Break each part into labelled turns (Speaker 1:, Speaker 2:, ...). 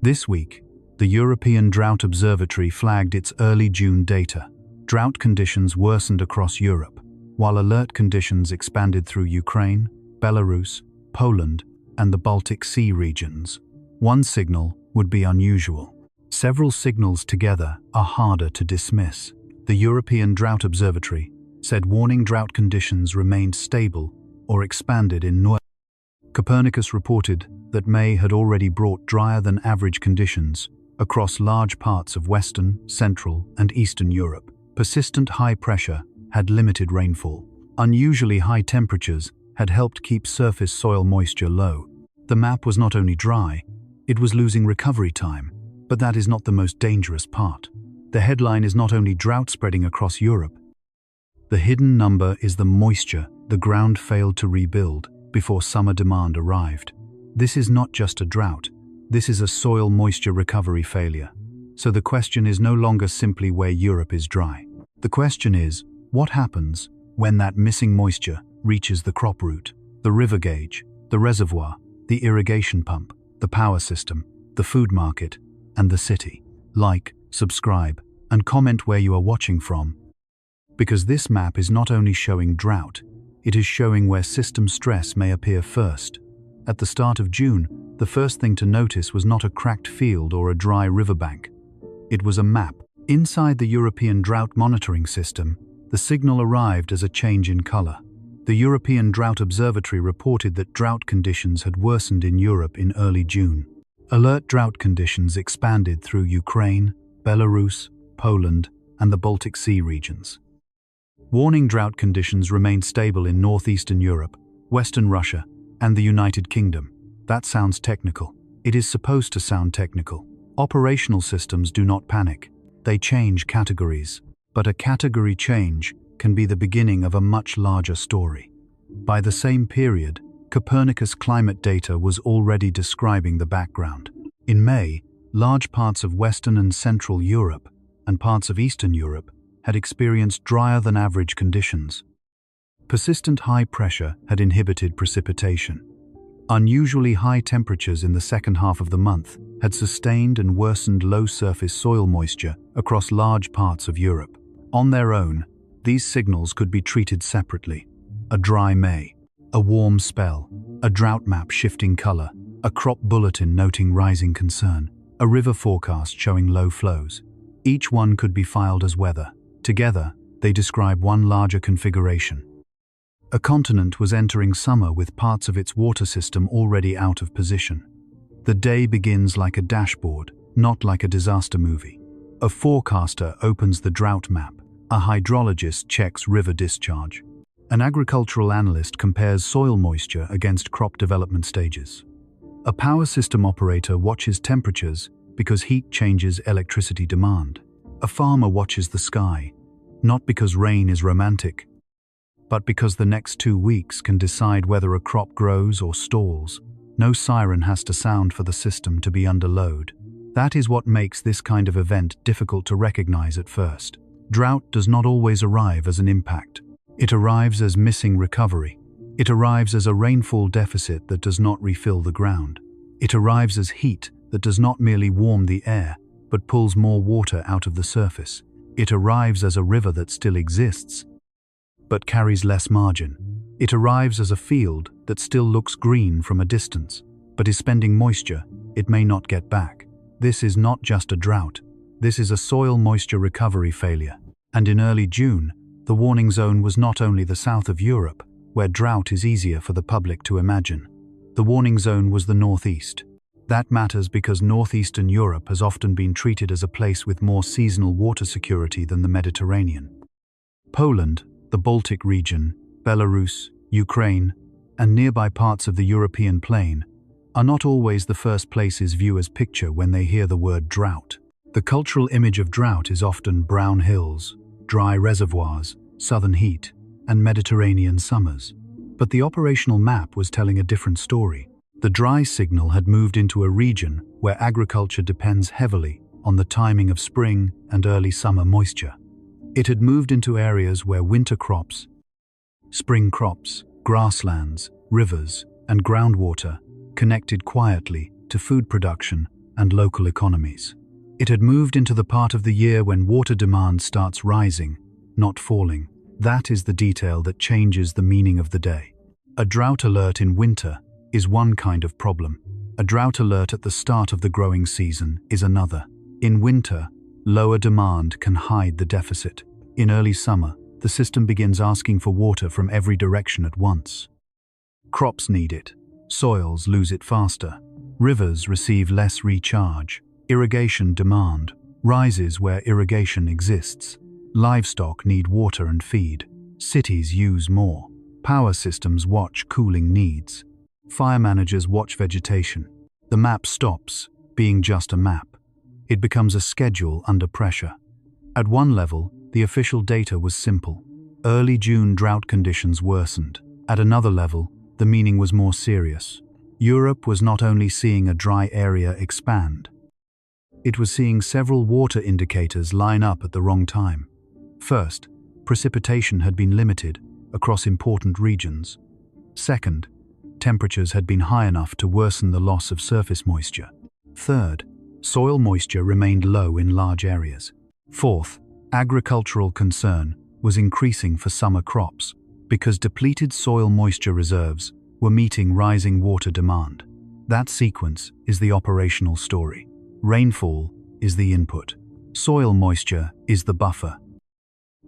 Speaker 1: This week, the European Drought Observatory flagged its early June data. Drought conditions worsened across Europe, while alert conditions expanded through Ukraine, Belarus, Poland, and the Baltic Sea regions. One signal would be unusual. Several signals together are harder to dismiss. The European Drought Observatory said warning drought conditions remained stable or expanded in North. Copernicus reported that May had already brought drier than average conditions across large parts of Western, Central, and Eastern Europe. Persistent high pressure had limited rainfall. Unusually high temperatures had helped keep surface soil moisture low. The map was not only dry, it was losing recovery time, but that is not the most dangerous part. The headline is not only drought spreading across Europe. The hidden number is the moisture the ground failed to rebuild before summer demand arrived. This is not just a drought, this is a soil moisture recovery failure. So the question is no longer simply where Europe is dry. The question is, what happens when that missing moisture reaches the crop root, the river gauge, the reservoir, the irrigation pump, the power system, the food market, and the city? Like, subscribe, and comment where you are watching from. Because this map is not only showing drought, it is showing where system stress may appear first. At the start of June, the first thing to notice was not a cracked field or a dry riverbank. It was a map. Inside the European Drought Monitoring System, the signal arrived as a change in color. The European Drought Observatory reported that drought conditions had worsened in Europe in early June. Alert drought conditions expanded through Ukraine, Belarus, Poland, and the Baltic Sea regions. Warning drought conditions remained stable in northeastern Europe, Western Russia, and the United Kingdom. That sounds technical. It is supposed to sound technical. Operational systems do not panic. They change categories. But a category change can be the beginning of a much larger story. By the same period, Copernicus climate data was already describing the background. In May, large parts of Western and Central Europe and parts of Eastern Europe had experienced drier than average conditions. Persistent high pressure had inhibited precipitation. Unusually high temperatures in the second half of the month had sustained and worsened low surface soil moisture across large parts of Europe. On their own, these signals could be treated separately. A dry May, a warm spell, a drought map shifting color, a crop bulletin noting rising concern, a river forecast showing low flows. Each one could be filed as weather. Together, they describe one larger configuration. A continent was entering summer with parts of its water system already out of position. The day begins like a dashboard, not like a disaster movie. A forecaster opens the drought map. A hydrologist checks river discharge. An agricultural analyst compares soil moisture against crop development stages. A power system operator watches temperatures because heat changes electricity demand. A farmer watches the sky, not because rain is romantic, but because the next 2 weeks can decide whether a crop grows or stalls. No siren has to sound for the system to be under load. That is what makes this kind of event difficult to recognize at first. Drought does not always arrive as an impact. It arrives as missing recovery. It arrives as a rainfall deficit that does not refill the ground. It arrives as heat that does not merely warm the air, but pulls more water out of the surface. It arrives as a river that still exists, but carries less margin. It arrives as a field that still looks green from a distance, but is spending moisture it may not get back. This is not just a drought. This is a soil moisture recovery failure. And in early June, the warning zone was not only the south of Europe, where drought is easier for the public to imagine. The warning zone was the northeast. That matters because northeastern Europe has often been treated as a place with more seasonal water security than the Mediterranean. Poland, the Baltic region, Belarus, Ukraine, and nearby parts of the European plain are not always the first places viewers picture when they hear the word drought. The cultural image of drought is often brown hills, dry reservoirs, southern heat, and Mediterranean summers. But the operational map was telling a different story. The dry signal had moved into a region where agriculture depends heavily on the timing of spring and early summer moisture. It had moved into areas where winter crops, spring crops, grasslands, rivers, and groundwater connected quietly to food production and local economies. It had moved into the part of the year when water demand starts rising, not falling. That is the detail that changes the meaning of the day. A drought alert in winter is one kind of problem. A drought alert at the start of the growing season is another. In winter, lower demand can hide the deficit. In early summer, the system begins asking for water from every direction at once. Crops need it. Soils lose it faster. Rivers receive less recharge. Irrigation demand rises where irrigation exists. Livestock need water and feed. Cities use more. Power systems watch cooling needs. Fire managers watch vegetation. The map stops being just a map. It becomes a schedule under pressure. At one level, the official data was simple. Early June drought conditions worsened. At another level, the meaning was more serious. Europe was not only seeing a dry area expand, it was seeing several water indicators line up at the wrong time. First, precipitation had been limited across important regions. Second, temperatures had been high enough to worsen the loss of surface moisture. Third, soil moisture remained low in large areas. Fourth, agricultural concern was increasing for summer crops because depleted soil moisture reserves were meeting rising water demand. That sequence is the operational story. Rainfall is the input. Soil moisture is the buffer.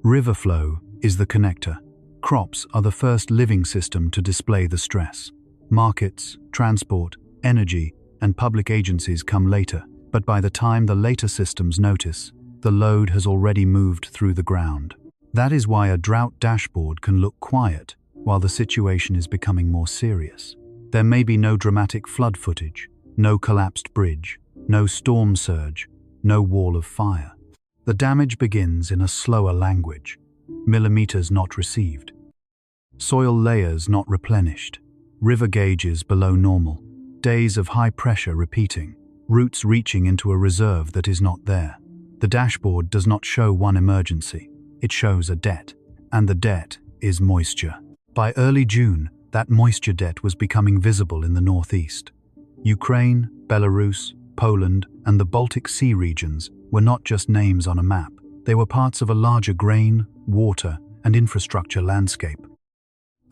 Speaker 1: River flow is the connector. Crops are the first living system to display the stress. Markets, transport, energy, and public agencies come later, but by the time the later systems notice, the load has already moved through the ground. That is why a drought dashboard can look quiet while the situation is becoming more serious. There may be no dramatic flood footage, no collapsed bridge, no storm surge, no wall of fire. The damage begins in a slower language. Millimeters not received. Soil layers not replenished. River gauges below normal. Days of high pressure repeating. Roots reaching into a reserve that is not there. The dashboard does not show one emergency. It shows a debt. And the debt is moisture. By early June, that moisture debt was becoming visible in the northeast. Ukraine, Belarus, Poland, and the Baltic Sea regions were not just names on a map. They were parts of a larger grain, water, and infrastructure landscape.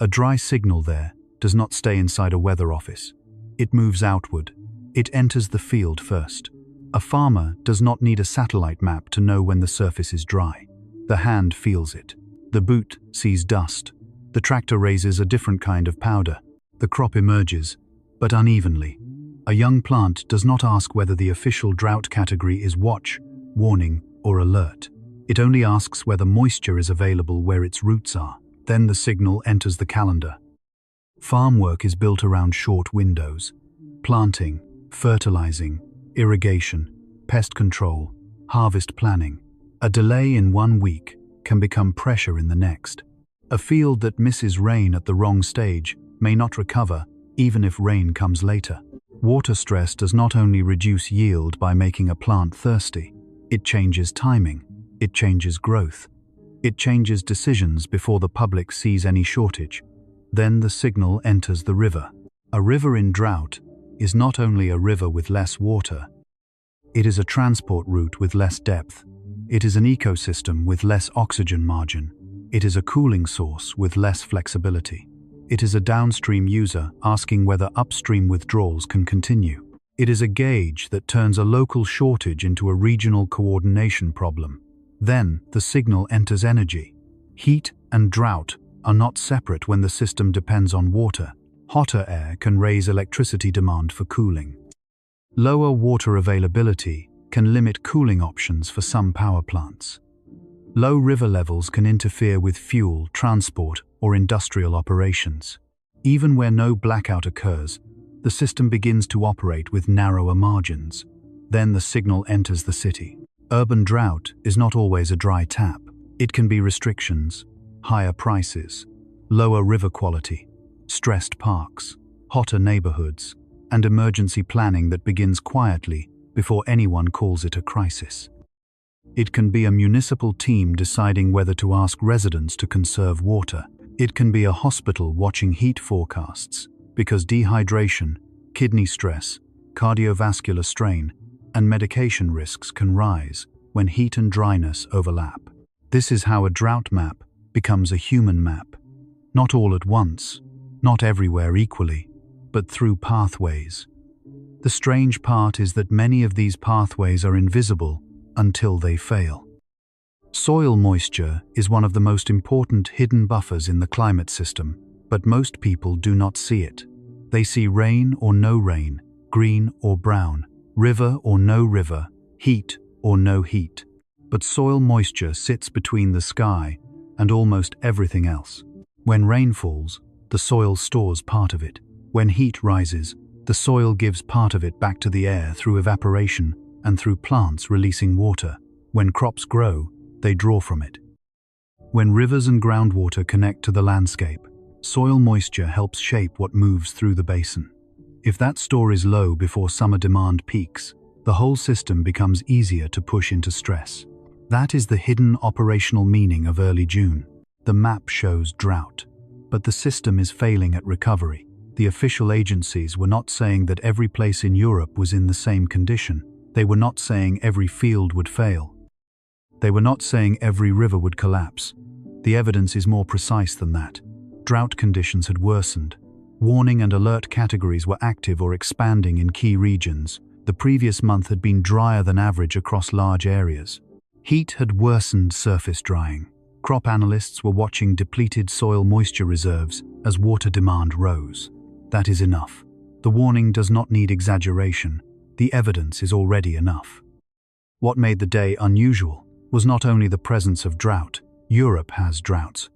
Speaker 1: A dry signal there does not stay inside a weather office. It moves outward. It enters the field first. A farmer does not need a satellite map to know when the surface is dry. The hand feels it. The boot sees dust. The tractor raises a different kind of powder. The crop emerges, but unevenly. A young plant does not ask whether the official drought category is watch, warning, or alert. It only asks whether moisture is available where its roots are. Then the signal enters the calendar. Farm work is built around short windows. Planting, fertilizing, irrigation, pest control, harvest planning. A delay in 1 week can become pressure in the next. A field that misses rain at the wrong stage may not recover even if rain comes later. Water stress does not only reduce yield by making a plant thirsty, it changes timing, it changes growth, it changes decisions before the public sees any shortage. Then the signal enters the river. A river in drought is not only a river with less water, it is a transport route with less depth. It is an ecosystem with less oxygen margin. It is a cooling source with less flexibility. It is a downstream user asking whether upstream withdrawals can continue. It is a gauge that turns a local shortage into a regional coordination problem. Then the signal enters energy. Heat and drought are not separate when the system depends on water. Hotter air can raise electricity demand for cooling. Lower water availability can limit cooling options for some power plants. Low river levels can interfere with fuel, transport, or industrial operations. Even where no blackout occurs, the system begins to operate with narrower margins. Then the signal enters the city. Urban drought is not always a dry tap. It can be restrictions, higher prices, lower river quality, stressed parks, hotter neighborhoods, and emergency planning that begins quietly before anyone calls it a crisis. It can be a municipal team deciding whether to ask residents to conserve water. It can be a hospital watching heat forecasts because dehydration, kidney stress, cardiovascular strain, and medication risks can rise when heat and dryness overlap. This is how a drought map becomes a human map. Not all at once, not everywhere equally, but through pathways. The strange part is that many of these pathways are invisible until they fail. Soil moisture is one of the most important hidden buffers in the climate system, but most people do not see it. They see rain or no rain, green or brown, river or no river, heat or no heat. But soil moisture sits between the sky and almost everything else. When rain falls, the soil stores part of it. When heat rises, the soil gives part of it back to the air through evaporation and through plants releasing water. When crops grow, they draw from it. When rivers and groundwater connect to the landscape, soil moisture helps shape what moves through the basin. If that store is low before summer demand peaks, the whole system becomes easier to push into stress. That is the hidden operational meaning of early June. The map shows drought, but the system is failing at recovery. The official agencies were not saying that every place in Europe was in the same condition. They were not saying every field would fail. They were not saying every river would collapse. The evidence is more precise than that. Drought conditions had worsened. Warning and alert categories were active or expanding in key regions. The previous month had been drier than average across large areas. Heat had worsened surface drying. Crop analysts were watching depleted soil moisture reserves as water demand rose. That is enough. The warning does not need exaggeration. The evidence is already enough. What made the day unusual was not only the presence of drought. Europe has droughts.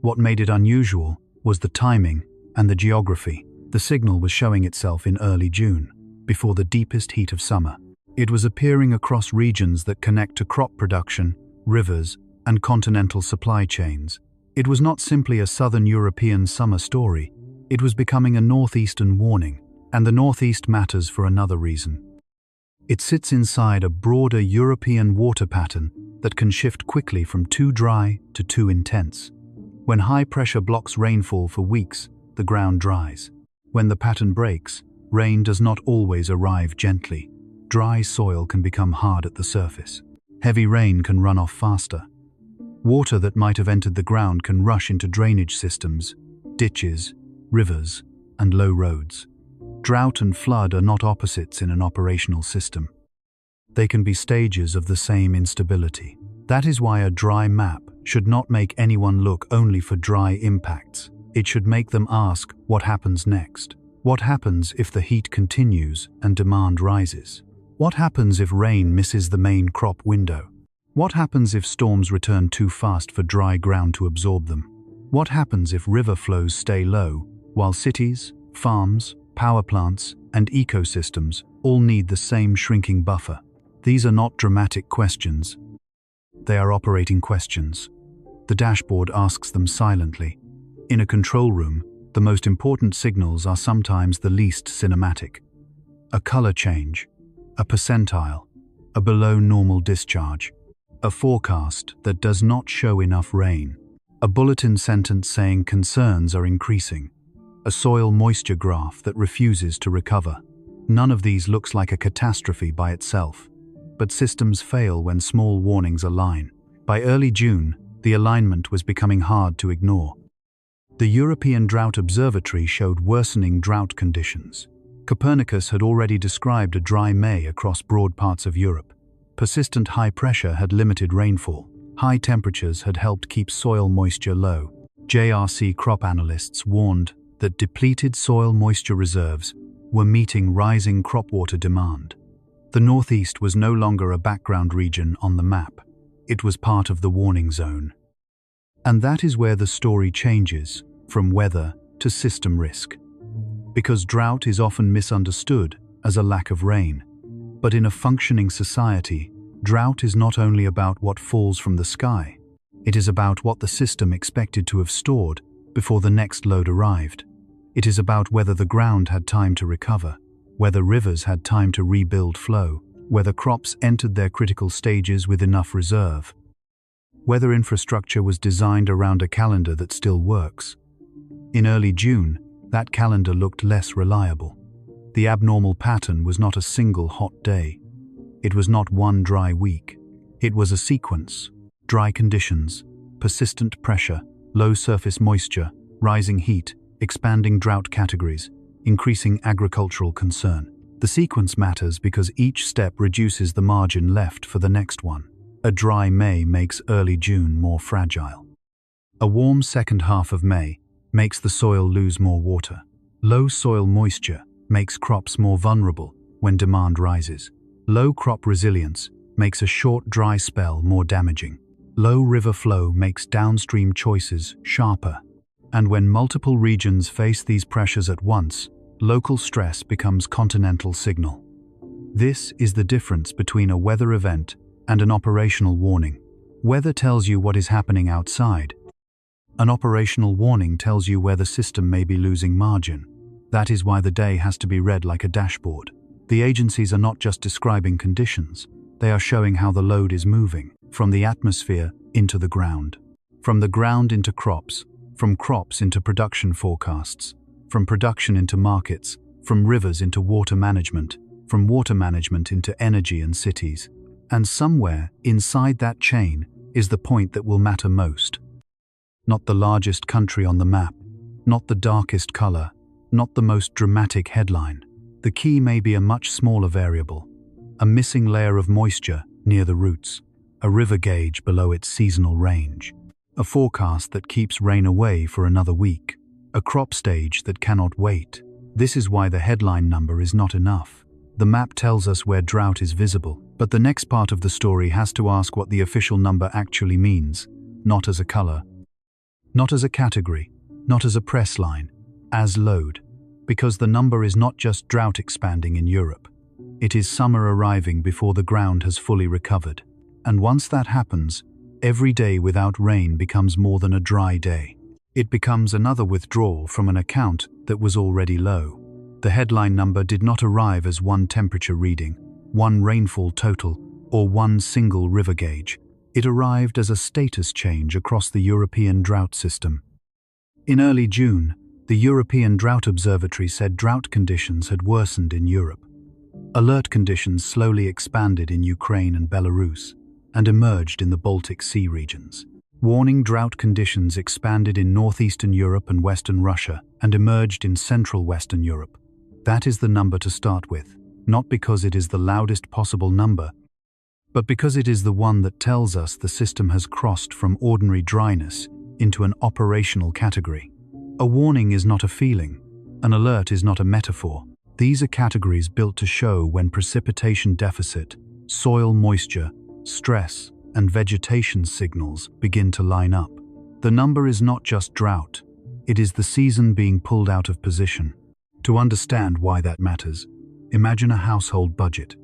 Speaker 1: What made it unusual was the timing and the geography. The signal was showing itself in early June, before the deepest heat of summer. It was appearing across regions that connect to crop production, rivers, and continental supply chains. It was not simply a southern European summer story. It was becoming a northeastern warning, and the northeast matters for another reason. It sits inside a broader European water pattern that can shift quickly from too dry to too intense. When high pressure blocks rainfall for weeks, the ground dries. When the pattern breaks, rain does not always arrive gently. Dry soil can become hard at the surface. Heavy rain can run off faster. Water that might have entered the ground can rush into drainage systems, ditches, rivers, and low roads. Drought and flood are not opposites in an operational system. They can be stages of the same instability. That is why a dry map should not make anyone look only for dry impacts. It should make them ask what happens next. What happens if the heat continues and demand rises? What happens if rain misses the main crop window? What happens if storms return too fast for dry ground to absorb them? What happens if river flows stay low, while cities, farms, power plants, and ecosystems all need the same shrinking buffer? These are not dramatic questions. They are operating questions. The dashboard asks them silently. In a control room, the most important signals are sometimes the least cinematic. A color change, a percentile, a below normal discharge, a forecast that does not show enough rain, a bulletin sentence saying concerns are increasing, a soil moisture graph that refuses to recover. None of these looks like a catastrophe by itself, but systems fail when small warnings align. By early June, the alignment was becoming hard to ignore. The European Drought Observatory showed worsening drought conditions. Copernicus had already described a dry May across broad parts of Europe. Persistent high pressure had limited rainfall. High temperatures had helped keep soil moisture low. JRC crop analysts warned that depleted soil moisture reserves were meeting rising crop water demand. The Northeast was no longer a background region on the map. It was part of the warning zone. And that is where the story changes from weather to system risk. Because drought is often misunderstood as a lack of rain. But in a functioning society, drought is not only about what falls from the sky. It is about what the system expected to have stored before the next load arrived. It is about whether the ground had time to recover, whether rivers had time to rebuild flow, whether crops entered their critical stages with enough reserve, whether infrastructure was designed around a calendar that still works. In early June, that calendar looked less reliable. The abnormal pattern was not a single hot day. It was not one dry week. It was a sequence. Dry conditions, persistent pressure, low surface moisture, rising heat, expanding drought categories, increasing agricultural concern. The sequence matters because each step reduces the margin left for the next one. A dry May makes early June more fragile. A warm second half of May makes the soil lose more water. Low soil moisture makes crops more vulnerable when demand rises. Low crop resilience makes a short dry spell more damaging. Low river flow makes downstream choices sharper. And when multiple regions face these pressures at once, local stress becomes continental signal. This is the difference between a weather event and an operational warning. Weather tells you what is happening outside. An operational warning tells you where the system may be losing margin. That is why the day has to be read like a dashboard. The agencies are not just describing conditions, they are showing how the load is moving, from the atmosphere into the ground. From the ground into crops, from crops into production forecasts, from production into markets, from rivers into water management, from water management into energy and cities. And somewhere inside that chain is the point that will matter most. Not the largest country on the map, not the darkest color, not the most dramatic headline. The key may be a much smaller variable, a missing layer of moisture near the roots, a river gauge below its seasonal range, a forecast that keeps rain away for another week, a crop stage that cannot wait. This is why the headline number is not enough. The map tells us where drought is visible, but the next part of the story has to ask what the official number actually means, not as a color, not as a category, not as a press line, as load. Because the number is not just drought expanding in Europe. It is summer arriving before the ground has fully recovered. And once that happens, every day without rain becomes more than a dry day. It becomes another withdrawal from an account that was already low. The headline number did not arrive as one temperature reading, one rainfall total, or one single river gauge. It arrived as a status change across the European drought system. In early June, the European Drought Observatory said drought conditions had worsened in Europe. Alert conditions slowly expanded in Ukraine and Belarus and emerged in the Baltic Sea regions. Warning drought conditions expanded in northeastern Europe and western Russia and emerged in central Western Europe. That is the number to start with, not because it is the loudest possible number, but because it is the one that tells us the system has crossed from ordinary dryness into an operational category. A warning is not a feeling. An alert is not a metaphor. These are categories built to show when precipitation deficit, soil moisture, stress, and vegetation signals begin to line up. The number is not just drought. It is the season being pulled out of position. To understand why that matters, imagine a household budget.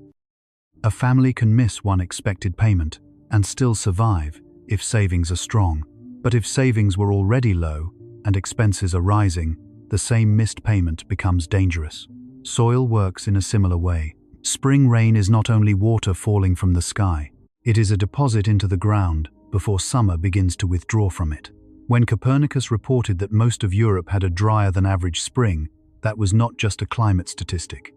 Speaker 1: A family can miss one expected payment and still survive if savings are strong. But if savings were already low and expenses are rising, the same missed payment becomes dangerous. Soil works in a similar way. Spring rain is not only water falling from the sky, it is a deposit into the ground before summer begins to withdraw from it. When Copernicus reported that most of Europe had a drier than average spring, that was not just a climate statistic.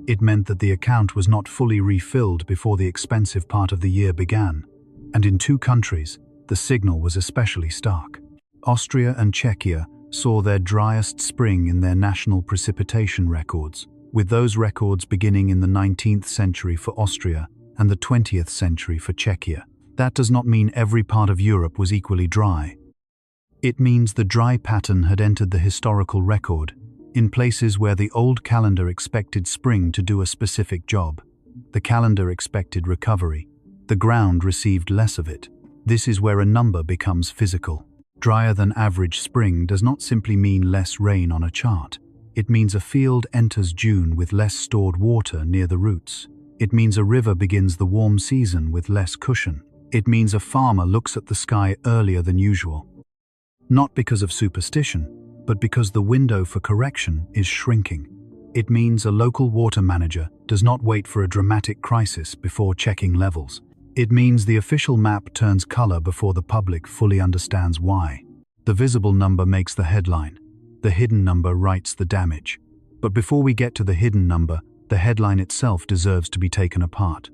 Speaker 1: It meant that the account was not fully refilled before the expensive part of the year began. And in two countries, the signal was especially stark. Austria and Czechia saw their driest spring in their national precipitation records, with those records beginning in the 19th century for Austria and the 20th century for Czechia. That does not mean every part of Europe was equally dry. It means the dry pattern had entered the historical record in places where the old calendar expected spring to do a specific job. The calendar expected recovery. The ground received less of it. This is where a number becomes physical. Drier than average spring does not simply mean less rain on a chart. It means a field enters June with less stored water near the roots. It means a river begins the warm season with less cushion. It means a farmer looks at the sky earlier than usual. Not because of superstition, but because the window for correction is shrinking. It means a local water manager does not wait for a dramatic crisis before checking levels. It means the official map turns color before the public fully understands why. The visible number makes the headline. The hidden number writes the damage. But before we get to the hidden number, the headline itself deserves to be taken apart.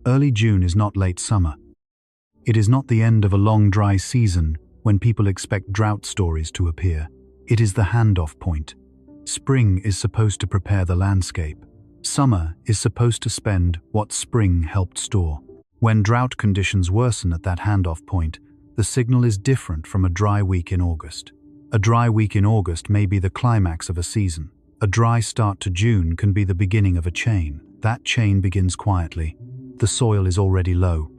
Speaker 1: Early June is not late summer. It is not the end of a long dry season when people expect drought stories to appear. It is the handoff point. Spring is supposed to prepare the landscape. Summer is supposed to spend what spring helped store. When drought conditions worsen at that handoff point, the signal is different from a dry week in August. A dry week in August may be the climax of a season. A dry start to June can be the beginning of a chain. That chain begins quietly. The soil is already low.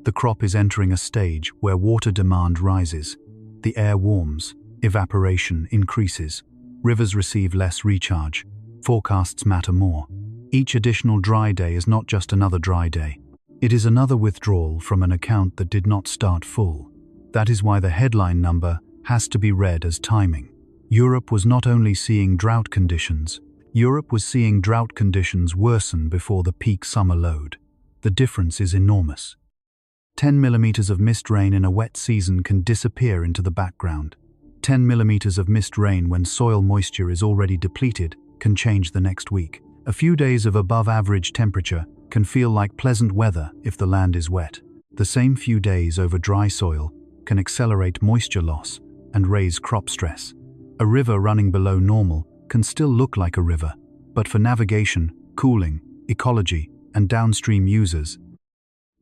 Speaker 1: The crop is entering a stage where water demand rises. The air warms. Evaporation increases. Rivers receive less recharge. Forecasts matter more. Each additional dry day is not just another dry day. It is another withdrawal from an account that did not start full. That is why the headline number has to be read as timing. Europe was not only seeing drought conditions, Europe was seeing drought conditions worsen before the peak summer load. The difference is enormous. 10 millimeters of mist rain in a wet season can disappear into the background. 10 millimeters of mist rain when soil moisture is already depleted can change the next week. A few days of above-average temperature can feel like pleasant weather if the land is wet. The same few days over dry soil can accelerate moisture loss and raise crop stress. A river running below normal can still look like a river, but for navigation, cooling, ecology, and downstream users,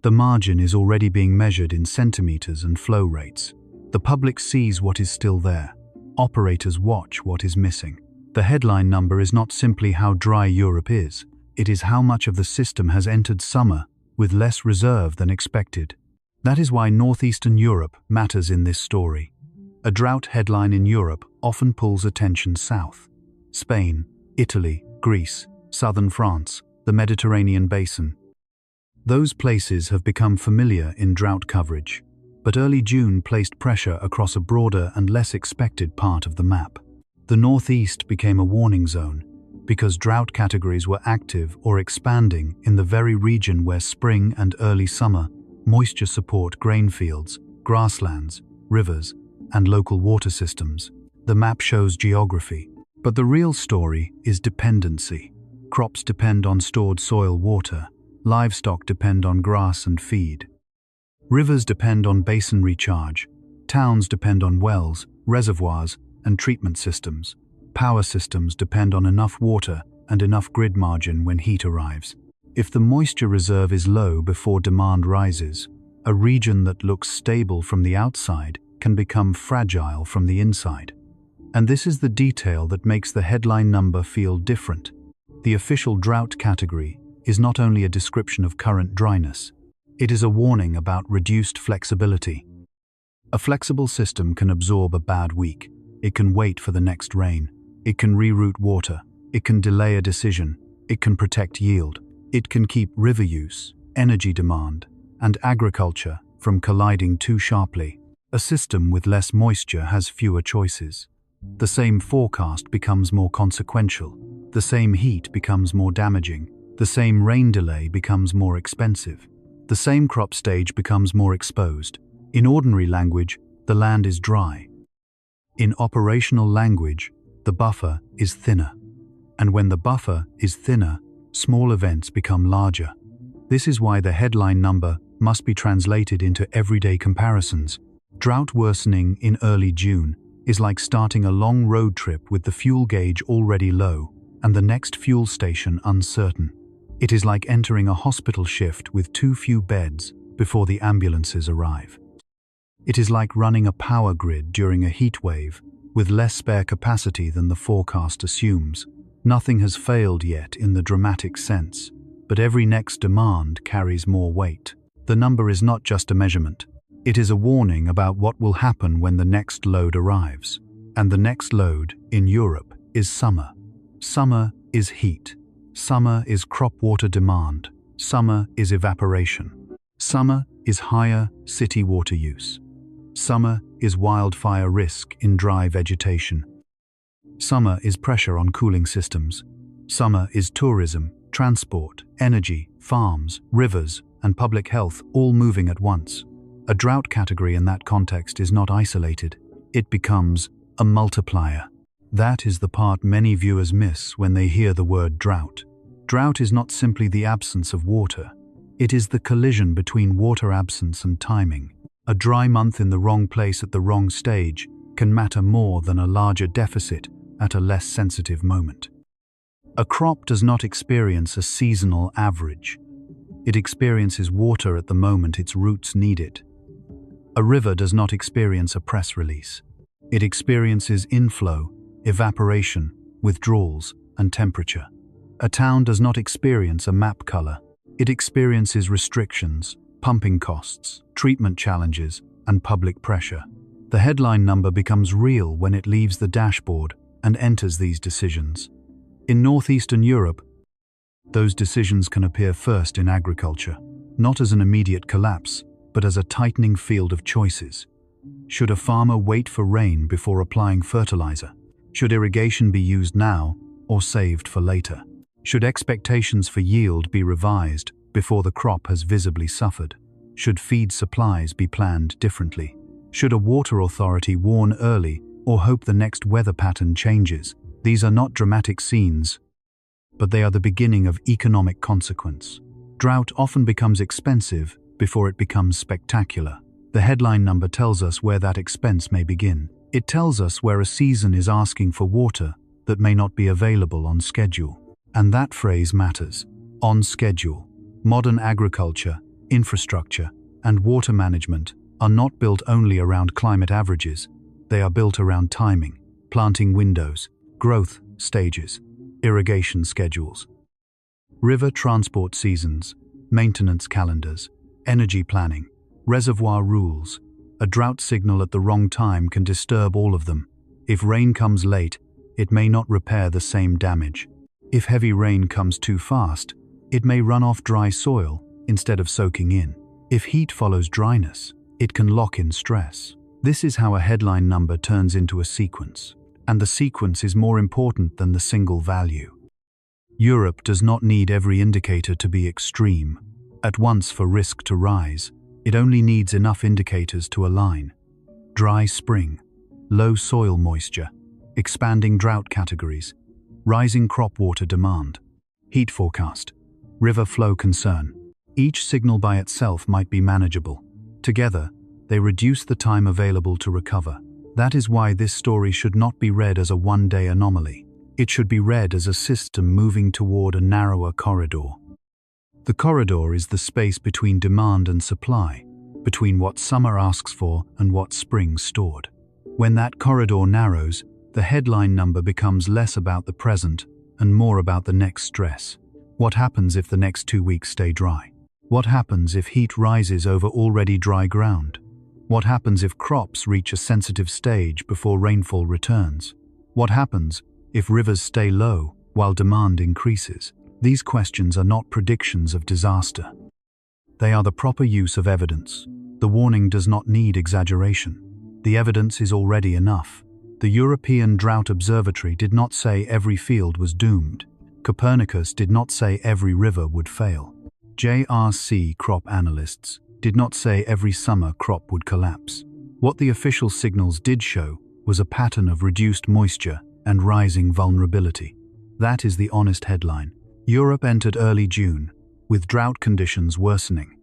Speaker 1: the margin is already being measured in centimeters and flow rates. The public sees what is still there. Operators watch what is missing. The headline number is not simply how dry Europe is. It is how much of the system has entered summer with less reserve than expected. That is why northeastern Europe matters in this story. A drought headline in Europe often pulls attention south. Spain, Italy, Greece, southern France, the Mediterranean basin. Those places have become familiar in drought coverage, but early June placed pressure across a broader and less expected part of the map. The northeast became a warning zone because drought categories were active or expanding in the very region where spring and early summer moisture support grain fields, grasslands, rivers, and local water systems. The map shows geography, but the real story is dependency. Crops depend on stored soil water. Livestock depend on grass and feed. Rivers depend on basin recharge. Towns depend on wells, reservoirs, and treatment systems. Power systems depend on enough water and enough grid margin when heat arrives. If the moisture reserve is low before demand rises, a region that looks stable from the outside can become fragile from the inside. And this is the detail that makes the headline number feel different. The official drought category is not only a description of current dryness, it is a warning about reduced flexibility. A flexible system can absorb a bad week. It can wait for the next rain. It can reroute water. It can delay a decision. It can protect yield. It can keep river use, energy demand, and agriculture from colliding too sharply. A system with less moisture has fewer choices. The same forecast becomes more consequential. The same heat becomes more damaging. The same rain delay becomes more expensive. The same crop stage becomes more exposed. In ordinary language, the land is dry. In operational language, the buffer is thinner. And when the buffer is thinner, small events become larger. This is why the headline number must be translated into everyday comparisons. Drought worsening in early June is like starting a long road trip with the fuel gauge already low and the next fuel station uncertain. It is like entering a hospital shift with too few beds before the ambulances arrive. It is like running a power grid during a heat wave with less spare capacity than the forecast assumes. Nothing has failed yet in the dramatic sense, but every next demand carries more weight. The number is not just a measurement. It is a warning about what will happen when the next load arrives. And the next load, in Europe, is summer. Summer is heat. Summer is crop water demand. Summer is evaporation. Summer is higher city water use. Summer is wildfire risk in dry vegetation. Summer is pressure on cooling systems. Summer is tourism, transport, energy, farms, rivers, and public health all moving at once. A drought category in that context is not isolated. It becomes a multiplier. That is the part many viewers miss when they hear the word drought. Drought is not simply the absence of water. It is the collision between water absence and timing. A dry month in the wrong place at the wrong stage can matter more than a larger deficit at a less sensitive moment. A crop does not experience a seasonal average. It experiences water at the moment its roots need it. A river does not experience a press release. It experiences inflow, evaporation, withdrawals, and temperature. A town does not experience a map color. It experiences restrictions, pumping costs, treatment challenges, and public pressure. The headline number becomes real when it leaves the dashboard and enters these decisions. In northeastern Europe, those decisions can appear first in agriculture, not as an immediate collapse, but as a tightening field of choices. Should a farmer wait for rain before applying fertilizer? Should irrigation be used now or saved for later? Should expectations for yield be revised before the crop has visibly suffered? Should feed supplies be planned differently? Should a water authority warn early or hope the next weather pattern changes? These are not dramatic scenes, but they are the beginning of economic consequence. Drought often becomes expensive before it becomes spectacular. The headline number tells us where that expense may begin. It tells us where a season is asking for water that may not be available on schedule. And that phrase matters. On schedule. Modern agriculture, infrastructure, and water management are not built only around climate averages. They are built around timing, planting windows, growth stages, irrigation schedules, river transport seasons, maintenance calendars, energy planning, reservoir rules. A drought signal at the wrong time can disturb all of them. If rain comes late, it may not repair the same damage. If heavy rain comes too fast, it may run off dry soil instead of soaking in. If heat follows dryness, it can lock in stress. This is how a headline number turns into a sequence. And the sequence is more important than the single value. Europe does not need every indicator to be extreme at once for risk to rise. It only needs enough indicators to align. Dry spring, low soil moisture, expanding drought categories, rising crop water demand, heat forecast, river flow concern. Each signal by itself might be manageable. Together, they reduce the time available to recover. That is why this story should not be read as a one-day anomaly. It should be read as a system moving toward a narrower corridor. The corridor is the space between demand and supply, between what summer asks for and what spring stored. When that corridor narrows, the headline number becomes less about the present and more about the next stress. What happens if the next 2 weeks stay dry? What happens if heat rises over already dry ground? What happens if crops reach a sensitive stage before rainfall returns? What happens if rivers stay low while demand increases? These questions are not predictions of disaster. They are the proper use of evidence. The warning does not need exaggeration. The evidence is already enough. The European Drought Observatory did not say every field was doomed. Copernicus did not say every river would fail. JRC crop analysts did not say every summer crop would collapse. What the official signals did show was a pattern of reduced moisture and rising vulnerability. That is the honest headline. Europe entered early June, with drought conditions worsening,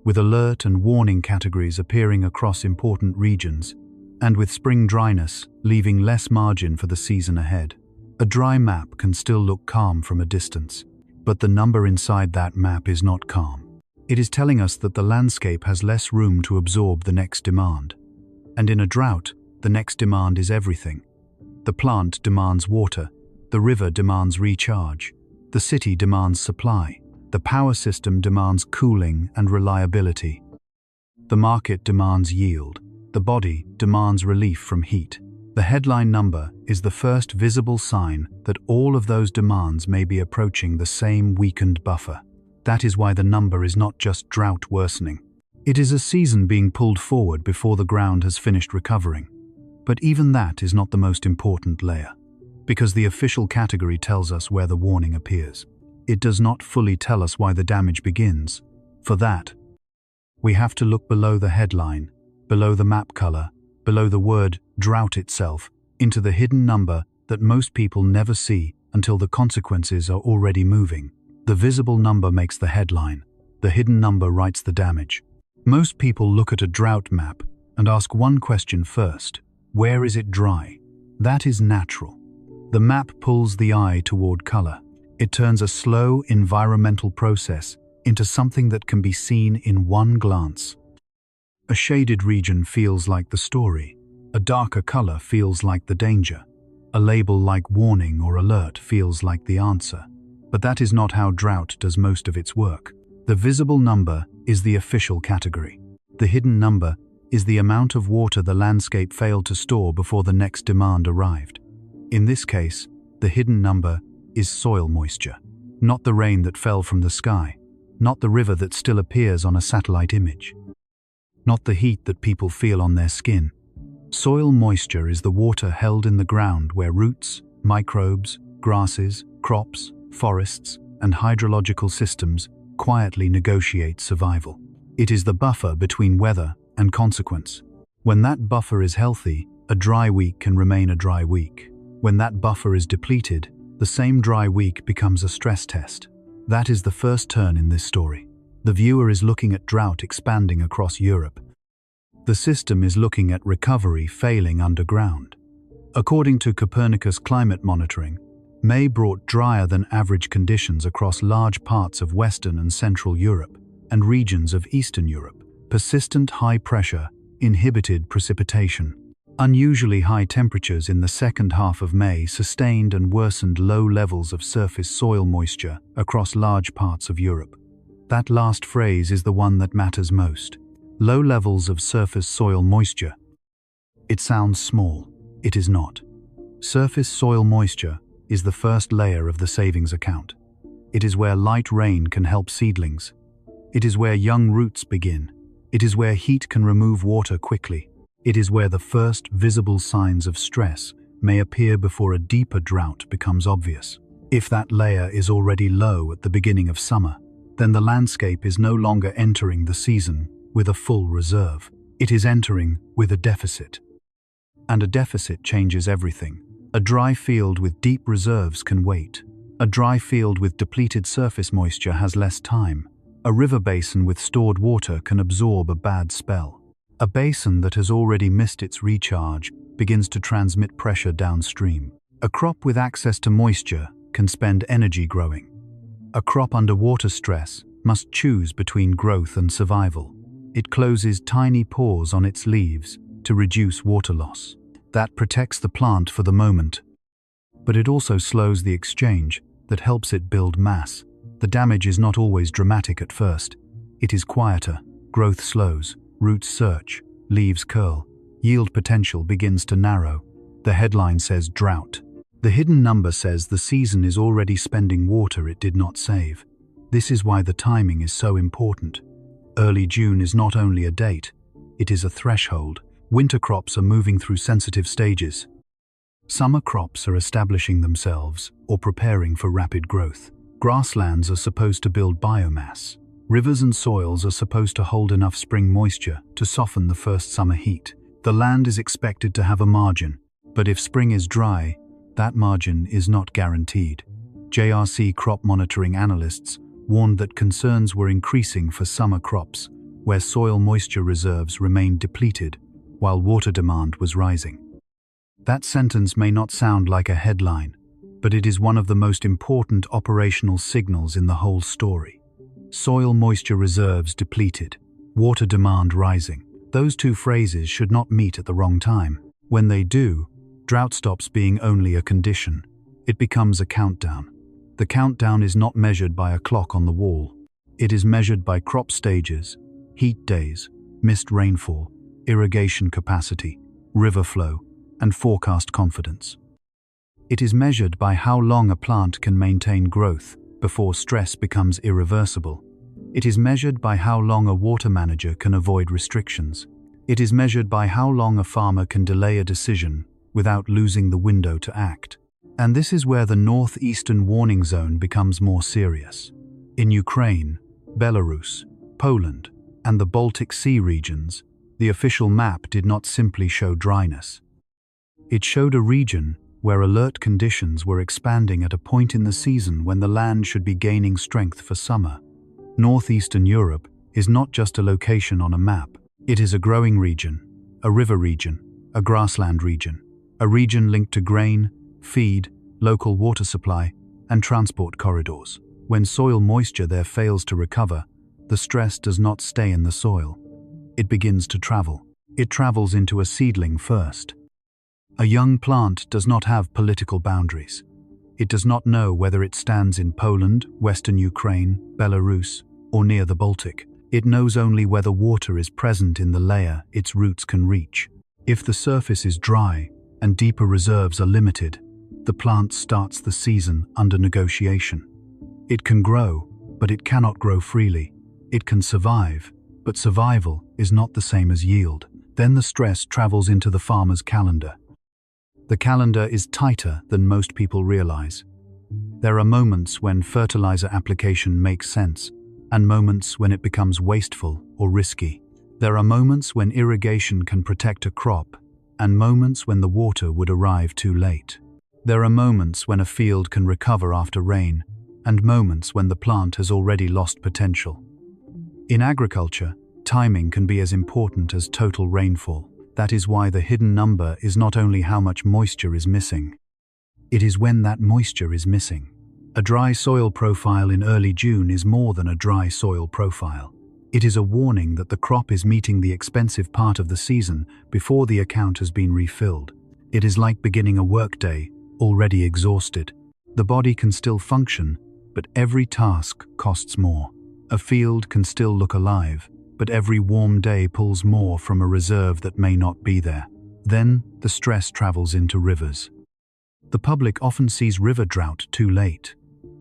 Speaker 1: with alert and warning categories appearing across important regions, and with spring dryness leaving less margin for the season ahead. A dry map can still look calm from a distance, but the number inside that map is not calm. It is telling us that the landscape has less room to absorb the next demand. And in a drought, the next demand is everything. The plant demands water, the river demands recharge, the city demands supply, the power system demands cooling and reliability. The market demands yield, the body demands relief from heat. The headline number is the first visible sign that all of those demands may be approaching the same weakened buffer. That is why the number is not just drought worsening. It is a season being pulled forward before the ground has finished recovering. But even that is not the most important layer, because the official category tells us where the warning appears. It does not fully tell us why the damage begins. For that, we have to look below the headline, below the map color, below the word drought itself, into the hidden number that most people never see until the consequences are already moving. The visible number makes the headline. The hidden number writes the damage. Most people look at a drought map and ask one question first: where is it dry? That is natural. The map pulls the eye toward color. It turns a slow environmental process into something that can be seen in one glance. A shaded region feels like the story. A darker color feels like the danger. A label like warning or alert feels like the answer. But that is not how drought does most of its work. The visible number is the official category. The hidden number is the amount of water the landscape failed to store before the next demand arrived. In this case, the hidden number is soil moisture, not the rain that fell from the sky, not the river that still appears on a satellite image, not the heat that people feel on their skin. Soil moisture is the water held in the ground where roots, microbes, grasses, crops, forests, and hydrological systems quietly negotiate survival. It is the buffer between weather and consequence. When that buffer is healthy, a dry week can remain a dry week. When that buffer is depleted, the same dry week becomes a stress test. That is the first turn in this story. The viewer is looking at drought expanding across Europe. The system is looking at recovery failing underground. According to Copernicus climate monitoring, May brought drier than average conditions across large parts of Western and Central Europe and regions of Eastern Europe. Persistent high pressure inhibited precipitation. Unusually high temperatures in the second half of May sustained and worsened low levels of surface soil moisture across large parts of Europe. That last phrase is the one that matters most. Low levels of surface soil moisture. It sounds small. It is not. Surface soil moisture is the first layer of the savings account. It is where light rain can help seedlings. It is where young roots begin. It is where heat can remove water quickly. It is where the first visible signs of stress may appear before a deeper drought becomes obvious. If that layer is already low at the beginning of summer, then the landscape is no longer entering the season with a full reserve. It is entering with a deficit. And a deficit changes everything. A dry field with deep reserves can wait. A dry field with depleted surface moisture has less time. A river basin with stored water can absorb a bad spell. A basin that has already missed its recharge begins to transmit pressure downstream. A crop with access to moisture can spend energy growing. A crop under water stress must choose between growth and survival. It closes tiny pores on its leaves to reduce water loss. That protects the plant for the moment. But it also slows the exchange that helps it build mass. The damage is not always dramatic at first. It is quieter. Growth slows. Roots search. Leaves curl. Yield potential begins to narrow. The headline says drought. The hidden number says the season is already spending water it did not save. This is why the timing is so important. Early June is not only a date, it is a threshold. Winter crops are moving through sensitive stages. Summer crops are establishing themselves or preparing for rapid growth. Grasslands are supposed to build biomass. Rivers and soils are supposed to hold enough spring moisture to soften the first summer heat. The land is expected to have a margin, but if spring is dry, that margin is not guaranteed. JRC crop monitoring analysts warned that concerns were increasing for summer crops, where soil moisture reserves remained depleted while water demand was rising. That sentence may not sound like a headline, but it is one of the most important operational signals in the whole story. Soil moisture reserves depleted, water demand rising. Those two phrases should not meet at the wrong time. When they do, drought stops being only a condition. It becomes a countdown. The countdown is not measured by a clock on the wall. It is measured by crop stages, heat days, missed rainfall, irrigation capacity, river flow, and forecast confidence. It is measured by how long a plant can maintain growth before stress becomes irreversible. It is measured by how long a water manager can avoid restrictions. It is measured by how long a farmer can delay a decision without losing the window to act. And this is where the northeastern warning zone becomes more serious. In Ukraine, Belarus, Poland, and the Baltic Sea regions, the official map did not simply show dryness. It showed a region where alert conditions were expanding at a point in the season when the land should be gaining strength for summer. Northeastern Europe is not just a location on a map. It is a growing region, a river region, a grassland region, a region linked to grain, feed, local water supply, and transport corridors. When soil moisture there fails to recover, the stress does not stay in the soil. It begins to travel. It travels into a seedling first. A young plant does not have political boundaries. It does not know whether it stands in Poland, Western Ukraine, Belarus, or near the Baltic. It knows only whether water is present in the layer its roots can reach. If the surface is dry and deeper reserves are limited, the plant starts the season under negotiation. It can grow, but it cannot grow freely. It can survive, but survival is not the same as yield. Then the stress travels into the farmer's calendar. The calendar is tighter than most people realize. There are moments when fertilizer application makes sense, and moments when it becomes wasteful or risky. There are moments when irrigation can protect a crop, and moments when the water would arrive too late. There are moments when a field can recover after rain, and moments when the plant has already lost potential. In agriculture, timing can be as important as total rainfall. That is why the hidden number is not only how much moisture is missing. It is when that moisture is missing. A dry soil profile in early June is more than a dry soil profile. It is a warning that the crop is meeting the expensive part of the season before the account has been refilled. It is like beginning a workday, already exhausted. The body can still function, but every task costs more. A field can still look alive, but every warm day pulls more from a reserve that may not be there. Then, the stress travels into rivers. The public often sees river drought too late.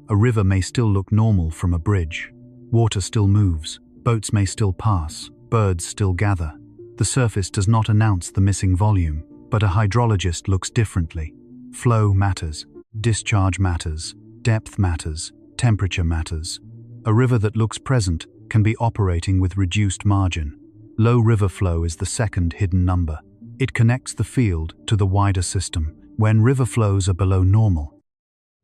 Speaker 1: A river may still look normal from a bridge. Water still moves, boats may still pass, birds still gather. The surface does not announce the missing volume, but a hydrologist looks differently. Flow matters, discharge matters, depth matters, temperature matters. A river that looks present can be operating with reduced margin. Low river flow is the second hidden number. It connects the field to the wider system. When river flows are below normal,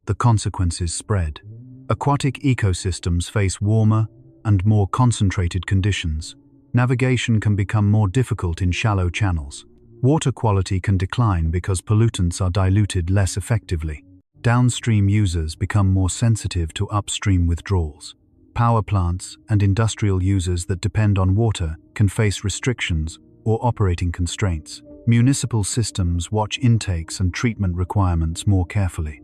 Speaker 1: the consequences spread. Aquatic ecosystems face warmer and more concentrated conditions. Navigation can become more difficult in shallow channels. Water quality can decline because pollutants are diluted less effectively. Downstream users become more sensitive to upstream withdrawals. Power plants and industrial users that depend on water can face restrictions or operating constraints. Municipal systems watch intakes and treatment requirements more carefully.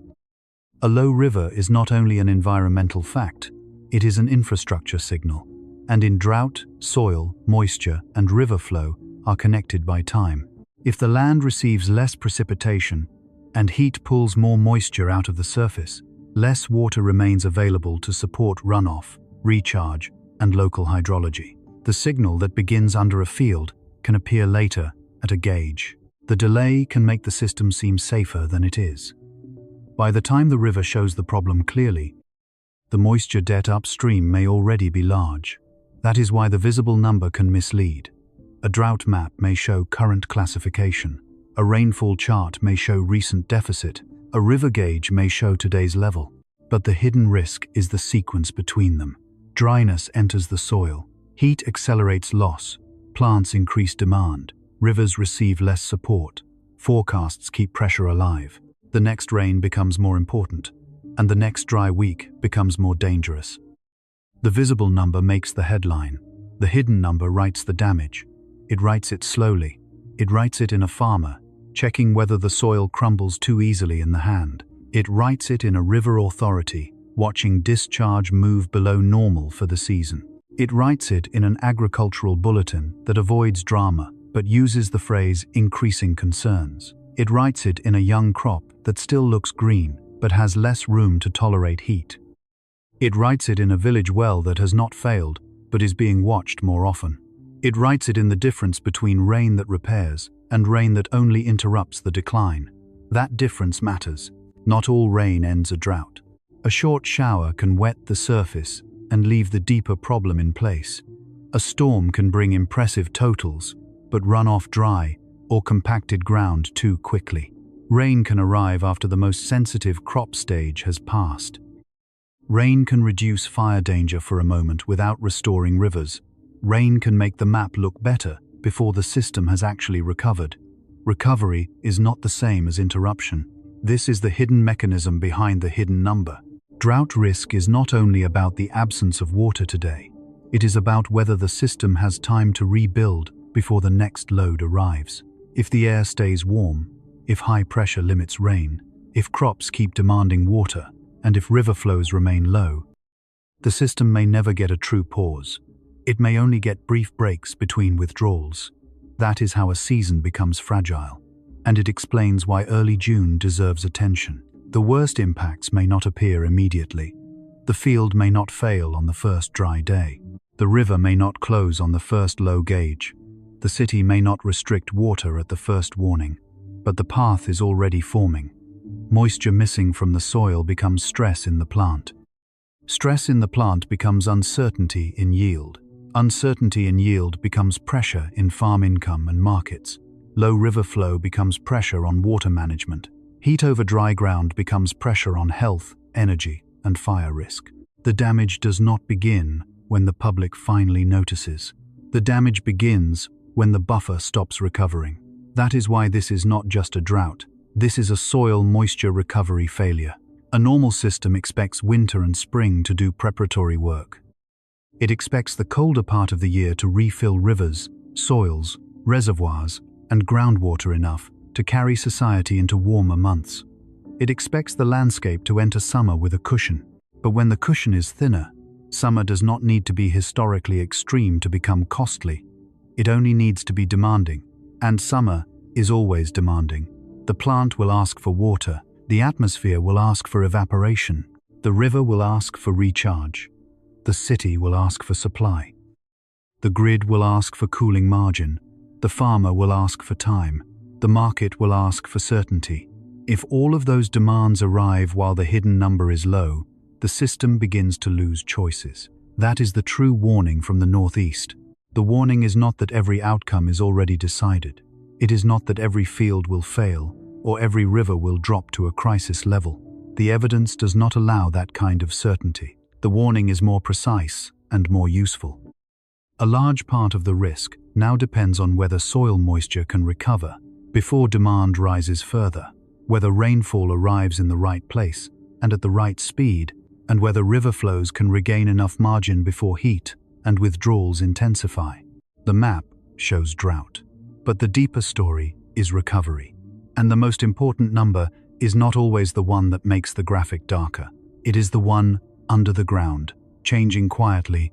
Speaker 1: A low river is not only an environmental fact, it is an infrastructure signal. And in drought, soil, moisture, and river flow are connected by time. If the land receives less precipitation and heat pulls more moisture out of the surface, less water remains available to support runoff, recharge, and local hydrology. The signal that begins under a field can appear later at a gauge. The delay can make the system seem safer than it is. By the time the river shows the problem clearly, the moisture debt upstream may already be large. That is why the visible number can mislead. A drought map may show current classification. A rainfall chart may show recent deficit. A river gauge may show today's level. But the hidden risk is the sequence between them. Dryness enters the soil. Heat accelerates loss. Plants increase demand. Rivers receive less support. Forecasts keep pressure alive. The next rain becomes more important, and the next dry week becomes more dangerous. The visible number makes the headline. The hidden number writes the damage. It writes it slowly. It writes it in a farmer, checking whether the soil crumbles too easily in the hand. It writes it in a river authority, watching discharge move below normal for the season. It writes it in an agricultural bulletin that avoids drama, but uses the phrase increasing concerns. It writes it in a young crop that still looks green, but has less room to tolerate heat. It writes it in a village well that has not failed, but is being watched more often. It writes it in the difference between rain that repairs and rain that only interrupts the decline. That difference matters. Not all rain ends a drought. A short shower can wet the surface and leave the deeper problem in place. A storm can bring impressive totals, but run off dry or compacted ground too quickly. Rain can arrive after the most sensitive crop stage has passed. Rain can reduce fire danger for a moment without restoring rivers. Rain can make the map look better before the system has actually recovered. Recovery is not the same as interruption. This is the hidden mechanism behind the hidden number. Drought risk is not only about the absence of water today. It is about whether the system has time to rebuild before the next load arrives. If the air stays warm, if high pressure limits rain, if crops keep demanding water, and if river flows remain low, the system may never get a true pause. It may only get brief breaks between withdrawals. That is how a season becomes fragile, and it explains why early June deserves attention. The worst impacts may not appear immediately. The field may not fail on the first dry day. The river may not close on the first low gauge. The city may not restrict water at the first warning. But the path is already forming. Moisture missing from the soil becomes stress in the plant. Stress in the plant becomes uncertainty in yield. Uncertainty in yield becomes pressure in farm income and markets. Low river flow becomes pressure on water management. Heat over dry ground becomes pressure on health, energy, and fire risk. The damage does not begin when the public finally notices. The damage begins when the buffer stops recovering. That is why this is not just a drought. This is a soil moisture recovery failure. A normal system expects winter and spring to do preparatory work. It expects the colder part of the year to refill rivers, soils, reservoirs, and groundwater enough to carry society into warmer months. It expects the landscape to enter summer with a cushion. But when the cushion is thinner, summer does not need to be historically extreme to become costly. It only needs to be demanding. And summer is always demanding. The plant will ask for water. The atmosphere will ask for evaporation. The river will ask for recharge. The city will ask for supply. The grid will ask for cooling margin. The farmer will ask for time. The market will ask for certainty. If all of those demands arrive while the hidden number is low, the system begins to lose choices. That is the true warning from the Northeast. The warning is not that every outcome is already decided. It is not that every field will fail or every river will drop to a crisis level. The evidence does not allow that kind of certainty. The warning is more precise and more useful. A large part of the risk now depends on whether soil moisture can recover before demand rises further, whether rainfall arrives in the right place and at the right speed, and whether river flows can regain enough margin before heat and withdrawals intensify. The map shows drought, but the deeper story is recovery. And the most important number is not always the one that makes the graphic darker. It is the one under the ground, changing quietly,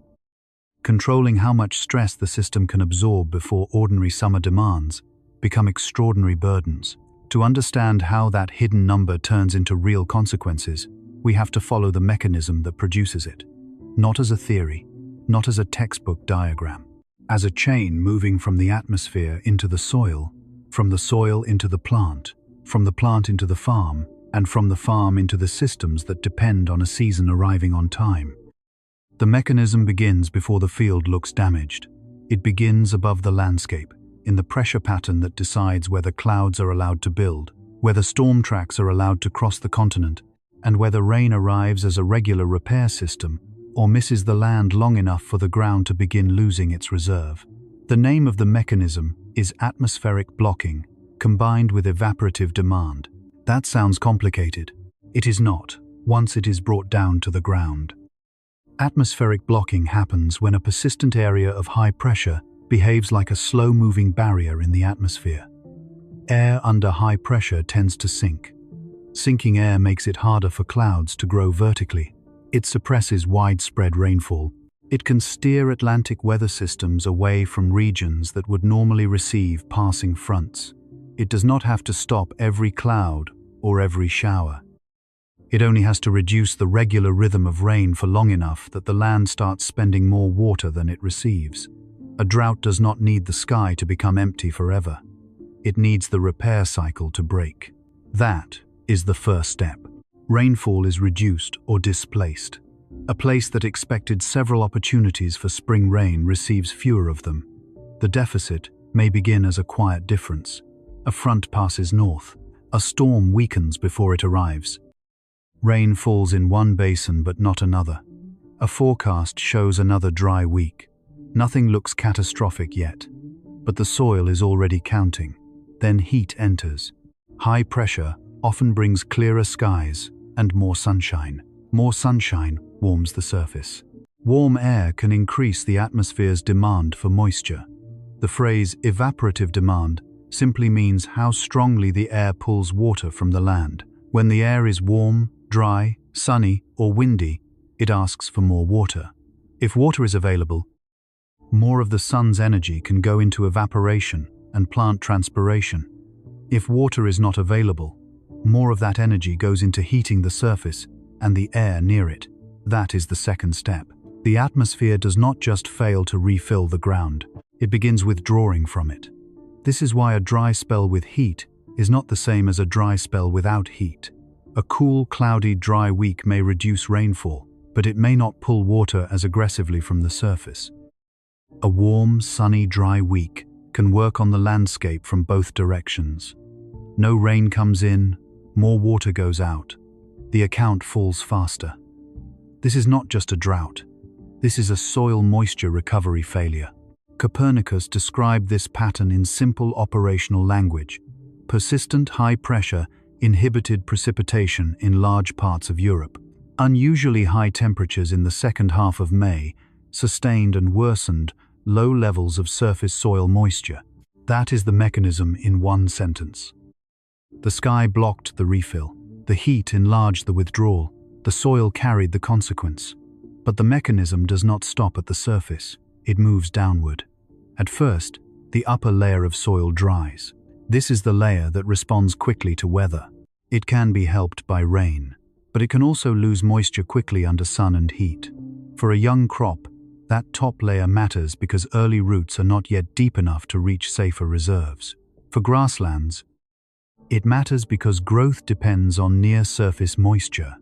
Speaker 1: controlling how much stress the system can absorb before ordinary summer demands become extraordinary burdens. To understand how that hidden number turns into real consequences, we have to follow the mechanism that produces it. Not as a theory, not as a textbook diagram, as a chain moving from the atmosphere into the soil, from the soil into the plant, from the plant into the farm, and from the farm into the systems that depend on a season arriving on time. The mechanism begins before the field looks damaged. It begins above the landscape, in the pressure pattern that decides whether clouds are allowed to build, whether storm tracks are allowed to cross the continent, and whether rain arrives as a regular repair system or misses the land long enough for the ground to begin losing its reserve. The name of the mechanism is atmospheric blocking, combined with evaporative demand. That sounds complicated. It is not, once it is brought down to the ground. Atmospheric blocking happens when a persistent area of high pressure behaves like a slow-moving barrier in the atmosphere. Air under high pressure tends to sink. Sinking air makes it harder for clouds to grow vertically. It suppresses widespread rainfall. It can steer Atlantic weather systems away from regions that would normally receive passing fronts. It does not have to stop every cloud or every shower. It only has to reduce the regular rhythm of rain for long enough that the land starts spending more water than it receives. A drought does not need the sky to become empty forever. It needs the repair cycle to break. That is the first step. Rainfall is reduced or displaced. A place that expected several opportunities for spring rain receives fewer of them. The deficit may begin as a quiet difference. A front passes north, A storm weakens before it arrives. Rain falls in one basin but not another. A forecast shows another dry week. Nothing looks catastrophic yet, but the soil is already counting. Then heat enters. High pressure often brings clearer skies and more sunshine. More sunshine warms the surface. Warm air can increase the atmosphere's demand for moisture. The phrase evaporative demand simply means how strongly the air pulls water from the land. When the air is warm, dry, sunny, or windy, it asks for more water. If water is available, more of the sun's energy can go into evaporation and plant transpiration. If water is not available, more of that energy goes into heating the surface and the air near it. That is the second step. The atmosphere does not just fail to refill the ground, it begins withdrawing from it. This is why a dry spell with heat is not the same as a dry spell without heat. A cool, cloudy, dry week may reduce rainfall, but it may not pull water as aggressively from the surface. A warm, sunny, dry week can work on the landscape from both directions. No rain comes in, more water goes out. The account falls faster. This is not just a drought. This is a soil moisture recovery failure. Copernicus described this pattern in simple operational language. Persistent high pressure inhibited precipitation in large parts of Europe. Unusually high temperatures in the second half of May sustained and worsened low levels of surface soil moisture. That is the mechanism in one sentence. The sky blocked the refill. The heat enlarged the withdrawal. The soil carried the consequence. But the mechanism does not stop at the surface. It moves downward. At first, the upper layer of soil dries. This is the layer that responds quickly to weather. It can be helped by rain, but it can also lose moisture quickly under sun and heat. For a young crop, that top layer matters because early roots are not yet deep enough to reach safer reserves. For grasslands, it matters because growth depends on near-surface moisture.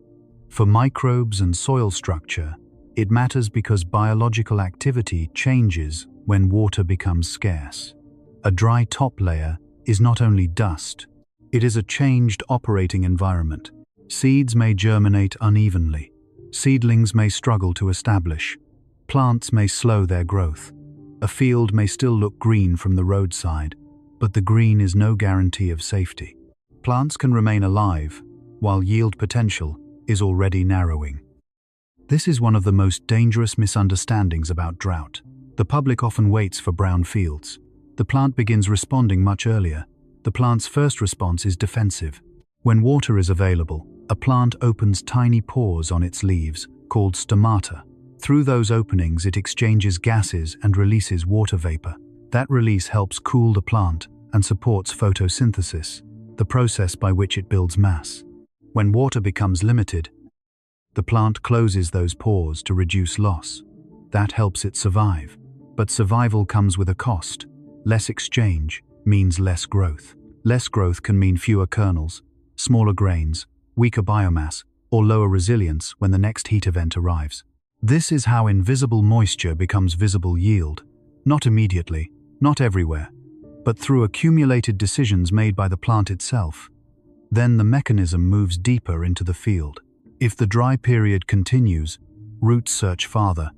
Speaker 1: For microbes and soil structure, it matters because biological activity changes when water becomes scarce. A dry top layer is not only dust, it is a changed operating environment. Seeds may germinate unevenly. Seedlings may struggle to establish. Plants may slow their growth. A field may still look green from the roadside, but the green is no guarantee of safety. Plants can remain alive, while yield potential is already narrowing. This is one of the most dangerous misunderstandings about drought. The public often waits for brown fields. The plant begins responding much earlier. The plant's first response is defensive. When water is available, a plant opens tiny pores on its leaves, called stomata. Through those openings, it exchanges gases and releases water vapor. That release helps cool the plant and supports photosynthesis, the process by which it builds mass. When water becomes limited, the plant closes those pores to reduce loss. That helps it survive. But survival comes with a cost. Less exchange means less growth. Less growth can mean fewer kernels, smaller grains, weaker biomass, or lower resilience when the next heat event arrives. This is how invisible moisture becomes visible yield. Not immediately, not everywhere, but through accumulated decisions made by the plant itself. Then the mechanism moves deeper into the field. If the dry period continues, roots search farther.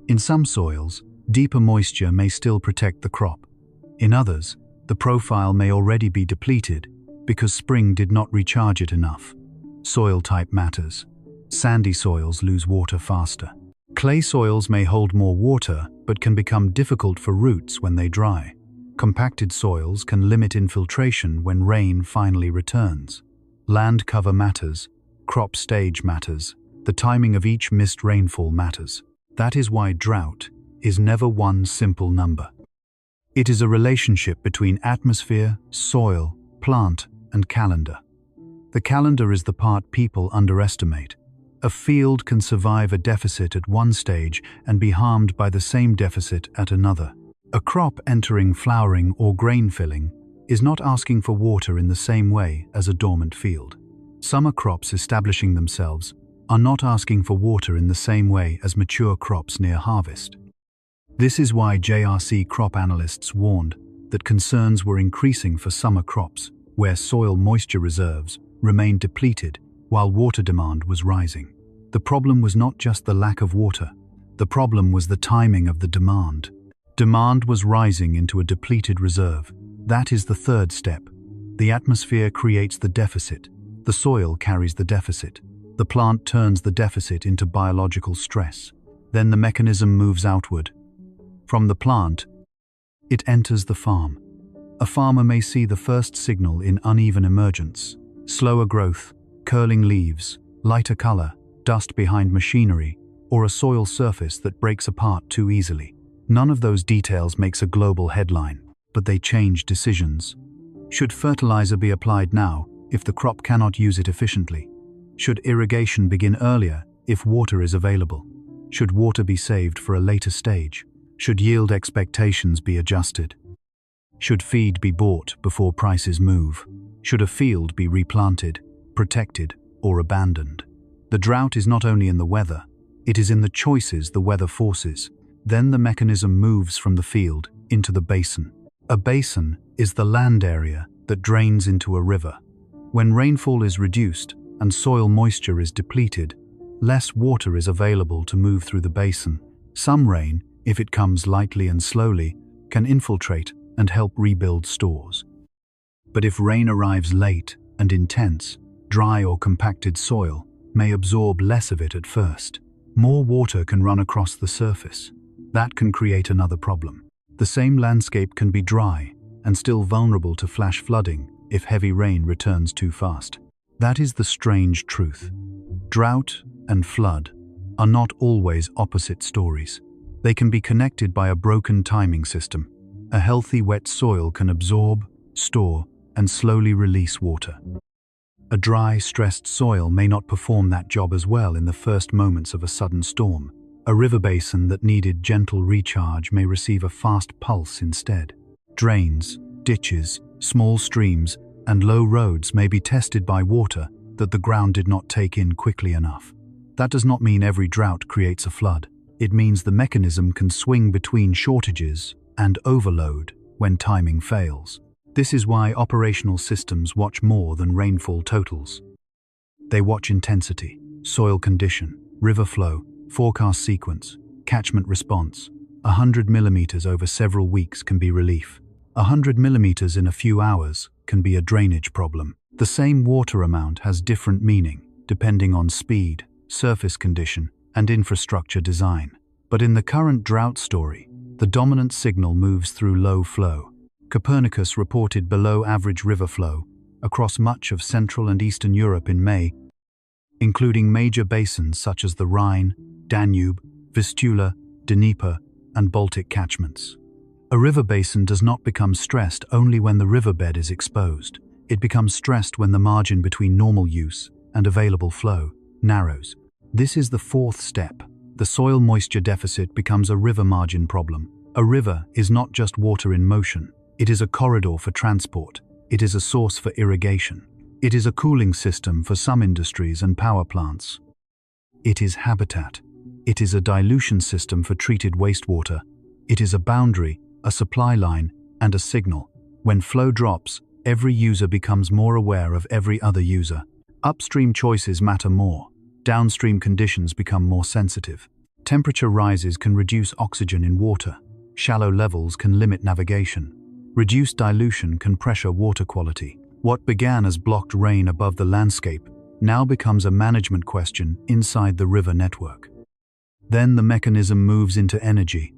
Speaker 1: In some soils, deeper moisture may still protect the crop. In others, the profile may already be depleted because spring did not recharge it enough. Soil type matters. Sandy soils lose water faster. Clay soils may hold more water but can become difficult for roots when they dry. Compacted soils can limit infiltration when rain finally returns. Land cover matters. Crop stage matters. The timing of each missed rainfall matters. That is why drought is never one simple number. It is a relationship between atmosphere, soil, plant, and calendar. The calendar is the part people underestimate. A field can survive a deficit at one stage and be harmed by the same deficit at another. A crop entering flowering or grain filling is not asking for water in the same way as a dormant field. Summer crops establishing themselves are not asking for water in the same way as mature crops near harvest. This is why JRC crop analysts warned that concerns were increasing for summer crops. where soil moisture reserves remained depleted while water demand was rising. The problem was not just the lack of water. The problem was the timing of the demand. Demand was rising into a depleted reserve. That is the third step. The atmosphere creates the deficit. The soil carries the deficit. The plant turns the deficit into biological stress. Then the mechanism moves outward. From the plant, it enters the farm. A farmer may see the first signal in uneven emergence, slower growth, curling leaves, lighter color, dust behind machinery, or a soil surface that breaks apart too easily. None of those details makes a global headline, but they change decisions. Should fertilizer be applied now if the crop cannot use it efficiently? Should irrigation begin earlier if water is available? Should water be saved for a later stage? Should yield expectations be adjusted? Should feed be bought before prices move? Should a field be replanted, protected, or abandoned? The drought is not only in the weather, it is in the choices the weather forces. Then the mechanism moves from the field into the basin. A basin is the land area that drains into a river. When rainfall is reduced and soil moisture is depleted, less water is available to move through the basin. Some rain, if it comes lightly and slowly, can infiltrate and help rebuild stores. But if rain arrives late and intense, dry or compacted soil may absorb less of it at first. More water can run across the surface. That can create another problem. The same landscape can be dry and still vulnerable to flash flooding if heavy rain returns too fast. That is the strange truth. Drought and flood are not always opposite stories. They can be connected by a broken timing system. A healthy wet soil can absorb, store, and slowly release water. A dry, stressed soil may not perform that job as well in the first moments of a sudden storm. A river basin that needed gentle recharge may receive a fast pulse instead. Drains, ditches, small streams, and low roads may be tested by water that the ground did not take in quickly enough. That does not mean every drought creates a flood. It means the mechanism can swing between shortages and overload when timing fails. This is why operational systems watch more than rainfall totals. They watch intensity, soil condition, river flow, forecast sequence, catchment response. 100 millimeters over several weeks can be relief. 100 millimeters in a few hours can be a drainage problem. The same water amount has different meaning, depending on speed, surface condition, and infrastructure design. But in the current drought story, the dominant signal moves through low flow. Copernicus reported below average river flow across much of Central and Eastern Europe in May, including major basins such as the Rhine, Danube, Vistula, Dnieper, and Baltic catchments. A river basin does not become stressed only when the riverbed is exposed. It becomes stressed when the margin between normal use and available flow narrows. This is the fourth step. The soil moisture deficit becomes a river margin problem. A river is not just water in motion. It is a corridor for transport. It is a source for irrigation. It is a cooling system for some industries and power plants. It is habitat. It is a dilution system for treated wastewater. It is a boundary, a supply line, and a signal. When flow drops, every user becomes more aware of every other user. Upstream choices matter more. Downstream conditions become more sensitive. Temperature rises can reduce oxygen in water. Shallow levels can limit navigation. Reduced dilution can pressure water quality. What began as blocked rain above the landscape now becomes a management question inside the river network. Then the mechanism moves into energy.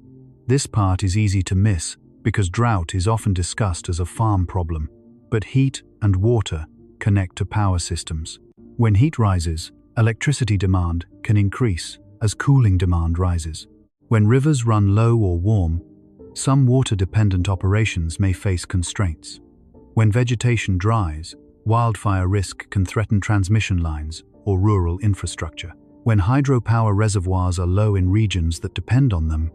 Speaker 1: This part is easy to miss because drought is often discussed as a farm problem, but heat and water connect to power systems. When heat rises, electricity demand can increase as cooling demand rises. When rivers run low or warm, some water-dependent operations may face constraints. When vegetation dries, wildfire risk can threaten transmission lines or rural infrastructure. When hydropower reservoirs are low in regions that depend on them,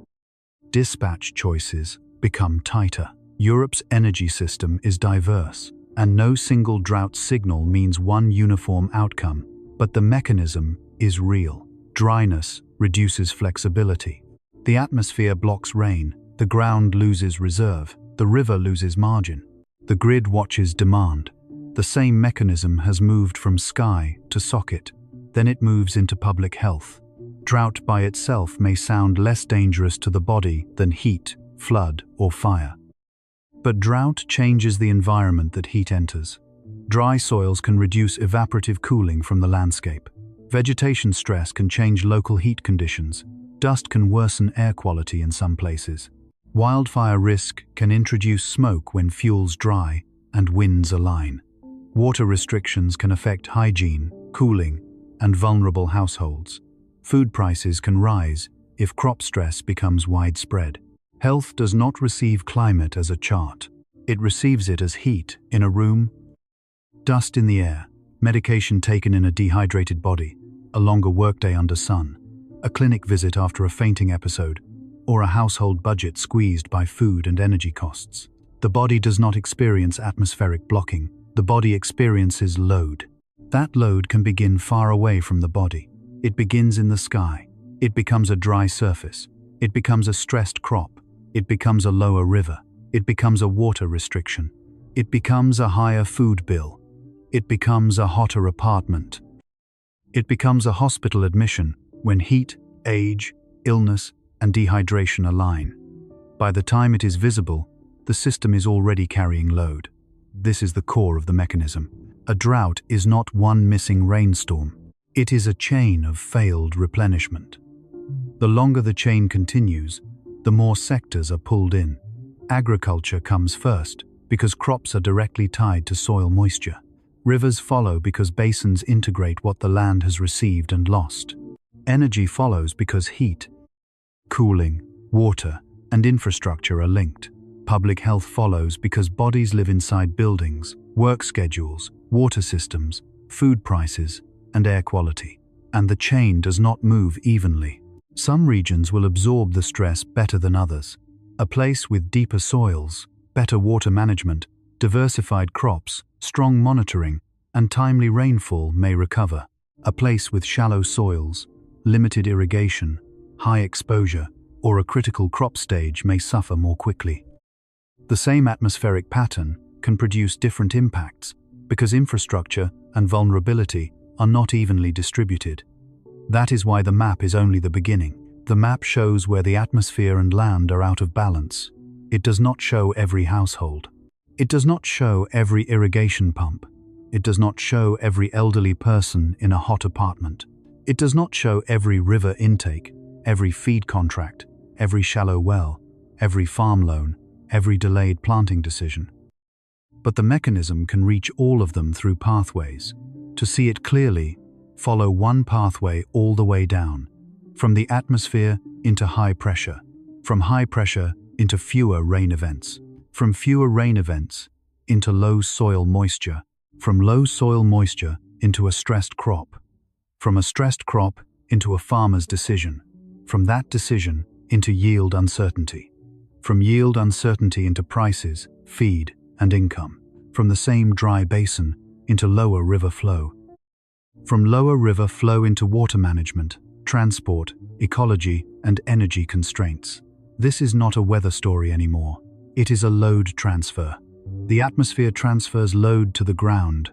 Speaker 1: dispatch choices become tighter. Europe's energy system is diverse, and no single drought signal means one uniform outcome, but the mechanism is real. Dryness reduces flexibility. The atmosphere blocks rain. The ground loses reserve. The river loses margin. The grid watches demand. The same mechanism has moved from sky to socket, then it moves into public health. Drought by itself may sound less dangerous to the body than heat, flood, or fire. But drought changes the environment that heat enters. Dry soils can reduce evaporative cooling from the landscape. Vegetation stress can change local heat conditions. Dust can worsen air quality in some places. Wildfire risk can introduce smoke when fuels dry and winds align. Water restrictions can affect hygiene, cooling, and vulnerable households. Food prices can rise if crop stress becomes widespread. Health does not receive climate as a chart. It receives it as heat in a room, dust in the air, medication taken in a dehydrated body, a longer workday under sun, a clinic visit after a fainting episode, or a household budget squeezed by food and energy costs. The body does not experience atmospheric blocking. The body experiences load. That load can begin far away from the body. It begins in the sky. It becomes a dry surface. It becomes a stressed crop. It becomes a lower river. It becomes a water restriction. It becomes a higher food bill. It becomes a hotter apartment. It becomes a hospital admission when heat, age, illness, and dehydration align. By the time it is visible, the system is already carrying load. This is the core of the mechanism. A drought is not one missing rainstorm. It is a chain of failed replenishment. The longer the chain continues, the more sectors are pulled in. Agriculture comes first because crops are directly tied to soil moisture. Rivers follow because basins integrate what the land has received and lost. Energy follows because heat, cooling, water, and infrastructure are linked. Public health follows because bodies live inside buildings, work schedules, water systems, food prices, and air quality. And the chain does not move evenly. Some regions will absorb the stress better than others. A place with deeper soils, better water management, diversified crops, strong monitoring, and timely rainfall may recover. A place with shallow soils, limited irrigation, high exposure, or a critical crop stage may suffer more quickly. The same atmospheric pattern can produce different impacts because infrastructure and vulnerability are not evenly distributed. That is why the map is only the beginning. The map shows where the atmosphere and land are out of balance. It does not show every household. It does not show every irrigation pump. It does not show every elderly person in a hot apartment. It does not show every river intake, every feed contract, every shallow well, every farm loan, every delayed planting decision. But the mechanism can reach all of them through pathways. To see it clearly, follow one pathway all the way down, from the atmosphere into high pressure, from high pressure into fewer rain events, from fewer rain events into low soil moisture, from low soil moisture into a stressed crop, from a stressed crop into a farmer's decision, from that decision into yield uncertainty, from yield uncertainty into prices, feed, and income, from the same dry basin into lower river flow, from lower river flow into water management, transport, ecology, and energy constraints. This is not a weather story anymore. It is a load transfer. The atmosphere transfers load to the ground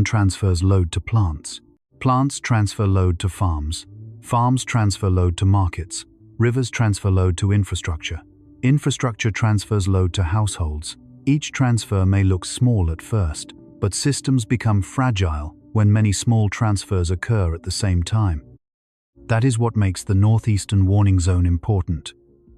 Speaker 1: transfers load to plants. Plants transfer load to farms. Farms transfer load to markets. Rivers transfer load to infrastructure. Infrastructure transfers load to households. Each transfer may look small at first, but systems become fragile when many small transfers occur at the same time. That is what makes the northeastern warning zone important.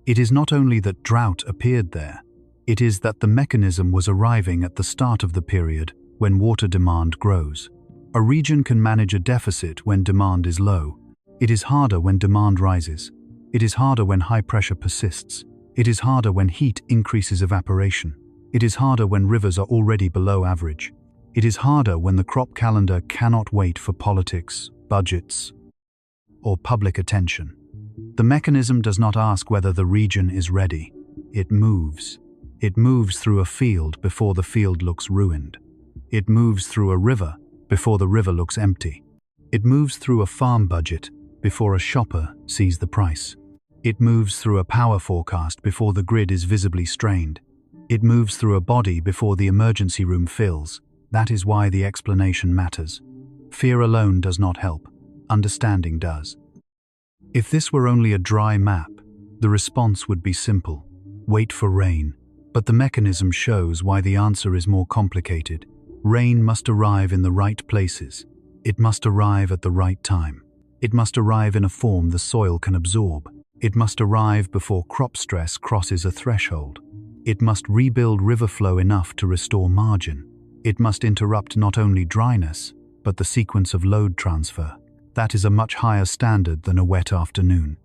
Speaker 1: It is not only that drought appeared there, it is that the mechanism was arriving at the start of the period when water demand grows. A region can manage a deficit when demand is low. It is harder when demand rises. It is harder when high pressure persists. It is harder when heat increases evaporation. It is harder when rivers are already below average. It is harder when the crop calendar cannot wait for politics, budgets, or public attention. The mechanism does not ask whether the region is ready. It moves. It moves through a field before the field looks ruined. It moves through a river before the river looks empty. It moves through a farm budget before a shopper sees the price. It moves through a power forecast before the grid is visibly strained. It moves through a body before the emergency room fills. That is why the explanation matters. Fear alone does not help. Understanding does. If this were only a dry map, the response would be simple. Wait for rain. But the mechanism shows why the answer is more complicated. Rain must arrive in the right places. It must arrive at the right time. It must arrive in a form the soil can absorb. It must arrive before crop stress crosses a threshold. It must rebuild river flow enough to restore margin. It must interrupt not only dryness, but the sequence of load transfer. That is a much higher standard than a wet afternoon.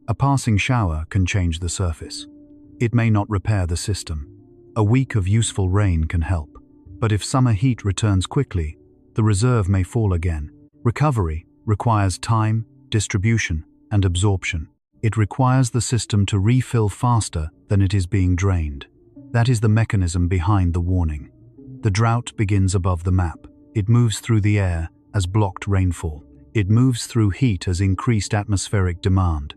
Speaker 1: A passing shower can change the surface. It may not repair the system. A week of useful rain can help. But if summer heat returns quickly, the reserve may fall again. Recovery requires time, distribution, and absorption. It requires the system to refill faster than it is being drained. That is the mechanism behind the warning. The drought begins above the map. It moves through the air as blocked rainfall. It moves through heat as increased atmospheric demand.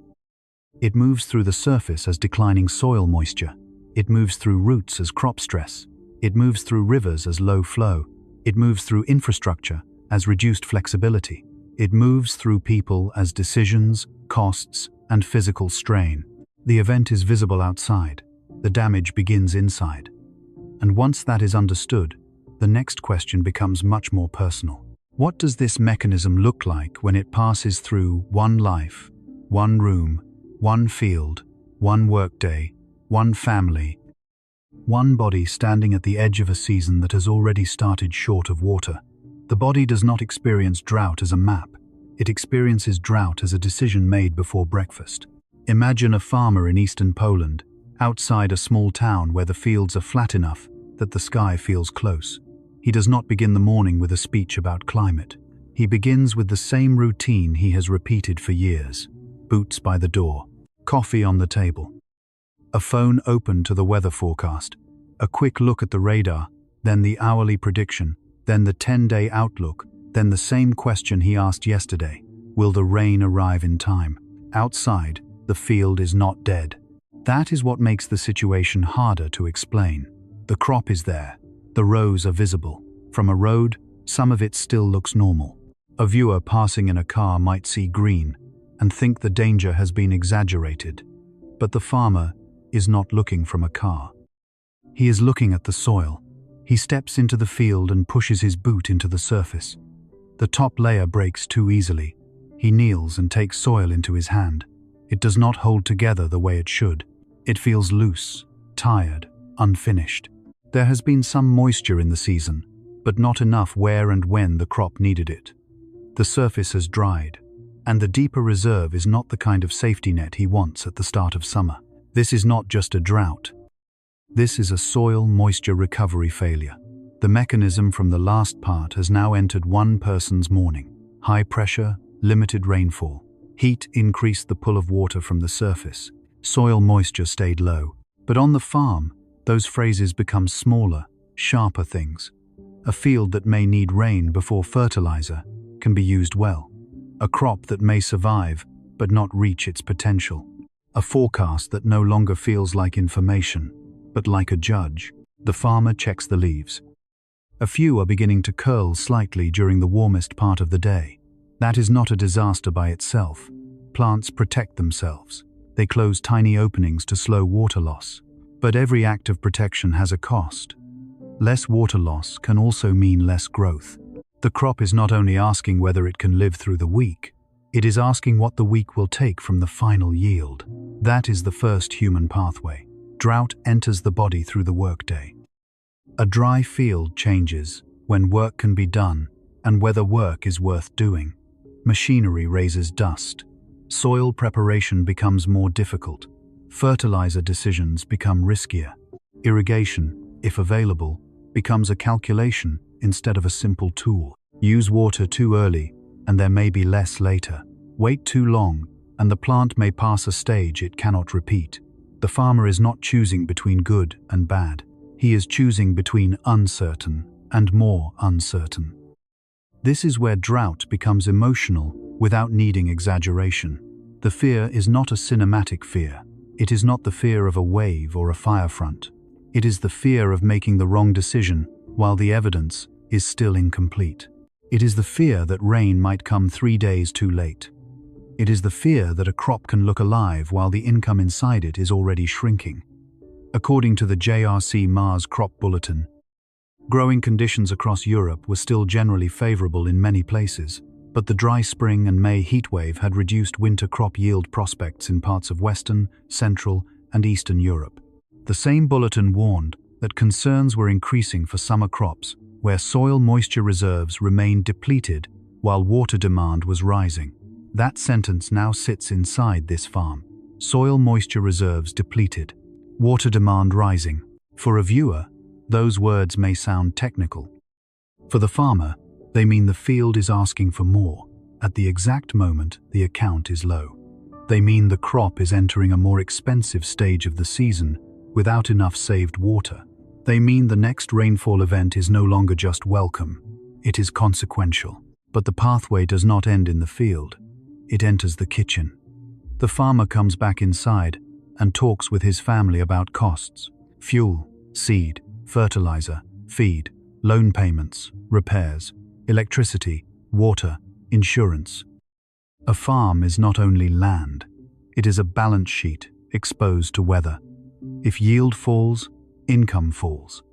Speaker 1: It moves through the surface as declining soil moisture. It moves through roots as crop stress. It moves through rivers as low flow. It moves through infrastructure as reduced flexibility. It moves through people as decisions, costs, and physical strain. The event is visible outside. The damage begins inside. And once that is understood, the next question becomes much more personal. What does this mechanism look like when it passes through one life, one room, one field, one workday, one family, one body standing at the edge of a season that has already started short of water? The body does not experience drought as a map. It experiences drought as a decision made before breakfast. Imagine a farmer in eastern Poland, outside a small town where the fields are flat enough that the sky feels close. He does not begin the morning with a speech about climate. He begins with the same routine he has repeated for years. Boots by the door, coffee on the table, a phone open to the weather forecast, a quick look at the radar, then the hourly prediction, then the 10-day outlook, then the same question he asked yesterday: will the rain arrive in time? Outside, the field is not dead. That is what makes the situation harder to explain. The crop is there. The rows are visible. From a road, some of it still looks normal. A viewer passing in a car might see green and think the danger has been exaggerated. But the farmer is not looking from a car. He is looking at the soil. He steps into the field and pushes his boot into the surface. The top layer breaks too easily. He kneels and takes soil into his hand. It does not hold together the way it should. It feels loose, tired, unfinished. There has been some moisture in the season, but not enough where and when the crop needed it. The surface has dried, and the deeper reserve is not the kind of safety net he wants at the start of summer. This is not just a drought. This is a soil moisture recovery failure. The mechanism from the last part has now entered one person's morning. High pressure, limited rainfall. Heat increased the pull of water from the surface. Soil moisture stayed low. But on the farm, those phrases become smaller, sharper things. A field that may need rain before fertilizer can be used well. A crop that may survive but not reach its potential. A forecast that no longer feels like information, but like a judge. The farmer checks the leaves. A few are beginning to curl slightly during the warmest part of the day. That is not a disaster by itself. Plants protect themselves. They close tiny openings to slow water loss. But every act of protection has a cost. Less water loss can also mean less growth. The crop is not only asking whether it can live through the week, it is asking what the week will take from the final yield. That is the first human pathway. Drought enters the body through the workday. A dry field changes when work can be done and whether work is worth doing. Machinery raises dust. Soil preparation becomes more difficult. Fertilizer decisions become riskier. Irrigation, if available, becomes a calculation instead of a simple tool. Use water too early, and there may be less later. Wait too long, and the plant may pass a stage it cannot repeat. The farmer is not choosing between good and bad. He is choosing between uncertain and more uncertain. This is where drought becomes emotional without needing exaggeration. The fear is not a cinematic fear. It is not the fear of a wave or a fire front. It is the fear of making the wrong decision while the evidence is still incomplete. It is the fear that rain might come 3 days too late. It is the fear that a crop can look alive while the income inside it is already shrinking. According to the JRC Mars Crop Bulletin, growing conditions across Europe were still generally favorable in many places, but the dry spring and May heatwave had reduced winter crop yield prospects in parts of Western, Central, and Eastern Europe. The same bulletin warned that concerns were increasing for summer crops, where soil moisture reserves remained depleted while water demand was rising. That sentence now sits inside this farm. Soil moisture reserves depleted, water demand rising. For a viewer, those words may sound technical. For the farmer, they mean the field is asking for more. At the exact moment, the account is low. They mean the crop is entering a more expensive stage of the season without enough saved water. They mean the next rainfall event is no longer just welcome. It is consequential. But the pathway does not end in the field. It enters the kitchen. The farmer comes back inside and talks with his family about costs: fuel, seed, fertilizer, feed, loan payments, repairs, electricity, water, insurance. A farm is not only land, it is a balance sheet exposed to weather. If yield falls, income falls.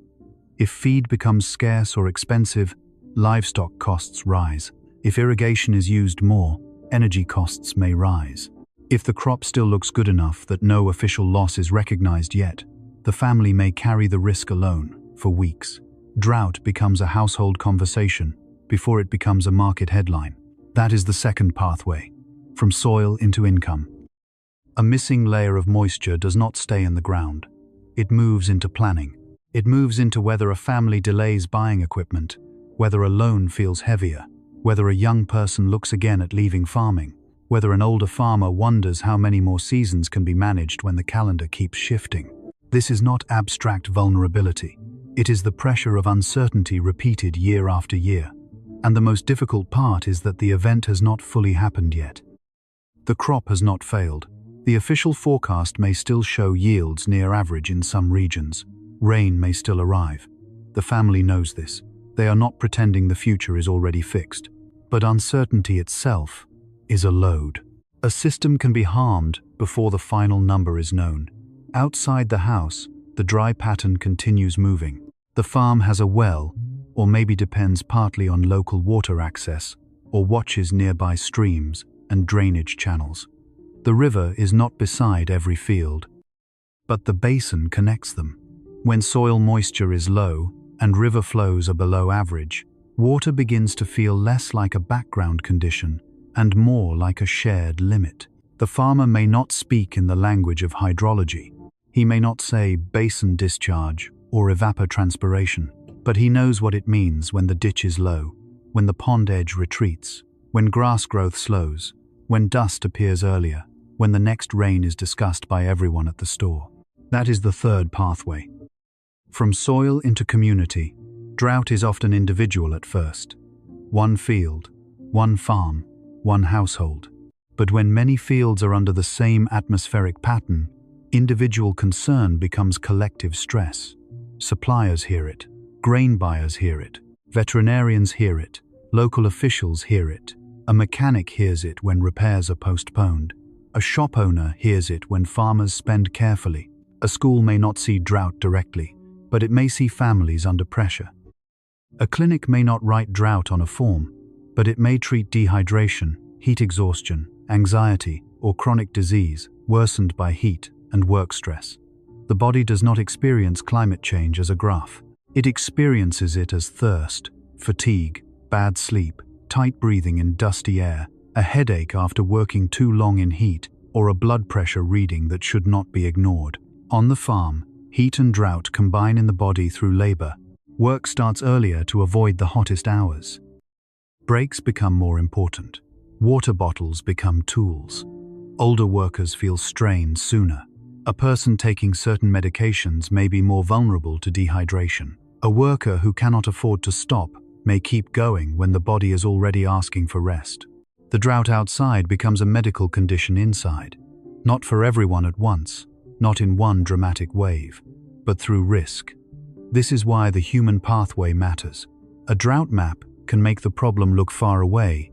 Speaker 1: If feed becomes scarce or expensive, livestock costs rise. If irrigation is used more, energy costs may rise. If the crop still looks good enough that no official loss is recognized yet, the family may carry the risk alone for weeks. Drought becomes a household conversation before it becomes a market headline. That is the second pathway, from soil into income. A missing layer of moisture does not stay in the ground. It moves into planning. It moves into whether a family delays buying equipment, whether a loan feels heavier, whether a young person looks again at leaving farming, whether an older farmer wonders how many more seasons can be managed when the calendar keeps shifting. This is not abstract vulnerability. It is the pressure of uncertainty repeated year after year. And the most difficult part is that the event has not fully happened yet. The crop has not failed. The official forecast may still show yields near average in some regions. Rain may still arrive. The family knows this. They are not pretending the future is already fixed. But uncertainty itself is a load. A system can be harmed before the final number is known. Outside the house, the dry pattern continues moving. The farm has a well, or maybe depends partly on local water access, or watches nearby streams and drainage channels. The river is not beside every field, but the basin connects them. When soil moisture is low and river flows are below average, water begins to feel less like a background condition and more like a shared limit. The farmer may not speak in the language of hydrology. He may not say basin discharge or evapotranspiration, but he knows what it means when the ditch is low, when the pond edge retreats, when grass growth slows, when dust appears earlier, when the next rain is discussed by everyone at the store. That is the third pathway. From soil into community, drought is often individual at first. One field, one farm, one household. But when many fields are under the same atmospheric pattern, individual concern becomes collective stress. Suppliers hear it, grain buyers hear it, veterinarians hear it, local officials hear it. A mechanic hears it when repairs are postponed. A shop owner hears it when farmers spend carefully. A school may not see drought directly, but it may see families under pressure. A clinic may not write drought on a form, but it may treat dehydration, heat exhaustion, anxiety, or chronic disease worsened by heat and work stress. The body does not experience climate change as a graph. It experiences it as thirst, fatigue, bad sleep, tight breathing in dusty air, a headache after working too long in heat, or a blood pressure reading that should not be ignored. On the farm, heat and drought combine in the body through labor. Work starts earlier to avoid the hottest hours. Breaks become more important. Water bottles become tools. Older workers feel strain sooner. A person taking certain medications may be more vulnerable to dehydration. A worker who cannot afford to stop may keep going when the body is already asking for rest. The drought outside becomes a medical condition inside. Not for everyone at once, not in one dramatic wave, but through risk. This is why the human pathway matters. A drought map can make the problem look far away,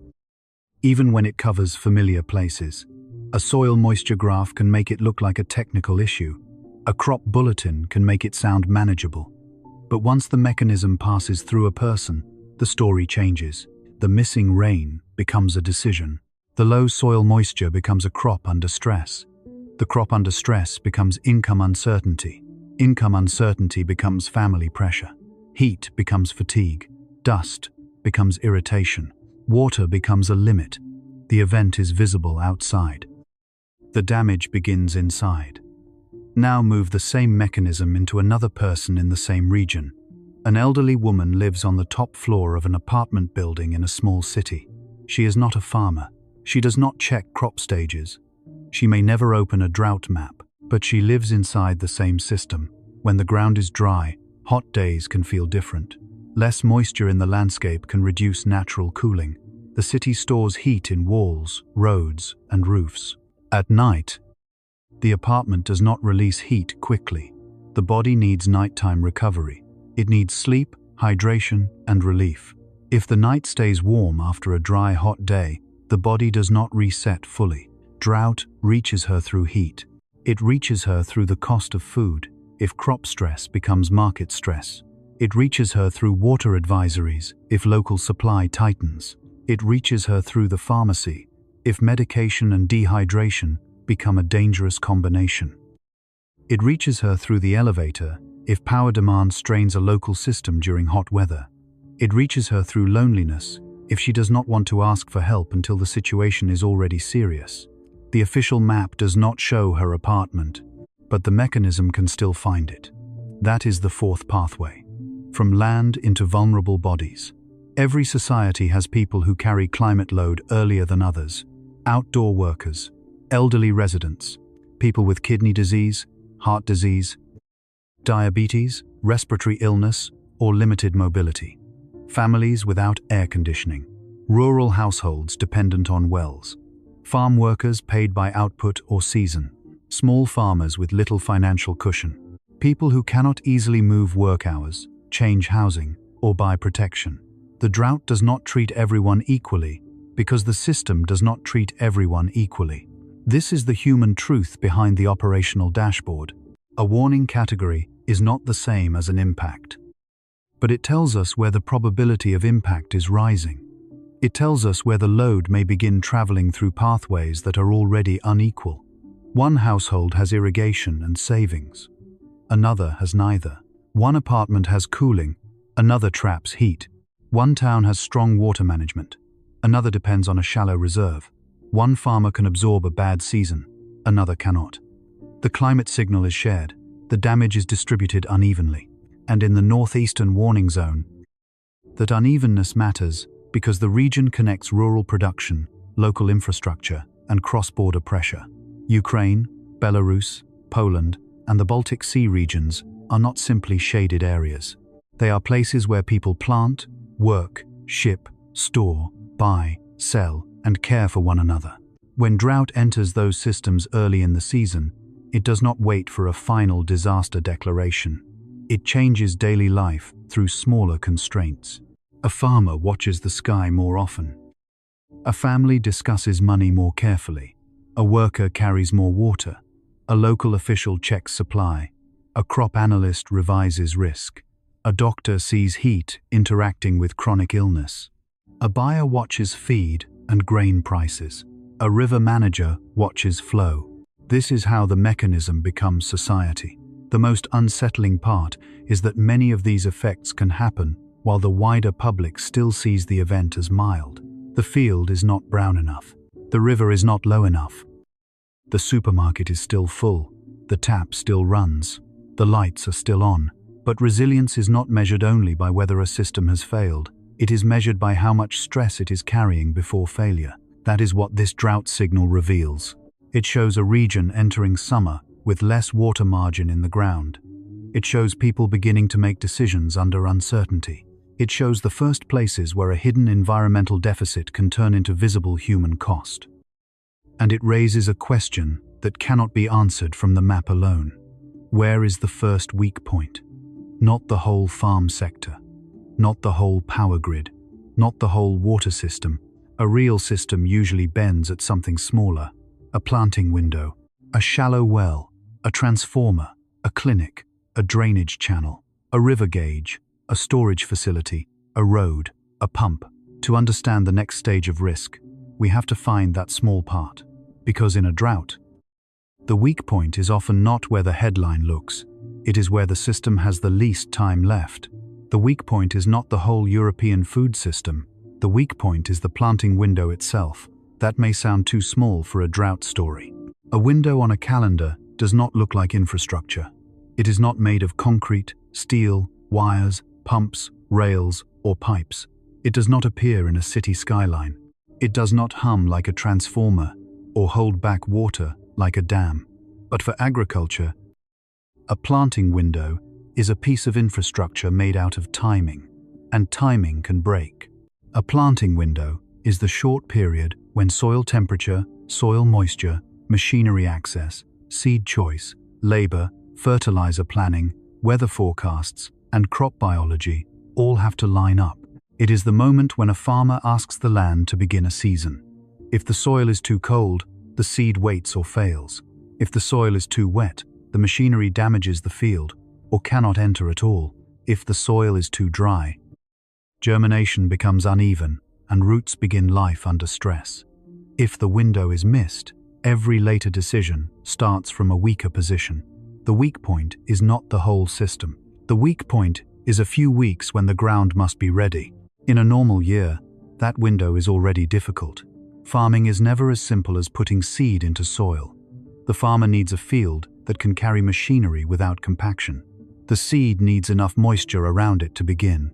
Speaker 1: even when it covers familiar places. A soil moisture graph can make it look like a technical issue. A crop bulletin can make it sound manageable. But once the mechanism passes through a person, the story changes. The missing rain becomes a decision. The low soil moisture becomes a crop under stress. The crop under stress becomes income uncertainty. Income uncertainty becomes family pressure. Heat becomes fatigue. Dust becomes irritation. Water becomes a limit. The event is visible outside. The damage begins inside. Now move the same mechanism into another person in the same region. An elderly woman lives on the top floor of an apartment building in a small city. She is not a farmer. She does not check crop stages. She may never open a drought map, but she lives inside the same system. When the ground is dry, hot days can feel different. Less moisture in the landscape can reduce natural cooling. The city stores heat in walls, roads, and roofs. At night, the apartment does not release heat quickly. The body needs nighttime recovery. It needs sleep, hydration, and relief. If the night stays warm after a dry, hot day, the body does not reset fully. Drought reaches her through heat. It reaches her through the cost of food, if crop stress becomes market stress. It reaches her through water advisories, if local supply tightens. It reaches her through the pharmacy, if medication and dehydration become a dangerous combination. It reaches her through the elevator, if power demand strains a local system during hot weather. It reaches her through loneliness, if she does not want to ask for help until the situation is already serious. The official map does not show her apartment, but the mechanism can still find it. That is the fourth pathway. From land into vulnerable bodies. Every society has people who carry climate load earlier than others. Outdoor workers, elderly residents, people with kidney disease, heart disease, diabetes, respiratory illness, or limited mobility. Families without air conditioning. Rural households dependent on wells. Farm workers paid by output or season. Small farmers with little financial cushion. People who cannot easily move work hours, change housing, or buy protection. The drought does not treat everyone equally because the system does not treat everyone equally. This is the human truth behind the operational dashboard. A warning category is not the same as an impact, but it tells us where the probability of impact is rising. It tells us where the load may begin traveling through pathways that are already unequal. One household has irrigation and savings. Another has neither. One apartment has cooling, another traps heat. One town has strong water management. Another depends on a shallow reserve. One farmer can absorb a bad season, another cannot. The climate signal is shared. The damage is distributed unevenly. And in the northeastern warning zone, that unevenness matters because the region connects rural production, local infrastructure, and cross-border pressure. Ukraine, Belarus, Poland, and the Baltic Sea regions are not simply shaded areas. They are places where people plant, work, ship, store, buy, sell, and care for one another. When drought enters those systems early in the season, it does not wait for a final disaster declaration. It changes daily life through smaller constraints. A farmer watches the sky more often. A family discusses money more carefully. A worker carries more water. A local official checks supply. A crop analyst revises risk. A doctor sees heat interacting with chronic illness. A buyer watches feed and grain prices. A river manager watches flow. This is how the mechanism becomes society. The most unsettling part is that many of these effects can happen while the wider public still sees the event as mild. The field is not brown enough. The river is not low enough. The supermarket is still full. The tap still runs. The lights are still on. But resilience is not measured only by whether a system has failed. It is measured by how much stress it is carrying before failure. That is what this drought signal reveals. It shows a region entering summer with less water margin in the ground. It shows people beginning to make decisions under uncertainty. It shows the first places where a hidden environmental deficit can turn into visible human cost. And it raises a question that cannot be answered from the map alone. Where is the first weak point? Not the whole farm sector, not the whole power grid, not the whole water system. A real system usually bends at something smaller: a planting window, a shallow well, a transformer, a clinic, a drainage channel, a river gauge, a storage facility, a road, a pump. To understand the next stage of risk, we have to find that small part. Because in a drought, the weak point is often not where the headline looks. It is where the system has the least time left. The weak point is not the whole European food system. The weak point is the planting window itself. That may sound too small for a drought story. A window on a calendar does not look like infrastructure. It is not made of concrete, steel, wires, pumps, rails, or pipes. It does not appear in a city skyline. It does not hum like a transformer or hold back water like a dam. But for agriculture, a planting window is a piece of infrastructure made out of timing, and timing can break. A planting window is the short period when soil temperature, soil moisture, machinery access, seed choice, labor, fertilizer planning, weather forecasts, and crop biology all have to line up. It is the moment when a farmer asks the land to begin a season. If the soil is too cold, the seed waits or fails. If the soil is too wet, the machinery damages the field or cannot enter at all. If the soil is too dry, germination becomes uneven and roots begin life under stress. If the window is missed, every later decision starts from a weaker position. The weak point is not the whole system. The weak point is a few weeks when the ground must be ready. In a normal year, that window is already difficult. Farming is never as simple as putting seed into soil. The farmer needs a field that can carry machinery without compaction. The seed needs enough moisture around it to begin.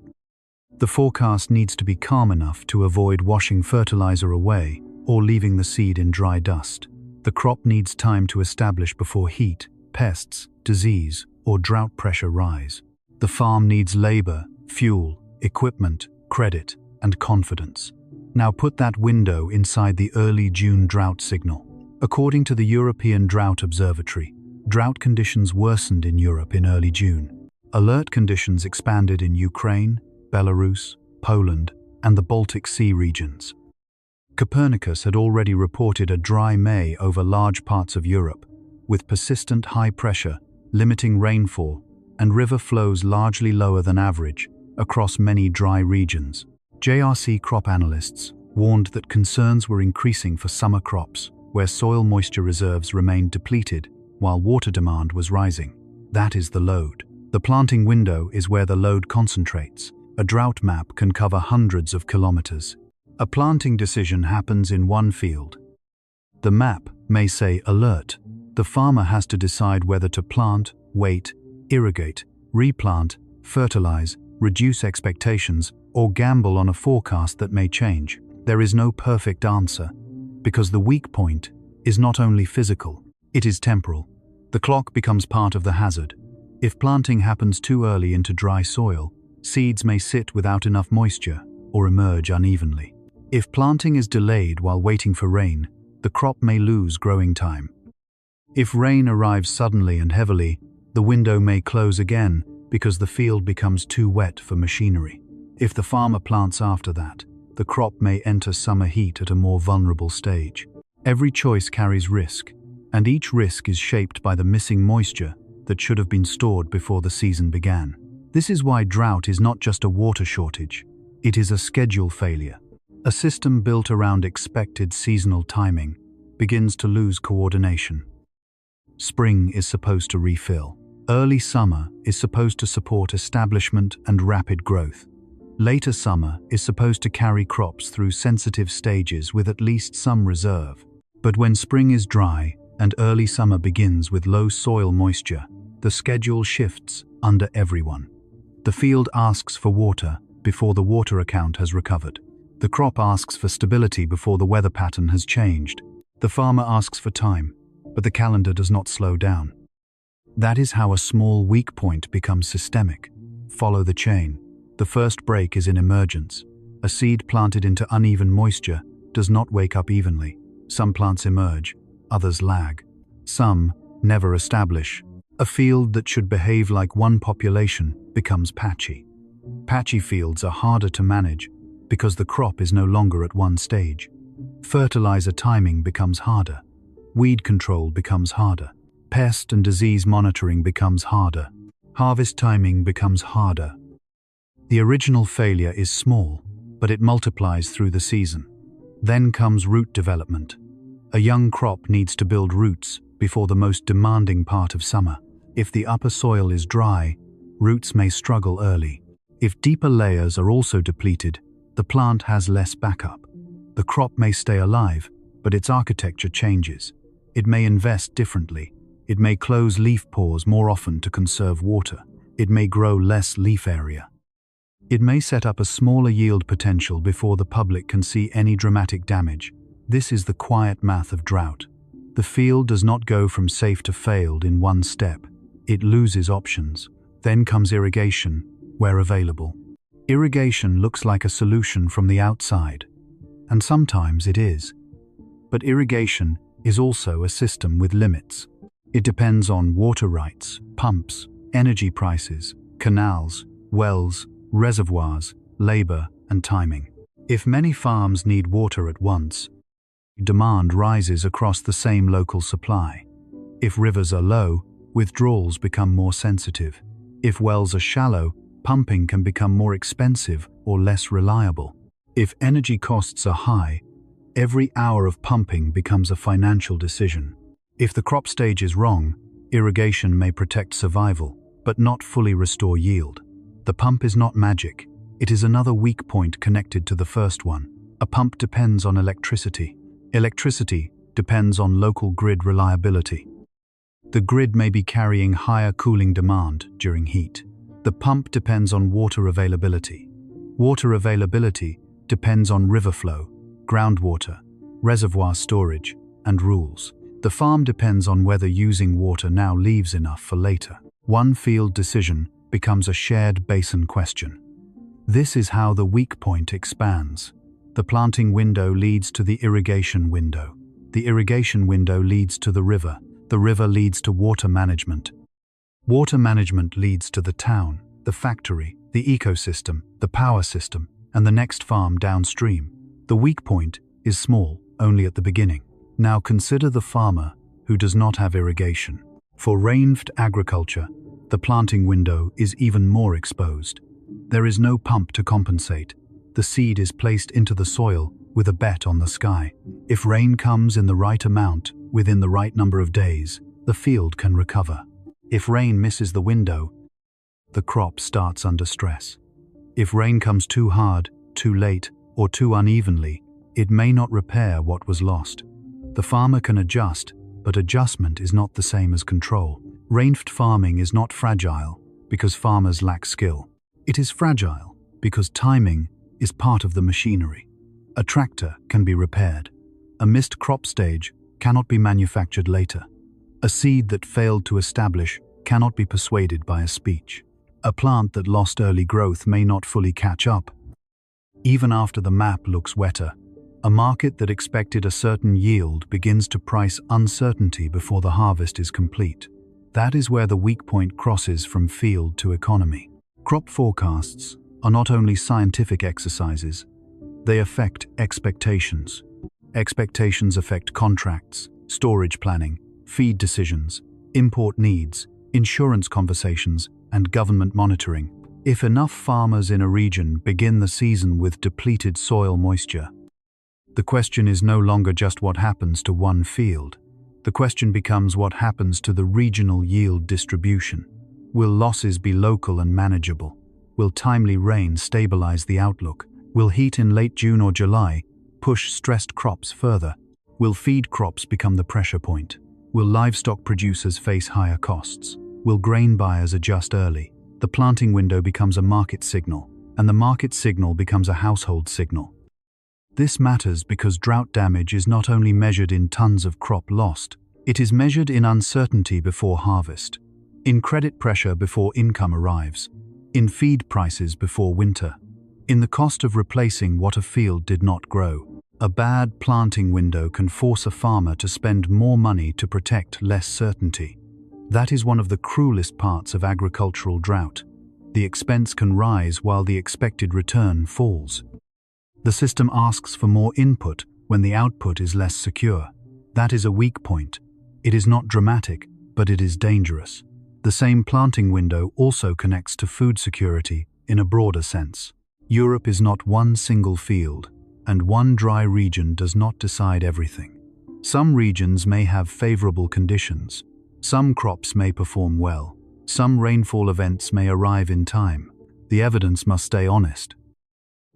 Speaker 1: The forecast needs to be calm enough to avoid washing fertilizer away or leaving the seed in dry dust. The crop needs time to establish before heat, pests, disease, or drought pressure rise. The farm needs labor, fuel, equipment, credit, and confidence. Now put that window inside the early June drought signal. According to the European Drought Observatory, drought conditions worsened in Europe in early June. Alert conditions expanded in Ukraine, Belarus, Poland, and the Baltic Sea regions. Copernicus had already reported a dry May over large parts of Europe, with persistent high pressure, limiting rainfall, and river flows largely lower than average across many dry regions. JRC crop analysts warned that concerns were increasing for summer crops, where soil moisture reserves remained depleted while water demand was rising. That is the load. The planting window is where the load concentrates. A drought map can cover hundreds of kilometers. A planting decision happens in one field. The map may say alert. The farmer has to decide whether to plant, wait, irrigate, replant, fertilize, reduce expectations, or gamble on a forecast that may change. There is no perfect answer, because the weak point is not only physical, it is temporal. The clock becomes part of the hazard. If planting happens too early into dry soil, seeds may sit without enough moisture or emerge unevenly. If planting is delayed while waiting for rain, the crop may lose growing time. If rain arrives suddenly and heavily, the window may close again because the field becomes too wet for machinery. If the farmer plants after that, the crop may enter summer heat at a more vulnerable stage. Every choice carries risk, and each risk is shaped by the missing moisture that should have been stored before the season began. This is why drought is not just a water shortage, it is a schedule failure. A system built around expected seasonal timing begins to lose coordination. Spring is supposed to refill. Early summer is supposed to support establishment and rapid growth. Later summer is supposed to carry crops through sensitive stages with at least some reserve. But when spring is dry and early summer begins with low soil moisture, the schedule shifts under everyone. The field asks for water before the water account has recovered. The crop asks for stability before the weather pattern has changed. The farmer asks for time, but the calendar does not slow down. That is how a small weak point becomes systemic. Follow the chain. The first break is in emergence. A seed planted into uneven moisture does not wake up evenly. Some plants emerge, others lag. Some never establish. A field that should behave like one population becomes patchy. Patchy fields are harder to manage because the crop is no longer at one stage. Fertilizer timing becomes harder. Weed control becomes harder. Pest and disease monitoring becomes harder. Harvest timing becomes harder. The original failure is small, but it multiplies through the season. Then comes root development. A young crop needs to build roots before the most demanding part of summer. If the upper soil is dry, roots may struggle early. If deeper layers are also depleted, the plant has less backup. The crop may stay alive, but its architecture changes. It may invest differently. It may close leaf pores more often to conserve water. It may grow less leaf area. It may set up a smaller yield potential before the public can see any dramatic damage. This is the quiet math of drought. The field does not go from safe to failed in one step. It loses options. Then comes irrigation, where available. Irrigation looks like a solution from the outside, and sometimes it is. But irrigation is also a system with limits. It depends on water rights, pumps, energy prices, canals, wells, reservoirs, labor, and timing. If many farms need water at once, demand rises across the same local supply. If rivers are low, withdrawals become more sensitive. If wells are shallow, pumping can become more expensive or less reliable. If energy costs are high, every hour of pumping becomes a financial decision. If the crop stage is wrong, irrigation may protect survival, but not fully restore yield. The pump is not magic. It is another weak point connected to the first one. A pump depends on electricity. Electricity depends on local grid reliability. The grid may be carrying higher cooling demand during heat. The pump depends on water availability. Water availability depends on river flow, groundwater, reservoir storage, and rules. The farm depends on whether using water now leaves enough for later. One field decision becomes a shared basin question. This is how the weak point expands. The planting window leads to the irrigation window. The irrigation window leads to the river. The river leads to water management. Water management leads to the town, the factory, the ecosystem, the power system, and the next farm downstream. The weak point is small, only at the beginning. Now consider the farmer who does not have irrigation. For rainfed agriculture, the planting window is even more exposed. There is no pump to compensate. The seed is placed into the soil with a bet on the sky. If rain comes in the right amount, within the right number of days, the field can recover. If rain misses the window, the crop starts under stress. If rain comes too hard, too late, or too unevenly, it may not repair what was lost. The farmer can adjust, but adjustment is not the same as control. Rainfed farming is not fragile because farmers lack skill. It is fragile because timing is part of the machinery. A tractor can be repaired. A missed crop stage cannot be manufactured later. A seed that failed to establish cannot be persuaded by a speech. A plant that lost early growth may not fully catch up. Even after the map looks wetter, a market that expected a certain yield begins to price uncertainty before the harvest is complete. That is where the weak point crosses from field to economy. Crop forecasts are not only scientific exercises, they affect expectations. Expectations affect contracts, storage planning, feed decisions, import needs, insurance conversations, and government monitoring. If enough farmers in a region begin the season with depleted soil moisture, the question is no longer just what happens to one field. The question becomes what happens to the regional yield distribution. Will losses be local and manageable? Will timely rain stabilize the outlook? Will heat in late June or July push stressed crops further? Will feed crops become the pressure point? Will livestock producers face higher costs? Will grain buyers adjust early? The planting window becomes a market signal, and the market signal becomes a household signal. This matters because drought damage is not only measured in tons of crop lost, it is measured in uncertainty before harvest, in credit pressure before income arrives, in feed prices before winter, in the cost of replacing what a field did not grow. A bad planting window can force a farmer to spend more money to protect less certainty. That is one of the cruelest parts of agricultural drought. The expense can rise while the expected return falls. The system asks for more input when the output is less secure. That is a weak point. It is not dramatic, but it is dangerous. The same planting window also connects to food security in a broader sense. Europe is not one single field, and one dry region does not decide everything. Some regions may have favorable conditions. Some crops may perform well. Some rainfall events may arrive in time. The evidence must stay honest.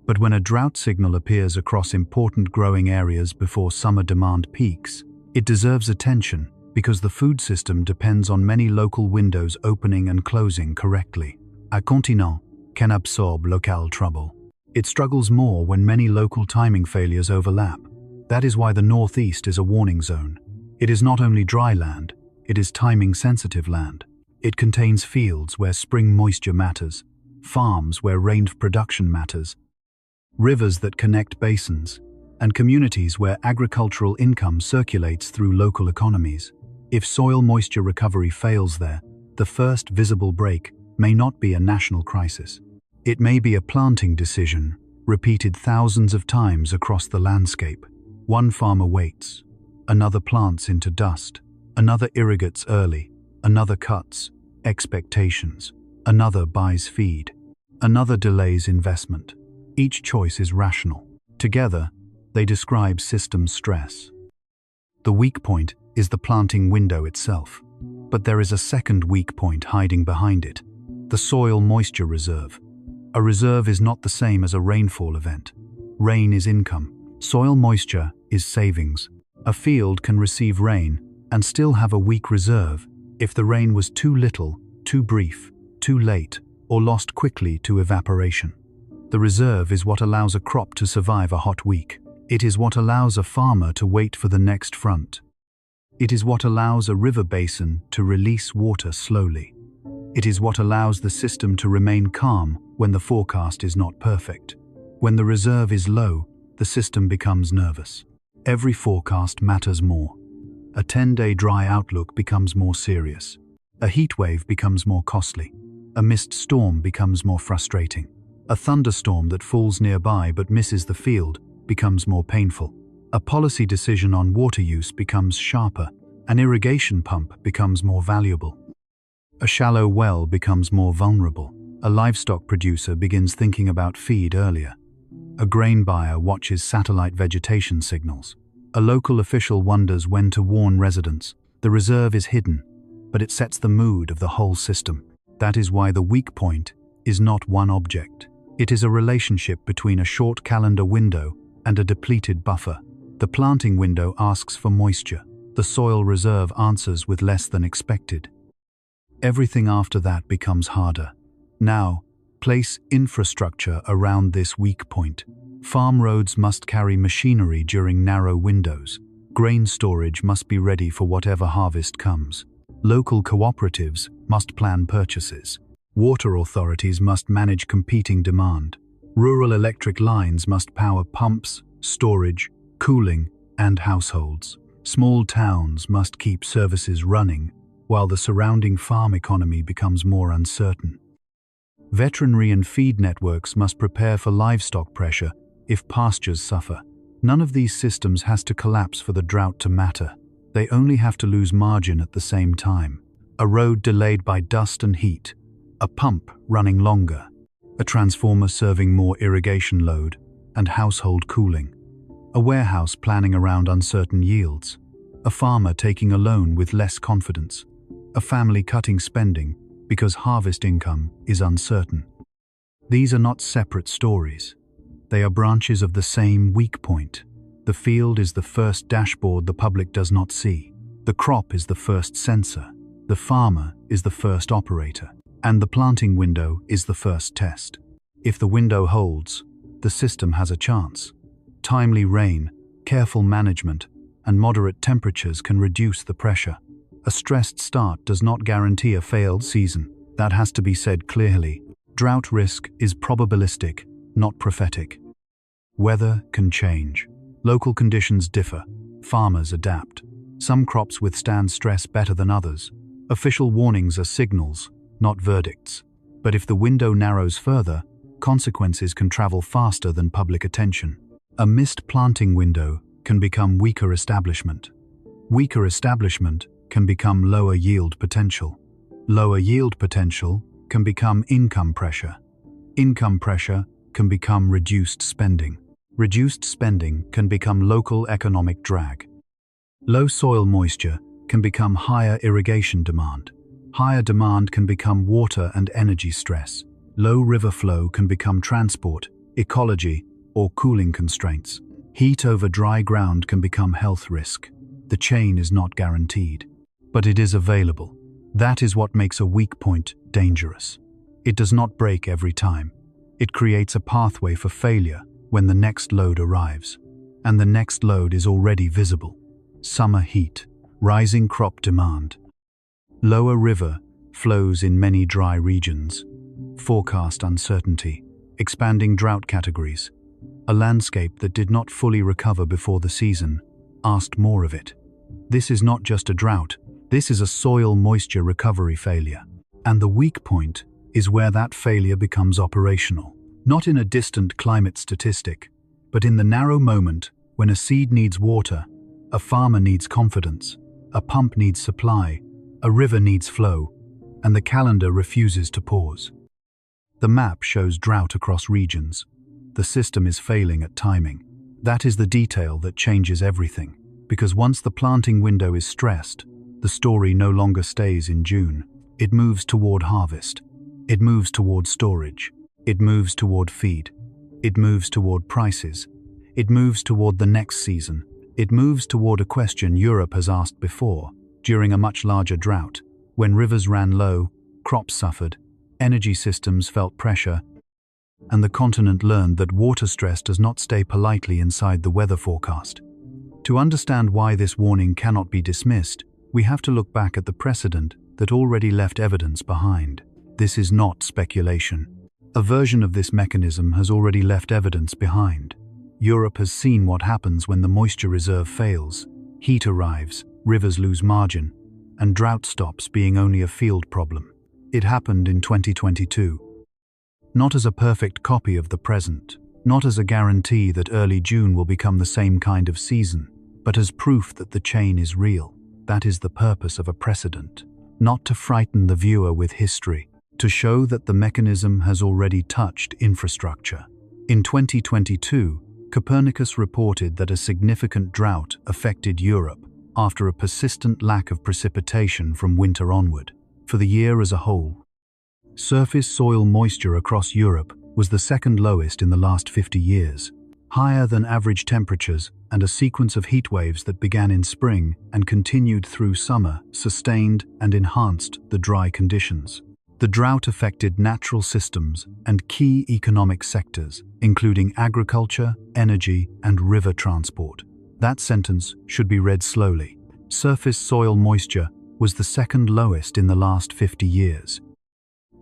Speaker 1: But when a drought signal appears across important growing areas before summer demand peaks, it deserves attention because the food system depends on many local windows opening and closing correctly. A continent can absorb local trouble. It struggles more when many local timing failures overlap. That is why the Northeast is a warning zone. It is not only dry land, it is timing-sensitive land. It contains fields where spring moisture matters, farms where rain production matters, rivers that connect basins, and communities where agricultural income circulates through local economies. If soil moisture recovery fails there, the first visible break may not be a national crisis. It may be a planting decision, repeated thousands of times across the landscape. One farmer waits, another plants into dust, another irrigates early, another cuts expectations, another buys feed, another delays investment. Each choice is rational. Together, they describe system stress. The weak point is the planting window itself, but there is a second weak point hiding behind it: the soil moisture reserve. A reserve is not the same as a rainfall event. Rain is income. Soil moisture is savings. A field can receive rain and still have a weak reserve if the rain was too little, too brief, too late, or lost quickly to evaporation. The reserve is what allows a crop to survive a hot week. It is what allows a farmer to wait for the next front. It is what allows a river basin to release water slowly. It is what allows the system to remain calm when the forecast is not perfect. When the reserve is low, the system becomes nervous. Every forecast matters more. A 10-day dry outlook becomes more serious. A heat wave becomes more costly. A mist storm becomes more frustrating. A thunderstorm that falls nearby but misses the field becomes more painful. A policy decision on water use becomes sharper. An irrigation pump becomes more valuable. A shallow well becomes more vulnerable. A livestock producer begins thinking about feed earlier. A grain buyer watches satellite vegetation signals. A local official wonders when to warn residents. The reserve is hidden, but it sets the mood of the whole system. That is why the weak point is not one object. It is a relationship between a short calendar window and a depleted buffer. The planting window asks for moisture. The soil reserve answers with less than expected. Everything after that becomes harder. Now, place infrastructure around this weak point. Farm roads must carry machinery during narrow windows. Grain storage must be ready for whatever harvest comes. Local cooperatives must plan purchases. Water authorities must manage competing demand. Rural electric lines must power pumps, storage, cooling, and households. Small towns must keep services running, while the surrounding farm economy becomes more uncertain. Veterinary and feed networks must prepare for livestock pressure if pastures suffer. None of these systems has to collapse for the drought to matter. They only have to lose margin at the same time. A road delayed by dust and heat. A pump running longer. A transformer serving more irrigation load and household cooling. A warehouse planning around uncertain yields. A farmer taking a loan with less confidence. A family cutting spending because harvest income is uncertain. These are not separate stories. They are branches of the same weak point. The field is the first dashboard the public does not see. The crop is the first sensor. The farmer is the first operator. And the planting window is the first test. If the window holds, the system has a chance. Timely rain, careful management, and moderate temperatures can reduce the pressure. A stressed start does not guarantee a failed season. That has to be said clearly. Drought risk is probabilistic, not prophetic. Weather can change. Local conditions differ. Farmers adapt. Some crops withstand stress better than others. Official warnings are signals, not verdicts. But if the window narrows further, consequences can travel faster than public attention. A missed planting window can become weaker establishment. Weaker establishment can become lower yield potential. Lower yield potential can become income pressure. Income pressure can become reduced spending. Reduced spending can become local economic drag. Low soil moisture can become higher irrigation demand. Higher demand can become water and energy stress. Low river flow can become transport, ecology, or cooling constraints. Heat over dry ground can become health risk. The chain is not guaranteed, but it is available. That is what makes a weak point dangerous. It does not break every time. It creates a pathway for failure when the next load arrives. And the next load is already visible. Summer heat, rising crop demand. Lower river flows in many dry regions. Forecast uncertainty, expanding drought categories. A landscape that did not fully recover before the season asked more of it. This is not just a drought, this is a soil moisture recovery failure. And the weak point is where that failure becomes operational. Not in a distant climate statistic, but in the narrow moment when a seed needs water, a farmer needs confidence, a pump needs supply, a river needs flow, and the calendar refuses to pause. The map shows drought across regions. The system is failing at timing. That is the detail that changes everything, because once the planting window is stressed, the story no longer stays in June. It moves toward harvest. It moves toward storage. It moves toward feed. It moves toward prices. It moves toward the next season. It moves toward a question Europe has asked before, during a much larger drought. When rivers ran low, crops suffered, energy systems felt pressure, and the continent learned that water stress does not stay politely inside the weather forecast. To understand why this warning cannot be dismissed, we have to look back at the precedent that already left evidence behind. This is not speculation. A version of this mechanism has already left evidence behind. Europe has seen what happens when the moisture reserve fails. Heat arrives, rivers lose margin, and drought stops being only a field problem. It happened in 2022. Not as a perfect copy of the present, not as a guarantee that early June will become the same kind of season, but as proof that the chain is real. That is the purpose of a precedent. Not to frighten the viewer with history, to show that the mechanism has already touched infrastructure. In 2022, Copernicus reported that a significant drought affected Europe after a persistent lack of precipitation from winter onward. For the year as a whole, surface soil moisture across Europe was the second lowest in the last 50 years, higher than average temperatures, and a sequence of heat waves that began in spring and continued through summer sustained and enhanced the dry conditions. The drought affected natural systems and key economic sectors, including agriculture, energy, and river transport. That sentence should be read slowly. Surface soil moisture was the second lowest in the last 50 years.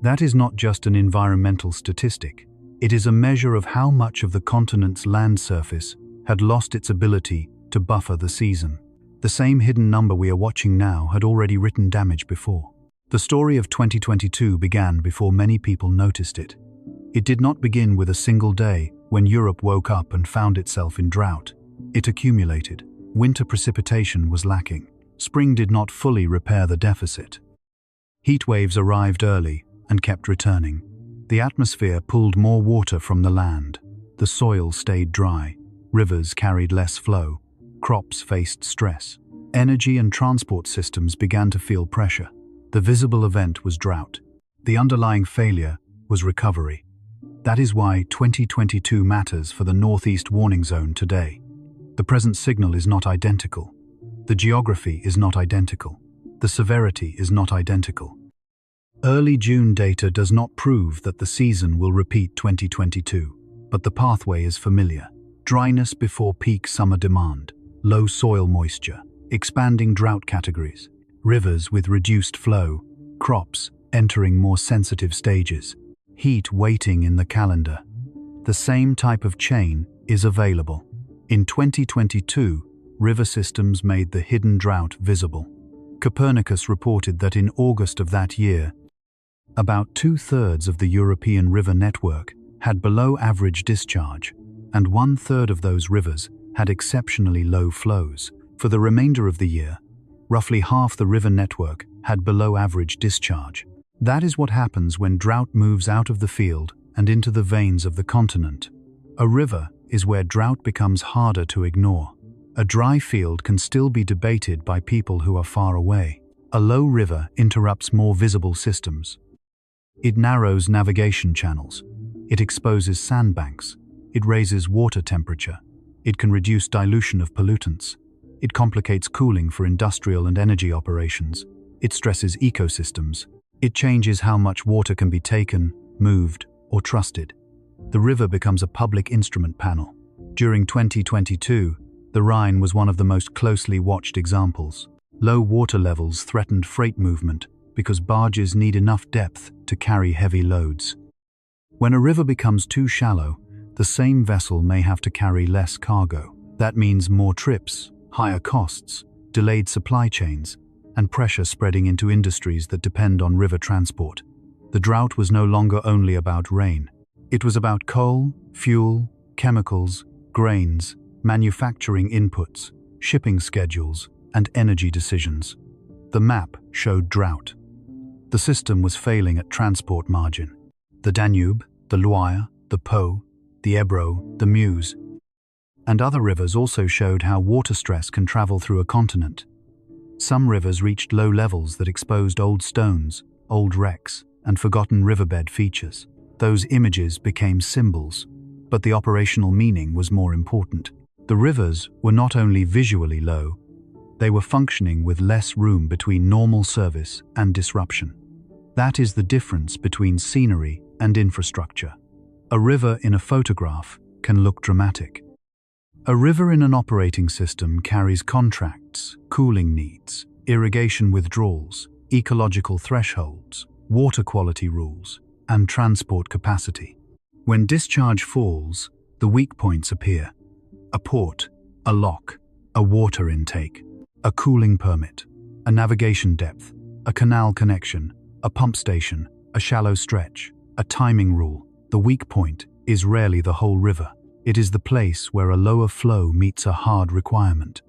Speaker 1: That is not just an environmental statistic. It is a measure of how much of the continent's land surface had lost its ability to buffer the season. The same hidden number we are watching now had already written damage before. The story of 2022 began before many people noticed it. It did not begin with a single day when Europe woke up and found itself in drought. It accumulated. Winter precipitation was lacking. Spring did not fully repair the deficit. Heat waves arrived early and kept returning. The atmosphere pulled more water from the land. The soil stayed dry. Rivers carried less flow. Crops faced stress. Energy and transport systems began to feel pressure. The visible event was drought. The underlying failure was recovery. That is why 2022 matters for the Northeast warning zone today. The present signal is not identical. The geography is not identical. The severity is not identical. Early June data does not prove that the season will repeat 2022, but the pathway is familiar. Dryness before peak summer demand, low soil moisture, expanding drought categories, rivers with reduced flow, crops entering more sensitive stages, heat waiting in the calendar. The same type of chain is available. In 2022, river systems made the hidden drought visible. Copernicus reported that in August of that year, about 2/3 of the European river network had below-average discharge, and 1/3 of those rivers had exceptionally low flows. For the remainder of the year, roughly half the river network had below-average discharge. That is what happens when drought moves out of the field and into the veins of the continent. A river is where drought becomes harder to ignore. A dry field can still be debated by people who are far away. A low river interrupts more visible systems. It narrows navigation channels. It exposes sandbanks. It raises water temperature. It can reduce dilution of pollutants. It complicates cooling for industrial and energy operations. It stresses ecosystems. It changes how much water can be taken, moved, or trusted. The river becomes a public instrument panel. During 2022, the Rhine was one of the most closely watched examples. Low water levels threatened freight movement because barges need enough depth to carry heavy loads. When a river becomes too shallow, the same vessel may have to carry less cargo. That means more trips, higher costs, delayed supply chains, and pressure spreading into industries that depend on river transport. The drought was no longer only about rain. It was about coal, fuel, chemicals, grains, manufacturing inputs, shipping schedules, and energy decisions. The map showed drought. The system was failing at transport margin. The Danube, the Loire, the Po, the Ebro, the Meuse, and other rivers also showed how water stress can travel through a continent. Some rivers reached low levels that exposed old stones, old wrecks, and forgotten riverbed features. Those images became symbols, but the operational meaning was more important. The rivers were not only visually low, they were functioning with less room between normal service and disruption. That is the difference between scenery and infrastructure. A river in a photograph can look dramatic. A river in an operating system carries contracts, cooling needs, irrigation withdrawals, ecological thresholds, water quality rules, and transport capacity. When discharge falls, the weak points appear. A port, a lock, a water intake, a cooling permit, a navigation depth, a canal connection, a pump station, a shallow stretch, a timing rule. The weak point is rarely the whole river. It is the place where a lower flow meets a hard requirement.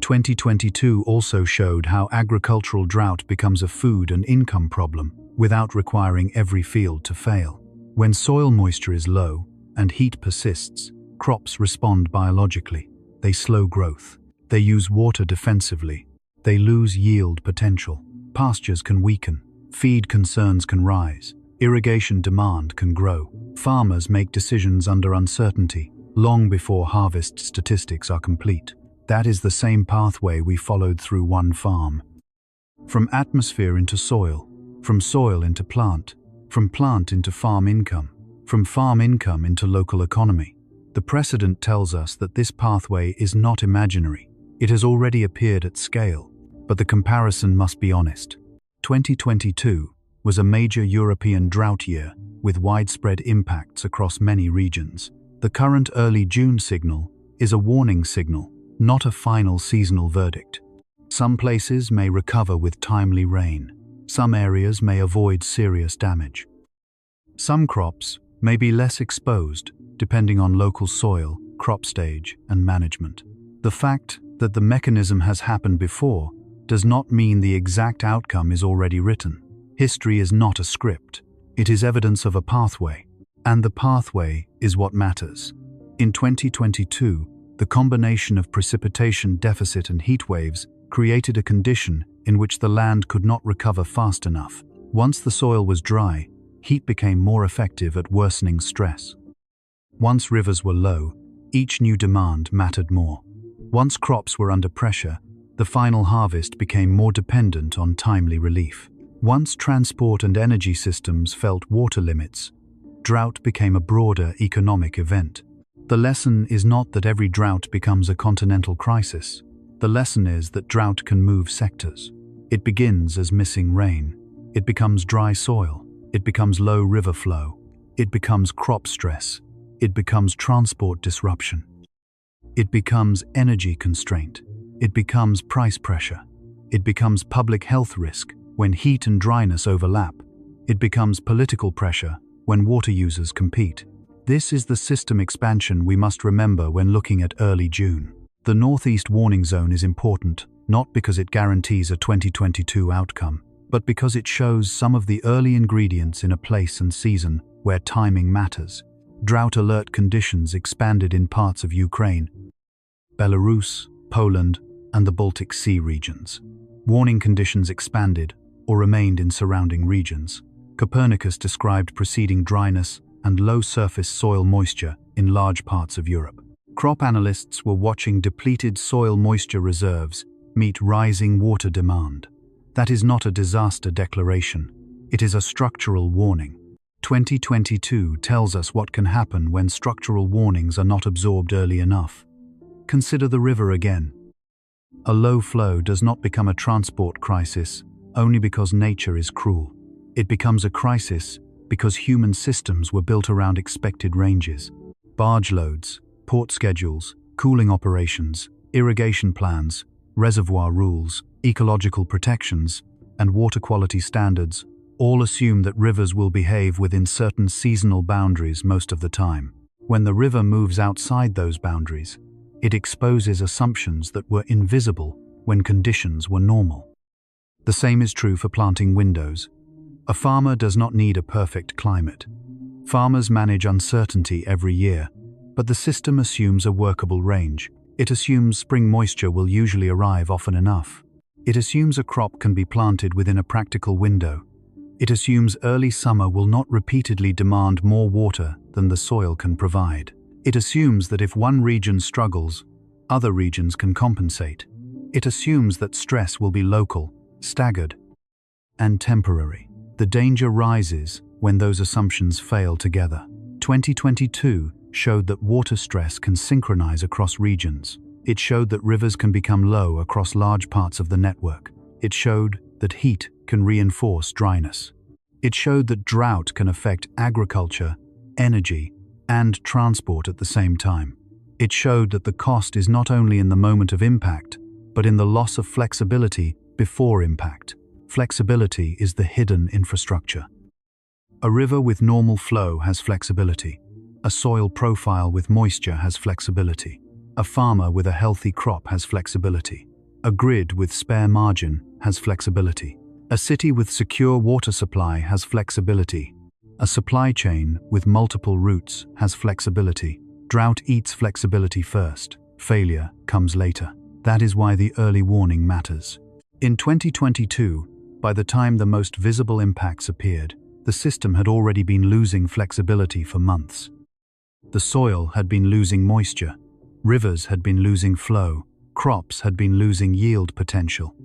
Speaker 1: 2022 also showed how agricultural drought becomes a food and income problem without requiring every field to fail. When soil moisture is low and heat persists, crops respond biologically. They slow growth. They use water defensively. They lose yield potential. Pastures can weaken. Feed concerns can rise. Irrigation demand can grow. Farmers make decisions under uncertainty, long before harvest statistics are complete. That is the same pathway we followed through one farm. From atmosphere into soil, from soil into plant, from plant into farm income, from farm income into local economy. The precedent tells us that this pathway is not imaginary. It has already appeared at scale, but the comparison must be honest. 2022 was a major European drought year with widespread impacts across many regions. The current early June signal is a warning signal, not a final seasonal verdict. Some places may recover with timely rain. Some areas may avoid serious damage. Some crops may be less exposed, depending on local soil, crop stage, and management. The fact that the mechanism has happened before does not mean the exact outcome is already written. History is not a script. It is evidence of a pathway, and the pathway is what matters. In 2022, the combination of precipitation deficit and heat waves created a condition in which the land could not recover fast enough. Once the soil was dry, heat became more effective at worsening stress. Once rivers were low, each new demand mattered more. Once crops were under pressure, the final harvest became more dependent on timely relief. Once transport and energy systems felt water limits, drought became a broader economic event. The lesson is not that every drought becomes a continental crisis. The lesson is that drought can move sectors. It begins as missing rain. It becomes dry soil. It becomes low river flow. It becomes crop stress. It becomes transport disruption. It becomes energy constraint. It becomes price pressure. It becomes public health risk when heat and dryness overlap. It becomes political pressure when water users compete. This is the system expansion we must remember when looking at early June. The Northeast warning zone is important, not because it guarantees a 2022 outcome, but because it shows some of the early ingredients in a place and season where timing matters. Drought alert conditions expanded in parts of Ukraine, Belarus, Poland, and the Baltic Sea regions. Warning conditions expanded or remained in surrounding regions. Copernicus described preceding dryness and low surface soil moisture in large parts of Europe. Crop analysts were watching depleted soil moisture reserves meet rising water demand. That is not a disaster declaration. It is a structural warning. 2022 tells us what can happen when structural warnings are not absorbed early enough. Consider the river again. A low flow does not become a transport crisis only because nature is cruel. It becomes a crisis because human systems were built around expected ranges. Barge loads, port schedules, cooling operations, irrigation plans, reservoir rules, ecological protections, and water quality standards all assume that rivers will behave within certain seasonal boundaries most of the time. When the river moves outside those boundaries, it exposes assumptions that were invisible when conditions were normal. The same is true for planting windows. A farmer does not need a perfect climate. Farmers manage uncertainty every year, but the system assumes a workable range. It assumes spring moisture will usually arrive often enough. It assumes a crop can be planted within a practical window. It assumes early summer will not repeatedly demand more water than the soil can provide. It assumes that if one region struggles, other regions can compensate. It assumes that stress will be local, staggered, and temporary. The danger rises when those assumptions fail together. 2022 showed that water stress can synchronize across regions. It showed that rivers can become low across large parts of the network. It showed that heat can reinforce dryness. It showed that drought can affect agriculture, energy, and transport at the same time. It showed that the cost is not only in the moment of impact, but in the loss of flexibility before impact. Flexibility is the hidden infrastructure. A river with normal flow has flexibility. A soil profile with moisture has flexibility. A farmer with a healthy crop has flexibility. A grid with spare margin has flexibility. A city with secure water supply has flexibility. A supply chain with multiple routes has flexibility. Drought eats flexibility first. Failure comes later. That is why the early warning matters. In 2022, by the time the most visible impacts appeared, the system had already been losing flexibility for months. The soil had been losing moisture. Rivers had been losing flow. Crops had been losing yield potential.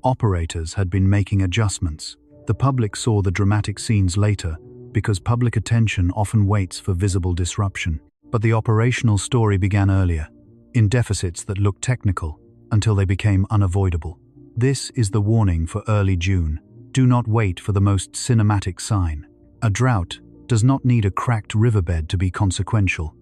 Speaker 1: Operators had been making adjustments. The public saw the dramatic scenes later because public attention often waits for visible disruption. But the operational story began earlier, in deficits that looked technical until they became unavoidable. This is the warning for early June. Do not wait for the most cinematic sign. A drought does not need a cracked riverbed to be consequential.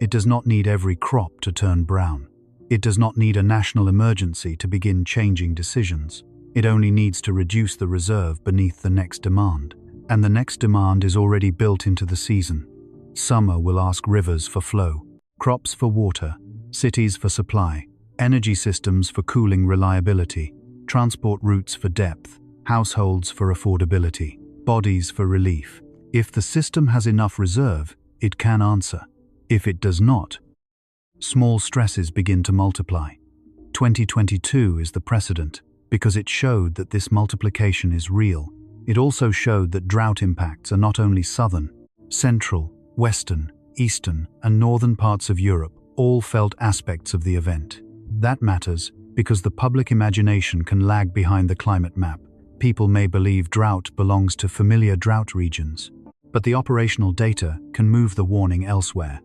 Speaker 1: It does not need every crop to turn brown. It does not need a national emergency to begin changing decisions. It only needs to reduce the reserve beneath the next demand. And the next demand is already built into the season. Summer will ask rivers for flow, crops for water, cities for supply, energy systems for cooling reliability, transport routes for depth, households for affordability, bodies for relief. If the system has enough reserve, it can answer. If it does not, small stresses begin to multiply. 2022 is the precedent because it showed that this multiplication is real. It also showed that drought impacts are not only southern, central, western, eastern, and northern parts of Europe all felt aspects of the event. That matters because the public imagination can lag behind the climate map. People may believe drought belongs to familiar drought regions, but the operational data can move the warning elsewhere.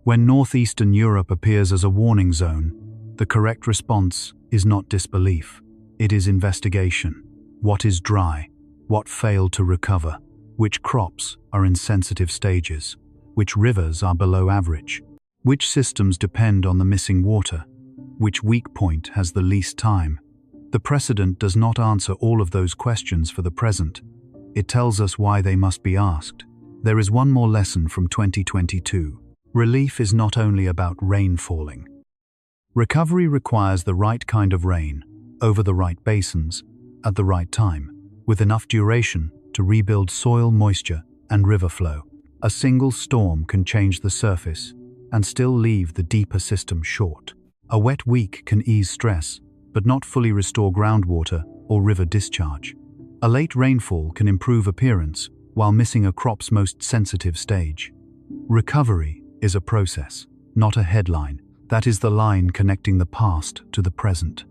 Speaker 1: When northeastern Europe appears as a warning zone, the correct response is not disbelief. It is investigation. What is dry? What failed to recover? Which crops are in sensitive stages? Which rivers are below average? Which systems depend on the missing water? Which weak point has the least time? The precedent does not answer all of those questions for the present. It tells us why they must be asked. There is one more lesson from 2022. Relief is not only about rain falling. Recovery requires the right kind of rain, over the right basins, at the right time, with enough duration to rebuild soil moisture and river flow. A single storm can change the surface and still leave the deeper system short. A wet week can ease stress, but not fully restore groundwater or river discharge. A late rainfall can improve appearance while missing a crop's most sensitive stage. Recovery is a process, not a headline. That is the line connecting the past to the present.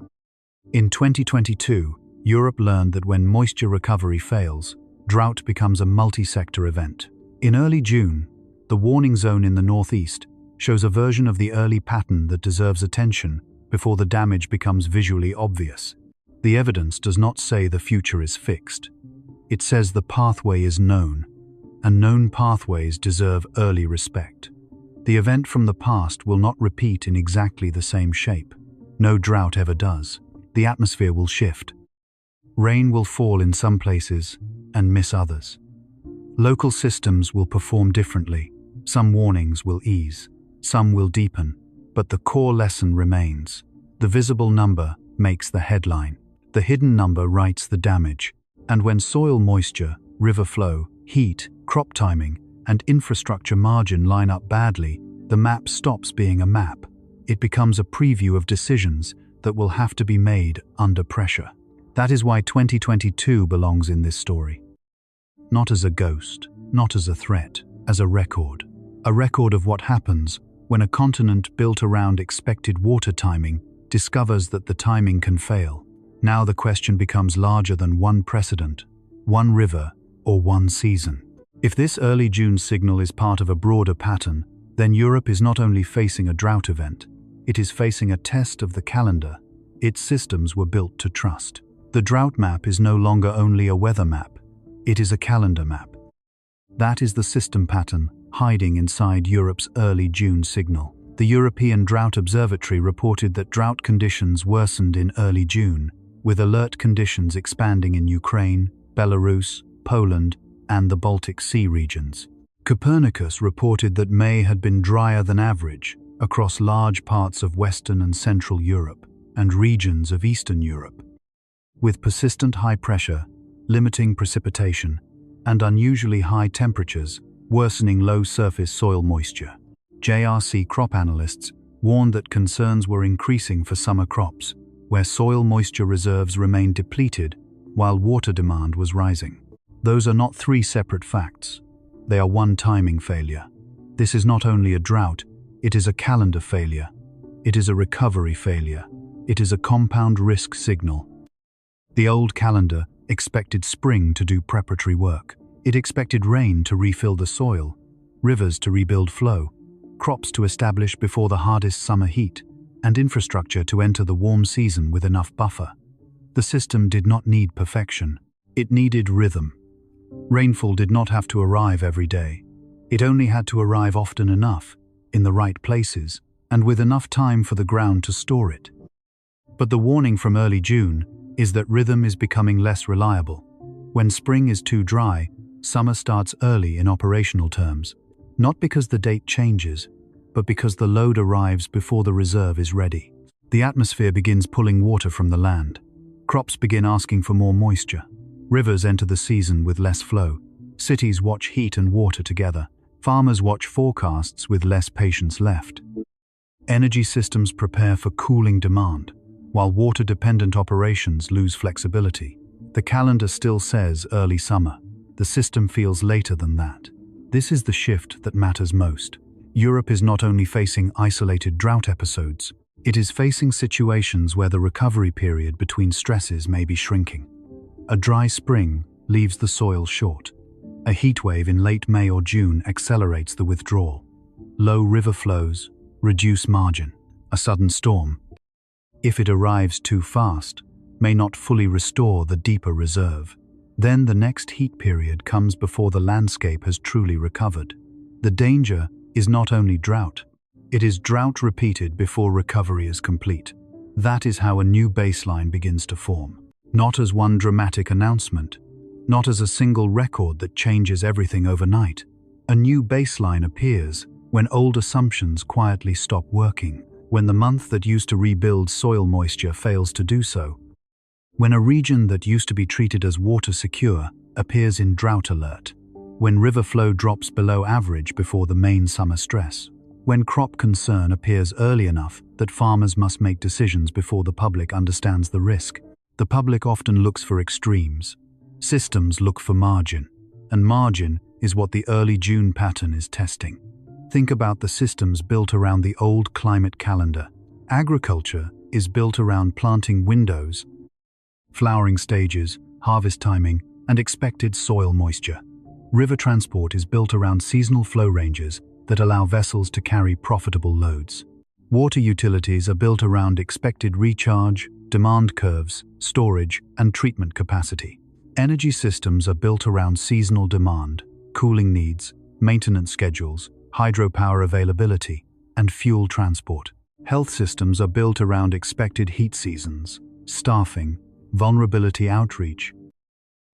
Speaker 1: In 2022, Europe learned that when moisture recovery fails, drought becomes a multi-sector event. In early June, the warning zone in the northeast shows a version of the early pattern that deserves attention before the damage becomes visually obvious. The evidence does not say the future is fixed. It says the pathway is known, and known pathways deserve early respect. The event from the past will not repeat in exactly the same shape. No drought ever does. The atmosphere will shift. Rain will fall in some places and miss others. Local systems will perform differently. Some warnings will ease, some will deepen, but the core lesson remains. The visible number makes the headline. The hidden number writes the damage. And when soil moisture, river flow, heat, crop timing, and infrastructure margin line up badly, the map stops being a map. It becomes a preview of decisions that will have to be made under pressure. That is why 2022 belongs in this story. Not as a ghost, not as a threat, as a record. A record of what happens when a continent built around expected water timing discovers that the timing can fail. Now the question becomes larger than one precedent, one river, or one season. If this early June signal is part of a broader pattern, then Europe is not only facing a drought event, it is facing a test of the calendar its systems were built to trust. The drought map is no longer only a weather map, it is a calendar map. That is the system pattern hiding inside Europe's early June signal. The European Drought Observatory reported that drought conditions worsened in early June, with alert conditions expanding in Ukraine, Belarus, Poland, and the Baltic Sea regions. Copernicus reported that May had been drier than average across large parts of Western and Central Europe and regions of Eastern Europe. With persistent high pressure, limiting precipitation, and unusually high temperatures, worsening low surface soil moisture. JRC crop analysts warned that concerns were increasing for summer crops, where soil moisture reserves remained depleted while water demand was rising. Those are not three separate facts. They are one timing failure. This is not only a drought, it is a calendar failure. It is a recovery failure. It is a compound risk signal. The old calendar expected spring to do preparatory work. It expected rain to refill the soil, rivers to rebuild flow, crops to establish before the hardest summer heat, and infrastructure to enter the warm season with enough buffer. The system did not need perfection. It needed rhythm. Rainfall did not have to arrive every day. It only had to arrive often enough, in the right places, and with enough time for the ground to store it. But the warning from early June is that rhythm is becoming less reliable. When spring is too dry, summer starts early in operational terms, not because the date changes, but because the load arrives before the reserve is ready. The atmosphere begins pulling water from the land. Crops begin asking for more moisture. Rivers enter the season with less flow. Cities watch heat and water together. Farmers watch forecasts with less patience left. Energy systems prepare for cooling demand, while water-dependent operations lose flexibility. The calendar still says early summer. The system feels later than that. This is the shift that matters most. Europe is not only facing isolated drought episodes, it is facing situations where the recovery period between stresses may be shrinking. A dry spring leaves the soil short. A heatwave in late May or June accelerates the withdrawal. Low river flows reduce margin. A sudden storm, if it arrives too fast, may not fully restore the deeper reserve. Then the next heat period comes before the landscape has truly recovered. The danger is not only drought, it is drought repeated before recovery is complete. That is how a new baseline begins to form. Not as one dramatic announcement, not as a single record that changes everything overnight. A new baseline appears when old assumptions quietly stop working, when the month that used to rebuild soil moisture fails to do so, when a region that used to be treated as water secure appears in drought alert, when river flow drops below average before the main summer stress, when crop concern appears early enough that farmers must make decisions before the public understands the risk. The public often looks for extremes. Systems look for margin, and margin is what the early June pattern is testing. Think about the systems built around the old climate calendar. Agriculture is built around planting windows, flowering stages, harvest timing, and expected soil moisture. River transport is built around seasonal flow ranges that allow vessels to carry profitable loads. Water utilities are built around expected recharge, demand curves, storage, and treatment capacity. Energy systems are built around seasonal demand, cooling needs, maintenance schedules, hydropower availability, and fuel transport. Health systems are built around expected heat seasons, staffing, vulnerability outreach,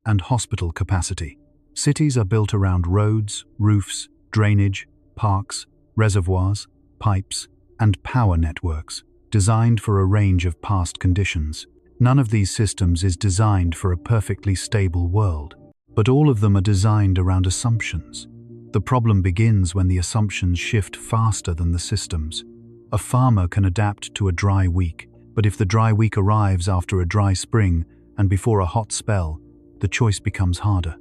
Speaker 1: and hospital capacity. Cities are built around roads, roofs, drainage, parks, reservoirs, pipes, and power networks, designed for a range of past conditions. None of these systems is designed for a perfectly stable world, but all of them are designed around assumptions. The problem begins when the assumptions shift faster than the systems. A farmer can adapt to a dry week, but if the dry week arrives after a dry spring and before a hot spell, the choice becomes harder.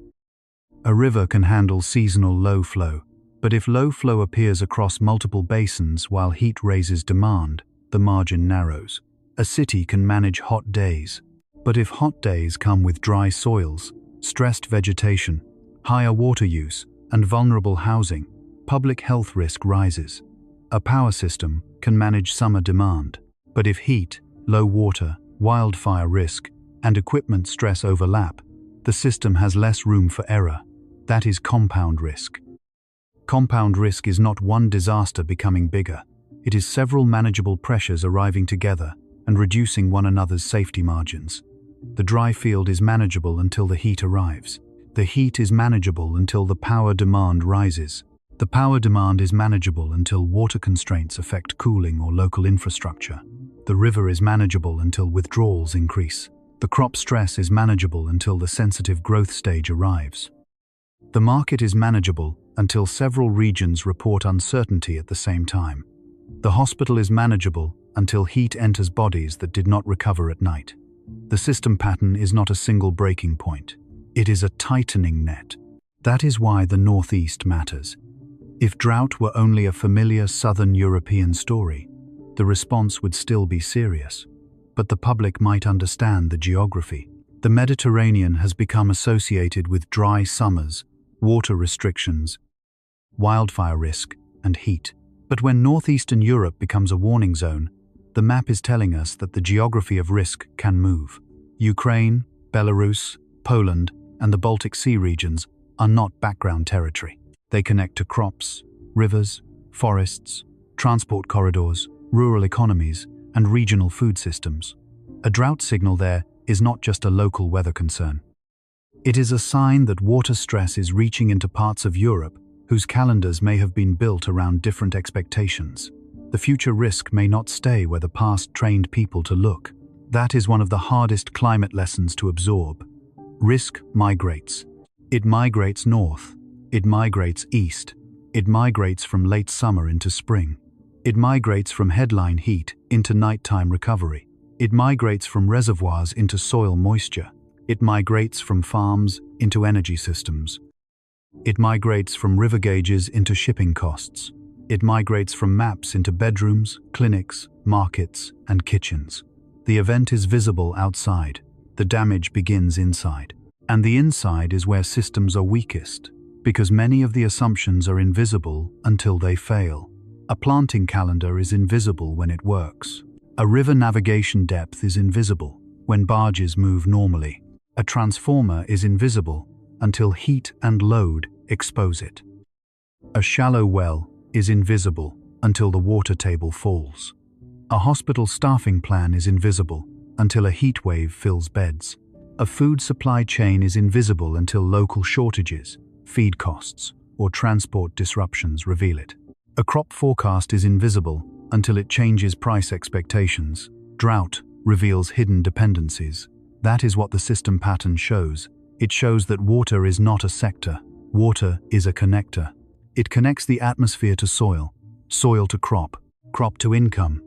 Speaker 1: A river can handle seasonal low flow, but if low flow appears across multiple basins while heat raises demand, the margin narrows. A city can manage hot days, but if hot days come with dry soils, stressed vegetation, higher water use, and vulnerable housing, public health risk rises. A power system can manage summer demand, but if heat, low water, wildfire risk, and equipment stress overlap, the system has less room for error. That is compound risk. Compound risk is not one disaster becoming bigger. It is several manageable pressures arriving together and reducing one another's safety margins. The dry field is manageable until the heat arrives. The heat is manageable until the power demand rises. The power demand is manageable until water constraints affect cooling or local infrastructure. The river is manageable until withdrawals increase. The crop stress is manageable until the sensitive growth stage arrives. The market is manageable until several regions report uncertainty at the same time. The hospital is manageable until heat enters bodies that did not recover at night. The system pattern is not a single breaking point. It is a tightening net. That is why the Northeast matters. If drought were only a familiar Southern European story, the response would still be serious. But the public might understand the geography. The Mediterranean has become associated with dry summers, water restrictions, wildfire risk, and heat. But when Northeastern Europe becomes a warning zone, the map is telling us that the geography of risk can move. Ukraine, Belarus, Poland, and the Baltic Sea regions are not background territory. They connect to crops, rivers, forests, transport corridors, rural economies, and regional food systems. A drought signal there is not just a local weather concern. It is a sign that water stress is reaching into parts of Europe whose calendars may have been built around different expectations. The future risk may not stay where the past trained people to look. That is one of the hardest climate lessons to absorb. Risk migrates. It migrates north. It migrates east. It migrates from late summer into spring. It migrates from headline heat into nighttime recovery. It migrates from reservoirs into soil moisture. It migrates from farms into energy systems. It migrates from river gauges into shipping costs. It migrates from maps into bedrooms, clinics, markets, and kitchens. The event is visible outside. The damage begins inside. And the inside is where systems are weakest, because many of the assumptions are invisible until they fail. A planting calendar is invisible when it works. A river navigation depth is invisible when barges move normally. A transformer is invisible until heat and load expose it. A shallow well is invisible until the water table falls. A hospital staffing plan is invisible until a heat wave fills beds. A food supply chain is invisible until local shortages, feed costs, or transport disruptions reveal it. A crop forecast is invisible until it changes price expectations. Drought reveals hidden dependencies. That is what the system pattern shows. It shows that water is not a sector. Water is a connector. It connects the atmosphere to soil, soil to crop, crop to income,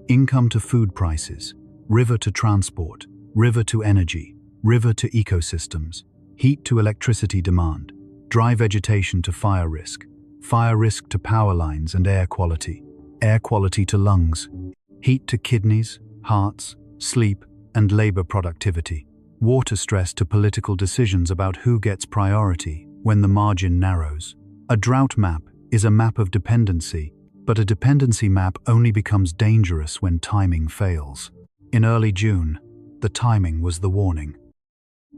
Speaker 1: income to food prices, river to transport, river to energy, river to ecosystems, heat to electricity demand, dry vegetation to fire risk to power lines and air quality to lungs, heat to kidneys, hearts, sleep, and labor productivity, water stress to political decisions about who gets priority when the margin narrows. A drought map is a map of dependency, but a dependency map only becomes dangerous when timing fails. In early June, the timing was the warning.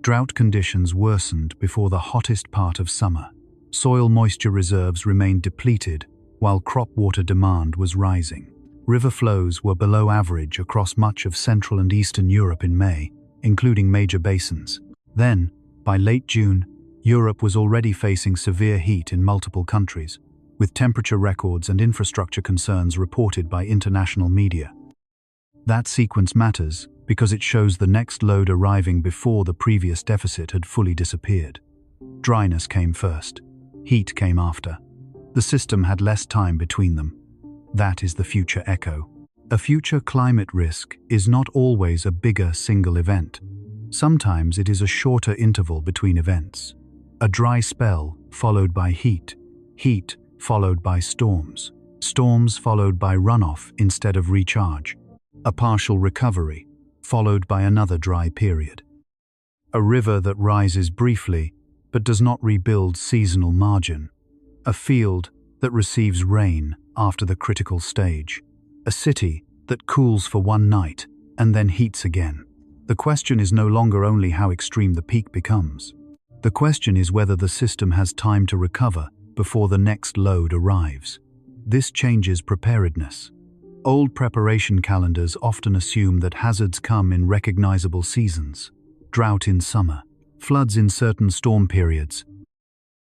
Speaker 1: Drought conditions worsened before the hottest part of summer. Soil moisture reserves remained depleted while crop water demand was rising. River flows were below average across much of Central and Eastern Europe in May, including major basins. Then, by late June, Europe was already facing severe heat in multiple countries, with temperature records and infrastructure concerns reported by international media. That sequence matters because it shows the next load arriving before the previous deficit had fully disappeared. Dryness came first. Heat came after. The system had less time between them. That is the future echo. A future climate risk is not always a bigger single event. Sometimes it is a shorter interval between events. A dry spell followed by heat, heat followed by storms, storms followed by runoff instead of recharge, a partial recovery followed by another dry period. A river that rises briefly but does not rebuild seasonal margin, a field that receives rain after the critical stage, a city that cools for one night and then heats again. The question is no longer only how extreme the peak becomes. The question is whether the system has time to recover before the next load arrives. This changes preparedness. Old preparation calendars often assume that hazards come in recognizable seasons. Drought in summer, floods in certain storm periods.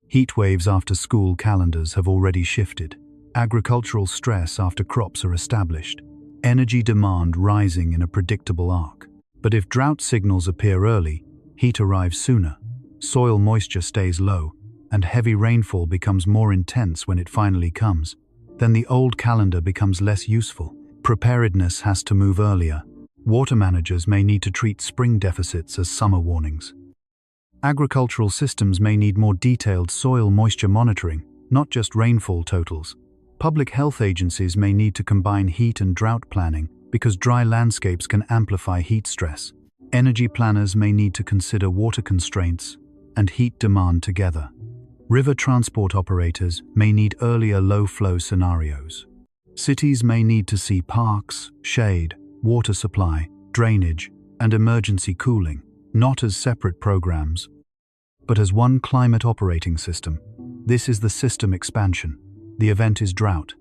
Speaker 1: Heat waves after school calendars have already shifted. Agricultural stress after crops are established. Energy demand rising in a predictable arc. But if drought signals appear early, heat arrives sooner, soil moisture stays low, and heavy rainfall becomes more intense when it finally comes, then the old calendar becomes less useful. Preparedness has to move earlier. Water managers may need to treat spring deficits as summer warnings. Agricultural systems may need more detailed soil moisture monitoring, not just rainfall totals. Public health agencies may need to combine heat and drought planning because dry landscapes can amplify heat stress. Energy planners may need to consider water constraints and heat demand together. River transport operators may need earlier low-flow scenarios. Cities may need to see parks, shade, water supply, drainage, and emergency cooling, not as separate programs, but as one climate operating system. This is the system expansion. The event is drought.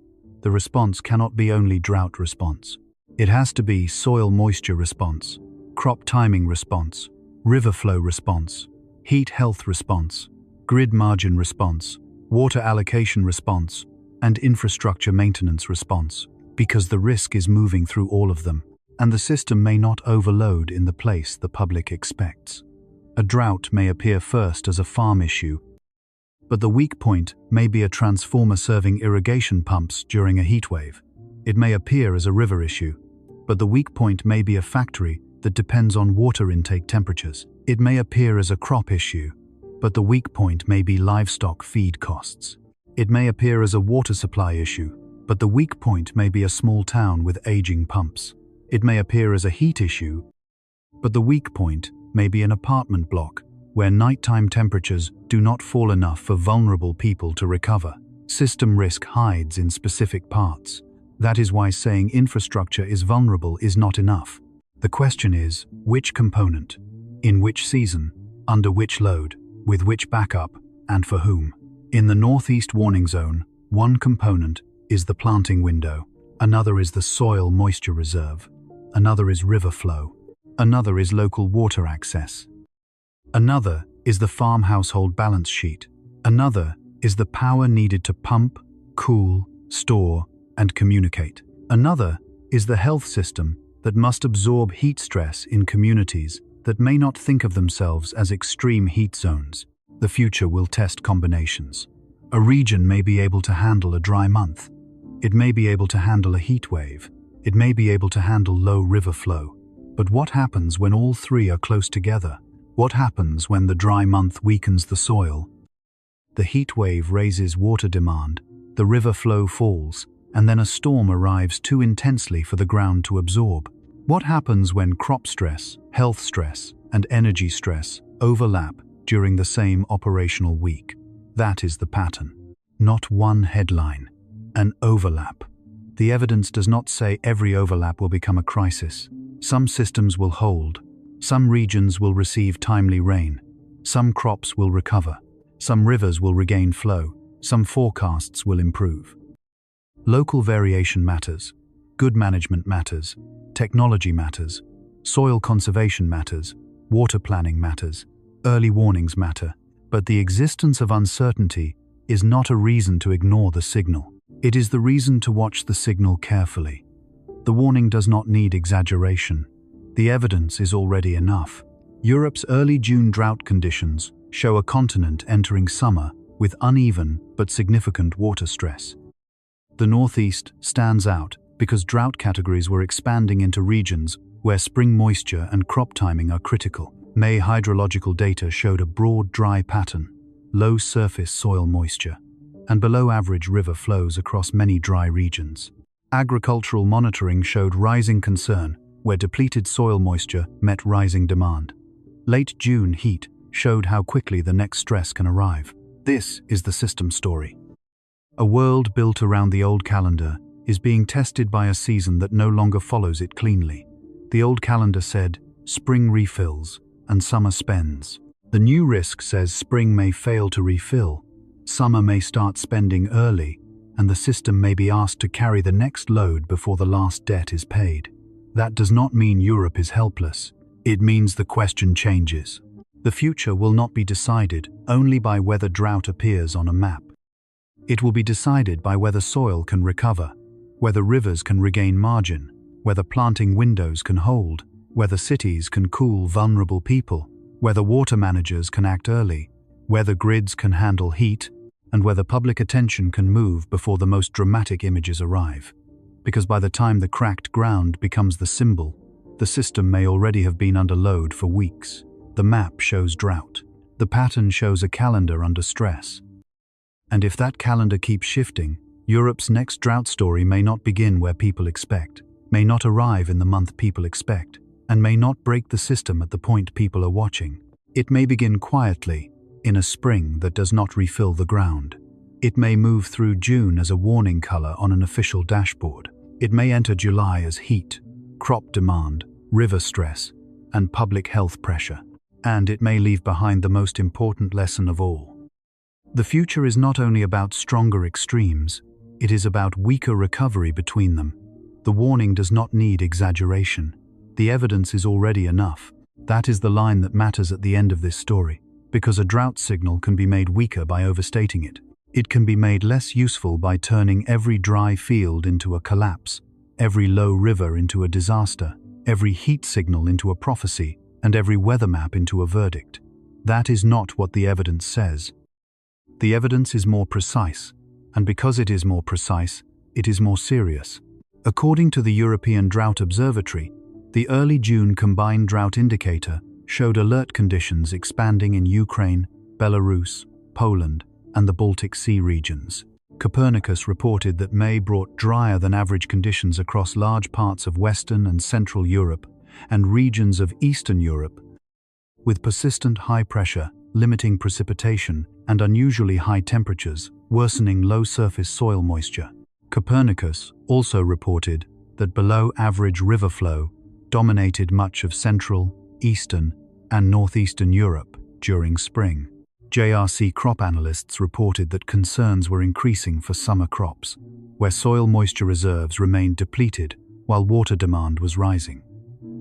Speaker 1: The response cannot be only drought response. It has to be soil moisture response, crop timing response, river flow response, heat health response, grid margin response, water allocation response, and infrastructure maintenance response, because the risk is moving through all of them, and the system may not overload in the place the public expects. A drought may appear first as a farm issue, but the weak point may be a transformer serving irrigation pumps during a heatwave. It may appear as a river issue, but the weak point may be a factory that depends on water intake temperatures. It may appear as a crop issue, but the weak point may be livestock feed costs. It may appear as a water supply issue, but the weak point may be a small town with aging pumps. It may appear as a heat issue, but the weak point may be an apartment block where nighttime temperatures do not fall enough for vulnerable people to recover. System risk hides in specific parts. That is why saying infrastructure is vulnerable is not enough. The question is, which component, in which season, under which load, with which backup, and for whom? In the Northeast warning zone, one component is the planting window. Another is the soil moisture reserve. Another is river flow. Another is local water access. Another is the farm household balance sheet. Another is the power needed to pump, cool, store, and communicate. Another is the health system that must absorb heat stress in communities that may not think of themselves as extreme heat zones. The future will test combinations. A region may be able to handle a dry month. It may be able to handle a heat wave. It may be able to handle low river flow. But what happens when all three are close together? What happens when the dry month weakens the soil? The heat wave raises water demand, the river flow falls, and then a storm arrives too intensely for the ground to absorb. What happens when crop stress, health stress, and energy stress overlap during the same operational week? That is the pattern. Not one headline. An overlap. The evidence does not say every overlap will become a crisis. Some systems will hold. Some regions will receive timely rain. Some crops will recover. Some rivers will regain flow. Some forecasts will improve. Local variation matters. Good management matters. Technology matters. Soil conservation matters. Water planning matters. Early warnings matter. But the existence of uncertainty is not a reason to ignore the signal. It is the reason to watch the signal carefully. The warning does not need exaggeration. The evidence is already enough. Europe's early June drought conditions show a continent entering summer with uneven but significant water stress. The Northeast stands out because drought categories were expanding into regions where spring moisture and crop timing are critical. May hydrological data showed a broad dry pattern, low surface soil moisture, and below average river flows across many dry regions. Agricultural monitoring showed rising concern where depleted soil moisture met rising demand. Late June heat showed how quickly the next stress can arrive. This is the system story. A world built around the old calendar is being tested by a season that no longer follows it cleanly. The old calendar said, spring refills and summer spends. The new risk says spring may fail to refill, summer may start spending early, and the system may be asked to carry the next load before the last debt is paid. That does not mean Europe is helpless. It means the question changes. The future will not be decided only by whether drought appears on a map. It will be decided by whether soil can recover, whether rivers can regain margin, whether planting windows can hold, whether cities can cool vulnerable people, whether water managers can act early, whether grids can handle heat, and whether public attention can move before the most dramatic images arrive. Because by the time the cracked ground becomes the symbol, the system may already have been under load for weeks. The map shows drought. The pattern shows a calendar under stress. And if that calendar keeps shifting, Europe's next drought story may not begin where people expect, may not arrive in the month people expect, and may not break the system at the point people are watching. It may begin quietly, in a spring that does not refill the ground. It may move through June as a warning color on an official dashboard. It may enter July as heat, crop demand, river stress, and public health pressure. And it may leave behind the most important lesson of all. The future is not only about stronger extremes, it is about weaker recovery between them. The warning does not need exaggeration. The evidence is already enough. That is the line that matters at the end of this story, because a drought signal can be made weaker by overstating it. It can be made less useful by turning every dry field into a collapse, every low river into a disaster, every heat signal into a prophecy, and every weather map into a verdict. That is not what the evidence says. The evidence is more precise, and because it is more precise, it is more serious. According to the European Drought Observatory, the early June combined drought indicator showed alert conditions expanding in Ukraine, Belarus, Poland, and the Baltic Sea regions. Copernicus reported that May brought drier than average conditions across large parts of Western and Central Europe and regions of Eastern Europe, with persistent high pressure, limiting precipitation, and unusually high temperatures, worsening low surface soil moisture. Copernicus also reported that below average river flow dominated much of Central, Eastern, and Northeastern Europe during spring. JRC crop analysts reported that concerns were increasing for summer crops, where soil moisture reserves remained depleted while water demand was rising.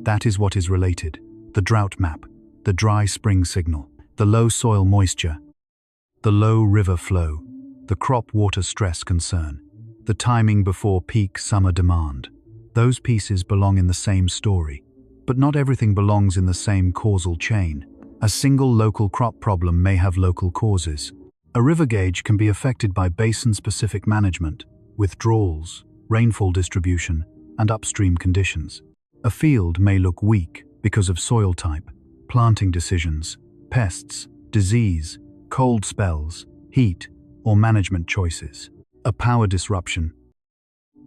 Speaker 1: That is what is related: the drought map, the dry spring signal, the low soil moisture, the low river flow, the crop water stress concern, the timing before peak summer demand. Those pieces belong in the same story, but not everything belongs in the same causal chain. A single local crop problem may have local causes. A river gauge can be affected by basin-specific management, withdrawals, rainfall distribution, and upstream conditions. A field may look weak because of soil type, planting decisions, pests, disease, cold spells, heat, or management choices. A power disruption,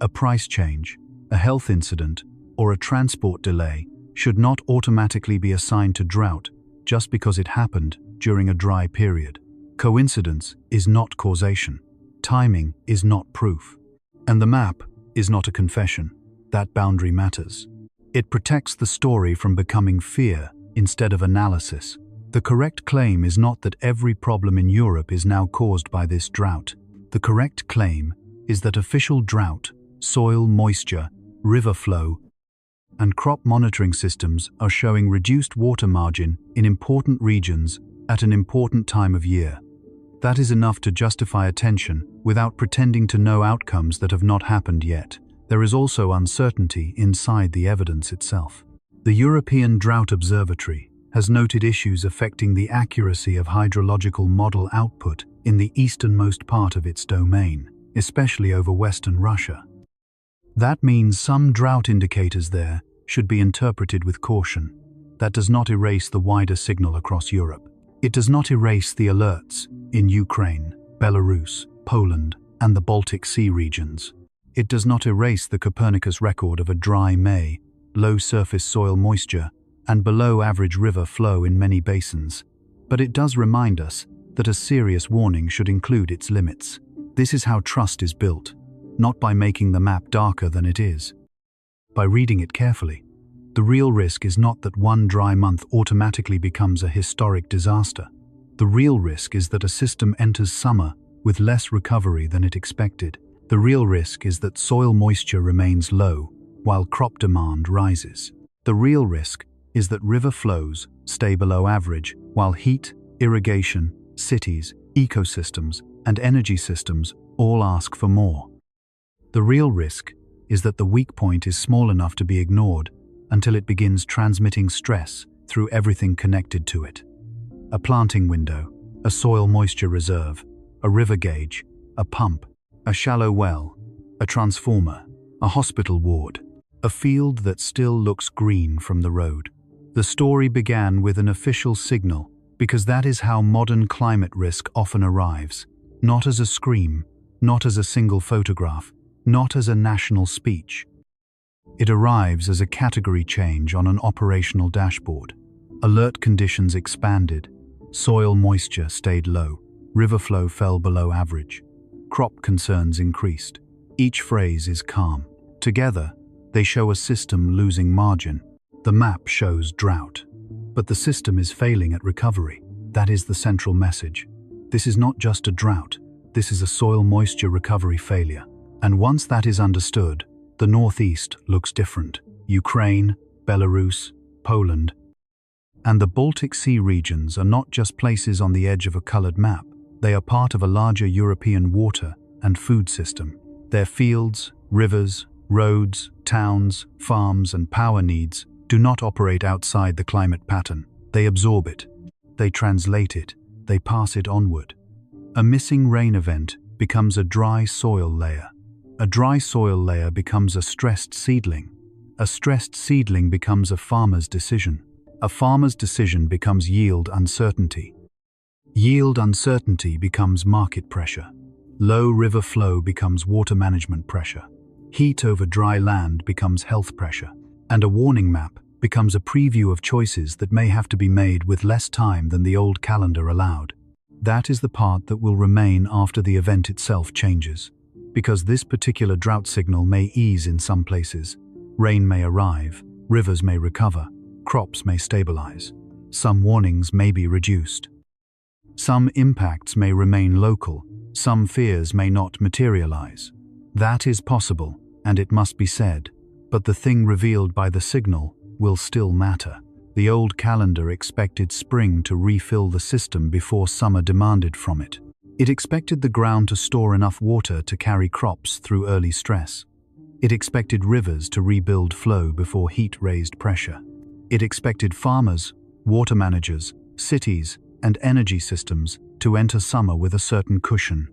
Speaker 1: a price change, a health incident, or a transport delay should not automatically be assigned to drought just because it happened during a dry period. Coincidence is not causation. Timing is not proof. And the map is not a confession. That boundary matters. It protects the story from becoming fear instead of analysis. The correct claim is not that every problem in Europe is now caused by this drought. The correct claim is that official drought, soil moisture, river flow, and crop monitoring systems are showing reduced water margin in important regions at an important time of year. That is enough to justify attention without pretending to know outcomes that have not happened yet. There is also uncertainty inside the evidence itself. The European Drought Observatory has noted issues affecting the accuracy of hydrological model output in the easternmost part of its domain, especially over Western Russia. That means some drought indicators there should be interpreted with caution. That does not erase the wider signal across Europe. It does not erase the alerts in Ukraine, Belarus, Poland, and the Baltic Sea regions. It does not erase the Copernicus record of a dry May, low surface soil moisture, and below average river flow in many basins. But it does remind us that a serious warning should include its limits. This is how trust is built, not by making the map darker than it is. By reading it carefully. The real risk is not that one dry month automatically becomes a historic disaster. The real risk is that a system enters summer with less recovery than it expected. The real risk is that soil moisture remains low while crop demand rises. The real risk is that river flows stay below average while heat, irrigation, cities, ecosystems, and energy systems all ask for more. The real risk is that the weak point is small enough to be ignored until it begins transmitting stress through everything connected to it. A planting window, a soil moisture reserve, a river gauge, a pump, a shallow well, a transformer, a hospital ward, a field that still looks green from the road. The story began with an official signal because that is how modern climate risk often arrives, not as a scream, not as a single photograph, not as a national speech. It arrives as a category change on an operational dashboard. Alert conditions expanded, soil moisture stayed low, river flow fell below average, crop concerns increased. Each phrase is calm. Together, they show a system losing margin. The map shows drought, but the system is failing at recovery. That is the central message. This is not just a drought, this is a soil moisture recovery failure. And once that is understood, the Northeast looks different. Ukraine, Belarus, Poland, and the Baltic Sea regions are not just places on the edge of a colored map. They are part of a larger European water and food system. Their fields, rivers, roads, towns, farms, and power needs do not operate outside the climate pattern. They absorb it. They translate it. They pass it onward. A missing rain event becomes a dry soil layer. A dry soil layer becomes a stressed seedling. A stressed seedling becomes a farmer's decision. A farmer's decision becomes yield uncertainty. Yield uncertainty becomes market pressure. Low river flow becomes water management pressure. Heat over dry land becomes health pressure. And a warning map becomes a preview of choices that may have to be made with less time than the old calendar allowed. That is the part that will remain after the event itself changes. Because this particular drought signal may ease in some places. Rain may arrive, rivers may recover, crops may stabilize. Some warnings may be reduced. Some impacts may remain local, some fears may not materialize. That is possible, and it must be said, but the thing revealed by the signal will still matter. The old calendar expected spring to refill the system before summer demanded from it. It expected the ground to store enough water to carry crops through early stress. It expected rivers to rebuild flow before heat raised pressure. It expected farmers, water managers, cities, and energy systems to enter summer with a certain cushion.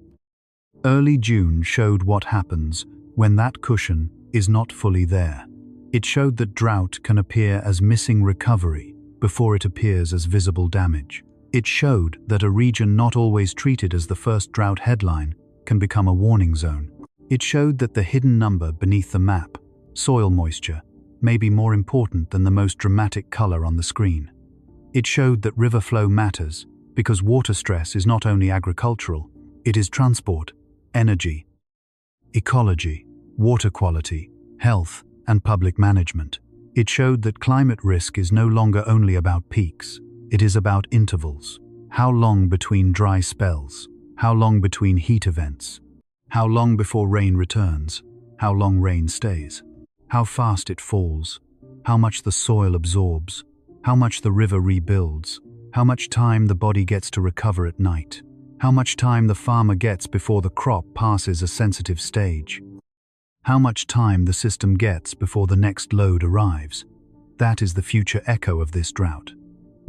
Speaker 1: Early June showed what happens when that cushion is not fully there. It showed that drought can appear as missing recovery before it appears as visible damage. It showed that a region not always treated as the first drought headline can become a warning zone. It showed that the hidden number beneath the map, soil moisture, may be more important than the most dramatic color on the screen. It showed that river flow matters because water stress is not only agricultural, it is transport, energy, ecology, water quality, health, and public management. It showed that climate risk is no longer only about peaks, it is about intervals. How long between dry spells? How long between heat events? How long before rain returns? How long rain stays? How fast it falls? How much the soil absorbs? How much the river rebuilds? How much time the body gets to recover at night? How much time the farmer gets before the crop passes a sensitive stage? How much time the system gets before the next load arrives? That is the future echo of this drought.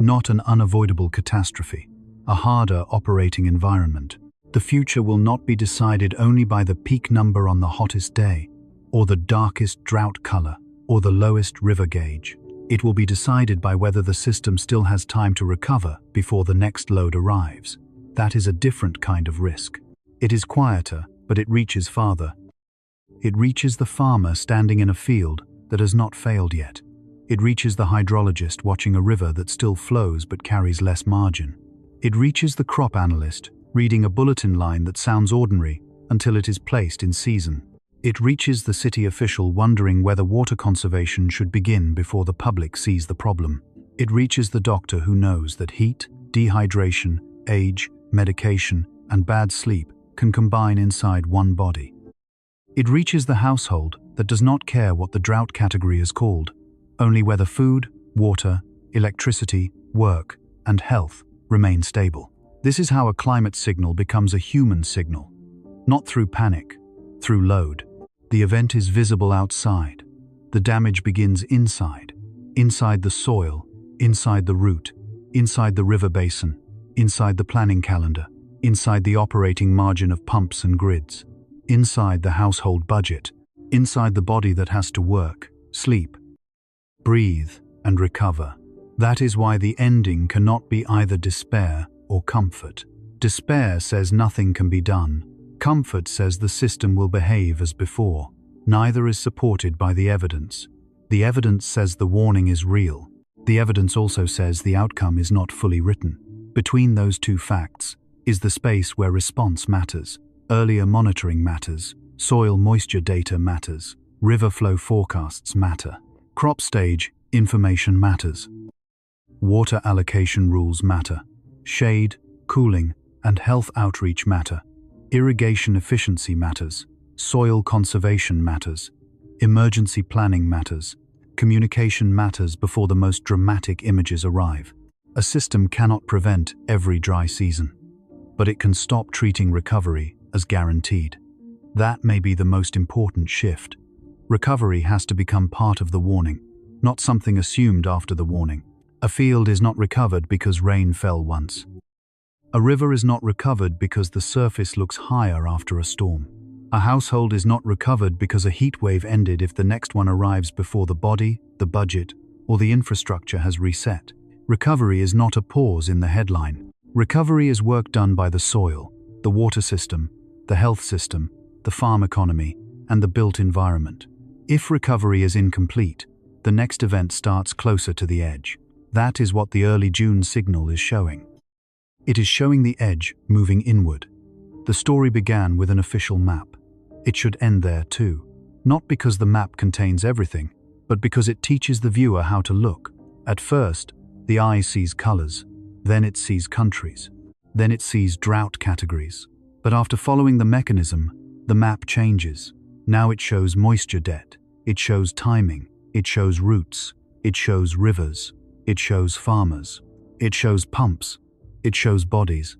Speaker 1: Not an unavoidable catastrophe, a harder operating environment. The future will not be decided only by the peak number on the hottest day, or the darkest drought color, or the lowest river gauge. It will be decided by whether the system still has time to recover before the next load arrives. That is a different kind of risk. It is quieter, but it reaches farther. It reaches the farmer standing in a field that has not failed yet. It reaches the hydrologist watching a river that still flows but carries less margin. It reaches the crop analyst reading a bulletin line that sounds ordinary until it is placed in season. It reaches the city official wondering whether water conservation should begin before the public sees the problem. It reaches the doctor who knows that heat, dehydration, age, medication, and bad sleep can combine inside one body. It reaches the household that does not care what the drought category is called, only whether food, water, electricity, work, and health remain stable. This is how a climate signal becomes a human signal. Not through panic, through load. The event is visible outside. The damage begins inside. Inside the soil, inside the root, inside the river basin, inside the planning calendar, inside the operating margin of pumps and grids, inside the household budget, inside the body that has to work, sleep, breathe, and recover. That is why the ending cannot be either despair or comfort. Despair says nothing can be done. Comfort says the system will behave as before. Neither is supported by the evidence. The evidence says the warning is real. The evidence also says the outcome is not fully written. Between those two facts is the space where response matters, earlier monitoring matters, soil moisture data matters, river flow forecasts matter, crop stage information matters, water allocation rules matter, shade, cooling, and health outreach matter, irrigation efficiency matters, soil conservation matters, emergency planning matters, communication matters before the most dramatic images arrive. A system cannot prevent every dry season, but it can stop treating recovery as guaranteed. That may be the most important shift. Recovery has to become part of the warning, not something assumed after the warning. A field is not recovered because rain fell once. A river is not recovered because the surface looks higher after a storm. A household is not recovered because a heat wave ended if the next one arrives before the body, the budget, or the infrastructure has reset. Recovery is not a pause in the headline. Recovery is work done by the soil, the water system, the health system, the farm economy, and the built environment. If recovery is incomplete, the next event starts closer to the edge. That is what the early June signal is showing. It is showing the edge moving inward. The story began with an official map. It should end there too, not because the map contains everything, but because it teaches the viewer how to look. At first, the eye sees colors, then it sees countries, then it sees drought categories. But after following the mechanism, the map changes. Now it shows moisture debt. It shows timing. It shows routes. It shows rivers. It shows farmers. It shows pumps. It shows bodies.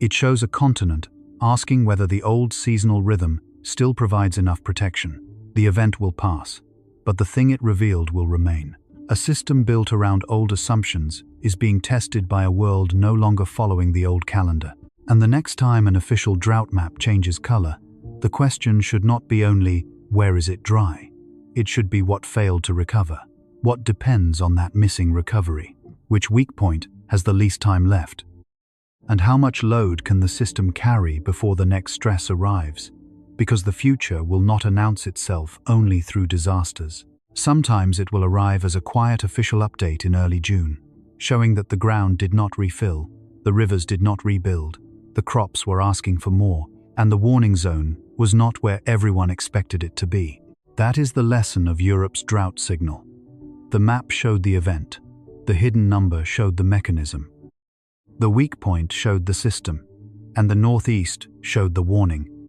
Speaker 1: It shows a continent asking whether the old seasonal rhythm still provides enough protection. The event will pass, but the thing it revealed will remain. A system built around old assumptions is being tested by a world no longer following the old calendar. And the next time an official drought map changes color, the question should not be only, where is it dry? It should be what failed to recover. What depends on that missing recovery? Which weak point has the least time left? And how much load can the system carry before the next stress arrives? Because the future will not announce itself only through disasters. Sometimes it will arrive as a quiet official update in early June, showing that the ground did not refill, the rivers did not rebuild, the crops were asking for more, and the warning zone was not where everyone expected it to be. That is the lesson of Europe's drought signal. The map showed the event. The hidden number showed the mechanism. The weak point showed the system, and the northeast showed the warning.